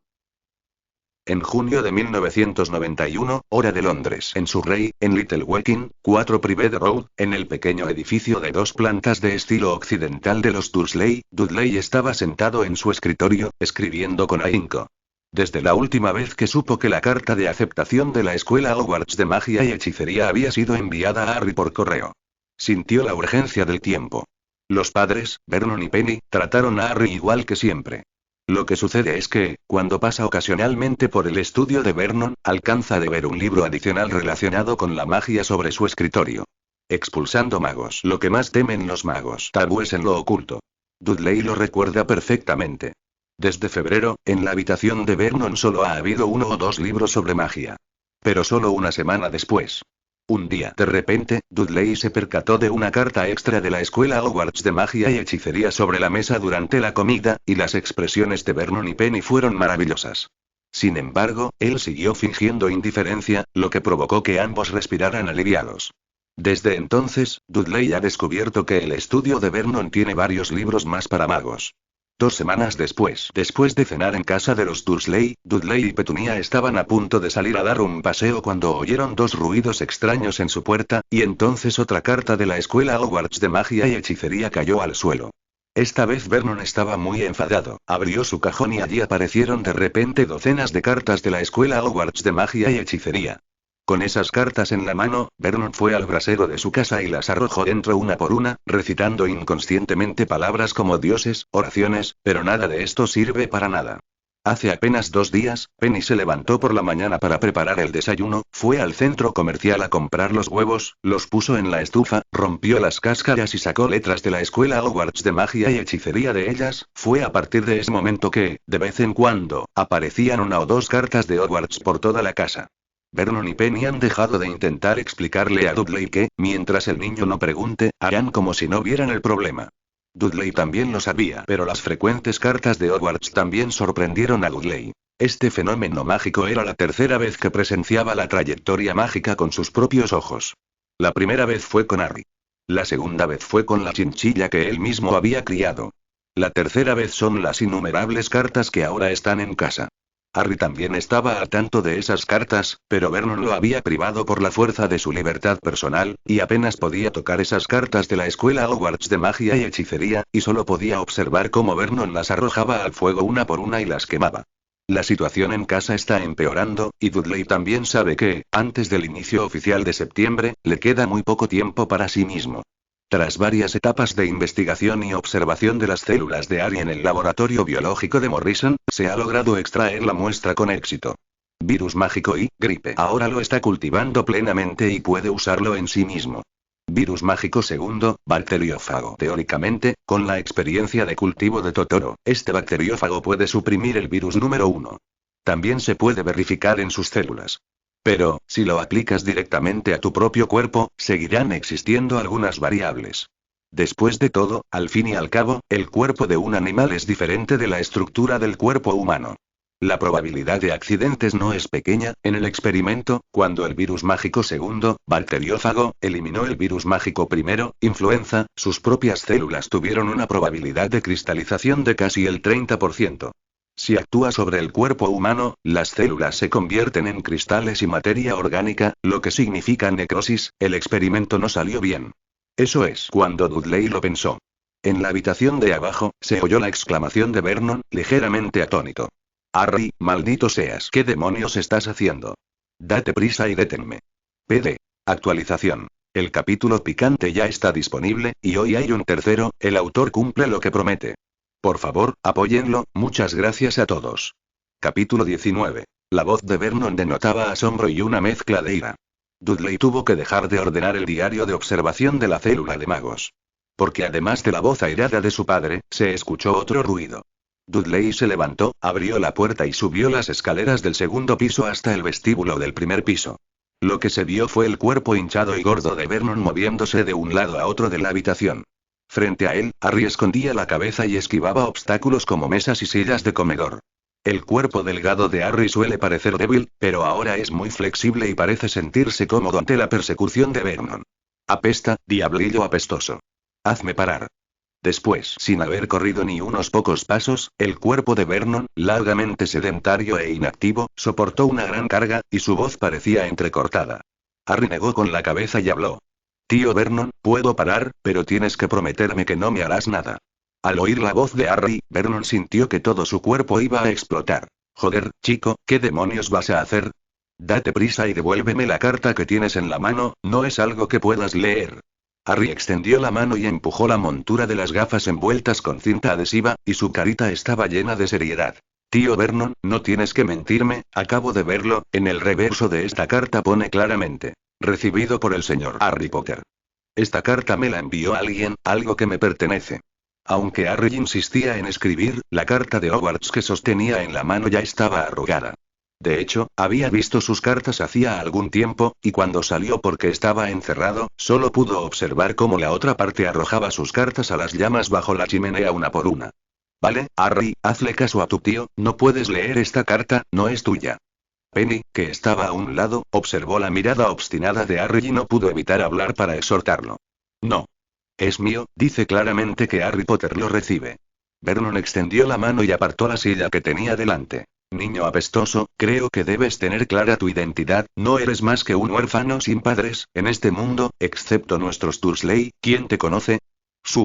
Speaker 1: En junio de 1991, hora de Londres, en Surrey, en Little Waking, 4 Private Road, en el pequeño edificio de 2 plantas de estilo occidental de los Dursley, Dudley estaba sentado en su escritorio, escribiendo con ahínco. Desde la última vez que supo que la carta de aceptación de la escuela Hogwarts de magia y hechicería había sido enviada a Harry por correo. Sintió la urgencia del tiempo. Los padres, Vernon y Penny, trataron a Harry igual que siempre. Lo que sucede es que, cuando pasa ocasionalmente por el estudio de Vernon, alcanza de ver un libro adicional relacionado con la magia sobre su escritorio. Expulsando magos. Lo que más temen los magos. Tabúes en lo oculto. Dudley lo recuerda perfectamente. Desde febrero, en la habitación de Vernon solo ha habido 1 o 2 libros sobre magia. Pero solo una semana después. Un día, de repente, Dudley se percató de una carta extra de la escuela Hogwarts de magia y hechicería sobre la mesa durante la comida, y las expresiones de Vernon y Penny fueron maravillosas. Sin embargo, él siguió fingiendo indiferencia, lo que provocó que ambos respiraran aliviados. Desde entonces, Dudley ha descubierto que el estudio de Vernon tiene varios libros más para magos. 2 semanas después de cenar en casa de los Dursley, Dudley y Petunia estaban a punto de salir a dar un paseo cuando oyeron 2 ruidos extraños en su puerta, y entonces otra carta de la escuela Hogwarts de magia y hechicería cayó al suelo. Esta vez Vernon estaba muy enfadado, abrió su cajón y allí aparecieron de repente docenas de cartas de la escuela Hogwarts de magia y hechicería. Con esas cartas en la mano, Vernon fue al brasero de su casa y las arrojó dentro una por una, recitando inconscientemente palabras como dioses, oraciones, pero nada de esto sirve para nada. Hace apenas 2 días, Penny se levantó por la mañana para preparar el desayuno, fue al centro comercial a comprar los huevos, los puso en la estufa, rompió las cáscaras y sacó letras de la escuela Hogwarts de magia y hechicería de ellas. Fue a partir de ese momento que, de vez en cuando, aparecían 1 o 2 cartas de Hogwarts por toda la casa. Vernon y Penny han dejado de intentar explicarle a Dudley que, mientras el niño no pregunte, harán como si no vieran el problema. Dudley también lo sabía, pero las frecuentes cartas de Hogwarts también sorprendieron a Dudley. Este fenómeno mágico era la 3ª vez que presenciaba la trayectoria mágica con sus propios ojos. La primera vez fue con Harry. La segunda vez fue con la chinchilla que él mismo había criado. La 3ª vez son las innumerables cartas que ahora están en casa. Harry también estaba al tanto de esas cartas, pero Vernon lo había privado por la fuerza de su libertad personal, y apenas podía tocar esas cartas de la escuela Hogwarts de magia y hechicería, y solo podía observar cómo Vernon las arrojaba al fuego una por una y las quemaba. La situación en casa está empeorando, y Dudley también sabe que, antes del inicio oficial de septiembre, le queda muy poco tiempo para sí mismo. Tras varias etapas de investigación y observación de las células de Harry en el laboratorio biológico de Morrison, se ha logrado extraer la muestra con éxito. Virus mágico y gripe. Ahora lo está cultivando plenamente y puede usarlo en sí mismo. Virus mágico segundo, bacteriófago. Teóricamente, con la experiencia de cultivo de Totoro, este bacteriófago puede suprimir el virus número 1. También se puede verificar en sus células. Pero, si lo aplicas directamente a tu propio cuerpo, seguirán existiendo algunas variables. Después de todo, al fin y al cabo, el cuerpo de un animal es diferente de la estructura del cuerpo humano. La probabilidad de accidentes no es pequeña. En el experimento, cuando el virus mágico segundo, bacteriófago, eliminó el virus mágico primero, influenza, sus propias células tuvieron una probabilidad de cristalización de casi el 30%. Si actúa sobre el cuerpo humano, las células se convierten en cristales y materia orgánica, lo que significa necrosis. El experimento no salió bien. Eso es cuando Dudley lo pensó. En la habitación de abajo, se oyó la exclamación de Vernon, ligeramente atónito. Harry, maldito seas, ¿qué demonios estás haciendo? Date prisa y deténme. PD. Actualización. El capítulo picante ya está disponible, y hoy hay un tercero. El autor cumple lo que promete. Por favor, apóyenlo. Muchas gracias a todos. Capítulo 19. La voz de Vernon denotaba asombro y una mezcla de ira. Dudley tuvo que dejar de ordenar el diario de observación de la célula de magos. Porque además de la voz airada de su padre, se escuchó otro ruido. Dudley se levantó, abrió la puerta y subió las escaleras del segundo piso hasta el vestíbulo del primer piso. Lo que se vio fue el cuerpo hinchado y gordo de Vernon moviéndose de un lado a otro de la habitación. Frente a él, Harry escondía la cabeza y esquivaba obstáculos como mesas y sillas de comedor. El cuerpo delgado de Harry suele parecer débil, pero ahora es muy flexible y parece sentirse cómodo ante la persecución de Vernon. Apesta, diablillo apestoso. Hazme parar. Después, sin haber corrido ni unos pocos pasos, el cuerpo de Vernon, largamente sedentario e inactivo, soportó una gran carga, y su voz parecía entrecortada. Harry negó con la cabeza y habló. Tío Vernon, puedo parar, pero tienes que prometerme que no me harás nada. Al oír la voz de Harry, Vernon sintió que todo su cuerpo iba a explotar. Joder, chico, ¿qué demonios vas a hacer? Date prisa y devuélveme la carta que tienes en la mano, no es algo que puedas leer. Harry extendió la mano y empujó la montura de las gafas envueltas con cinta adhesiva, y su carita estaba llena de seriedad. Tío Vernon, no tienes que mentirme, acabo de verlo. En el reverso de esta carta pone claramente. Recibido por el señor Harry Potter. Esta carta me la envió alguien, algo que me pertenece. Aunque Harry insistía en escribir, la carta de Hogwarts que sostenía en la mano ya estaba arrugada. De hecho, había visto sus cartas hacía algún tiempo, y cuando salió porque estaba encerrado, solo pudo observar cómo la otra parte arrojaba sus cartas a las llamas bajo la chimenea una por una. Vale, Harry, hazle caso a tu tío, no puedes leer esta carta, no es tuya. Penny, que estaba a un lado, observó la mirada obstinada de Harry y no pudo evitar hablar para exhortarlo. No. Es mío, dice claramente que Harry Potter lo recibe. Vernon extendió la mano y apartó la silla que tenía delante. Niño apestoso, creo que debes tener clara tu identidad, no eres más que un huérfano sin padres, en este mundo, excepto nuestros Dursley. ¿Quién te conoce?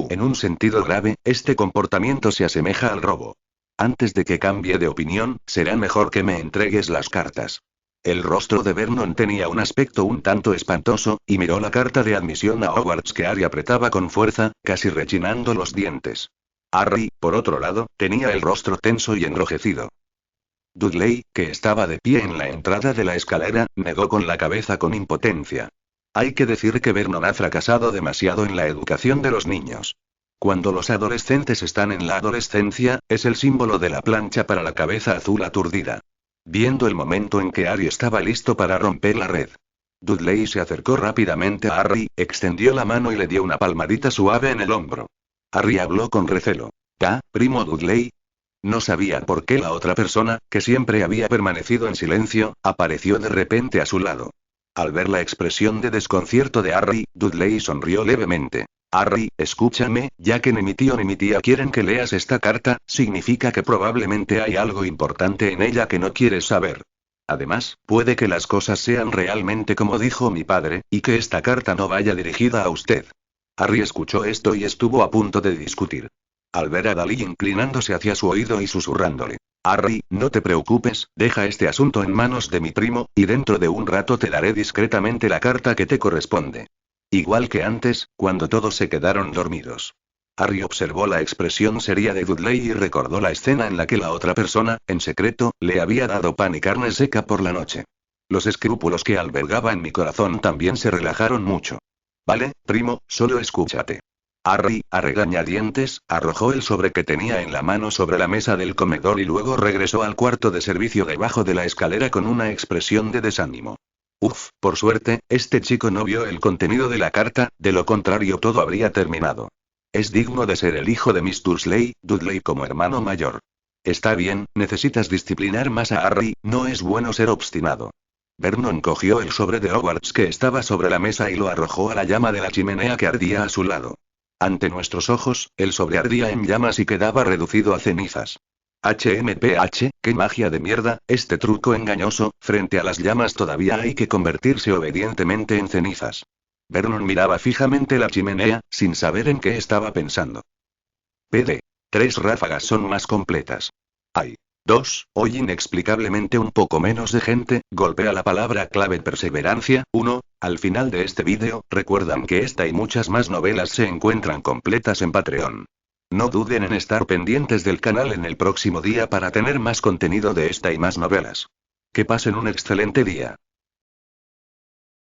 Speaker 1: En un sentido grave, este comportamiento se asemeja al robo. Antes de que cambie de opinión, será mejor que me entregues las cartas. El rostro de Vernon tenía un aspecto un tanto espantoso, y miró la carta de admisión a Hogwarts que Harry apretaba con fuerza, casi rechinando los dientes. Harry, por otro lado, tenía el rostro tenso y enrojecido. Dudley, que estaba de pie en la entrada de la escalera, negó con la cabeza con impotencia. Hay que decir que Vernon ha fracasado demasiado en la educación de los niños. Cuando los adolescentes están en la adolescencia, es el símbolo de la plancha para la cabeza azul aturdida. Viendo el momento en que Harry estaba listo para romper la red, Dudley se acercó rápidamente a Harry, extendió la mano y le dio una palmadita suave en el hombro. Harry habló con recelo. Primo Dudley. No sabía por qué la otra persona, que siempre había permanecido en silencio, apareció de repente a su lado. Al ver la expresión de desconcierto de Harry, Dudley sonrió levemente. Harry, escúchame, ya que ni mi tío ni mi tía quieren que leas esta carta, significa que probablemente hay algo importante en ella que no quieres saber. Además, puede que las cosas sean realmente como dijo mi padre, y que esta carta no vaya dirigida a usted. Harry escuchó esto y estuvo a punto de discutir. Al ver a Dudley inclinándose hacia su oído y susurrándole. Harry, no te preocupes, deja este asunto en manos de mi primo, y dentro de un rato te daré discretamente la carta que te corresponde. Igual que antes, cuando todos se quedaron dormidos. Harry observó la expresión seria de Dudley y recordó la escena en la que la otra persona, en secreto, le había dado pan y carne seca por la noche. Los escrúpulos que albergaba en mi corazón también se relajaron mucho. Vale, primo, solo escúchate. Harry, a regañadientes, arrojó el sobre que tenía en la mano sobre la mesa del comedor y luego regresó al cuarto de servicio debajo de la escalera con una expresión de desánimo. Uf, por suerte, este chico no vio el contenido de la carta, de lo contrario todo habría terminado. Es digno de ser el hijo de Miss Dursley, Dudley como hermano mayor. Está bien, necesitas disciplinar más a Harry, no es bueno ser obstinado. Vernon cogió el sobre de Hogwarts que estaba sobre la mesa y lo arrojó a la llama de la chimenea que ardía a su lado. Ante nuestros ojos, el sobre ardía en llamas y quedaba reducido a cenizas. HMPH, qué magia de mierda, este truco engañoso, frente a las llamas todavía hay que convertirse obedientemente en cenizas. Vernon miraba fijamente la chimenea, sin saber en qué estaba pensando. PD. 3 ráfagas son más completas. Hay 2, hoy inexplicablemente un poco menos de gente, golpea la palabra clave perseverancia, 1, al final de este vídeo, recuerdan que esta y muchas más novelas se encuentran completas en Patreon. No duden en estar pendientes del canal en el próximo día para tener más contenido de esta y más novelas. Que pasen un excelente día.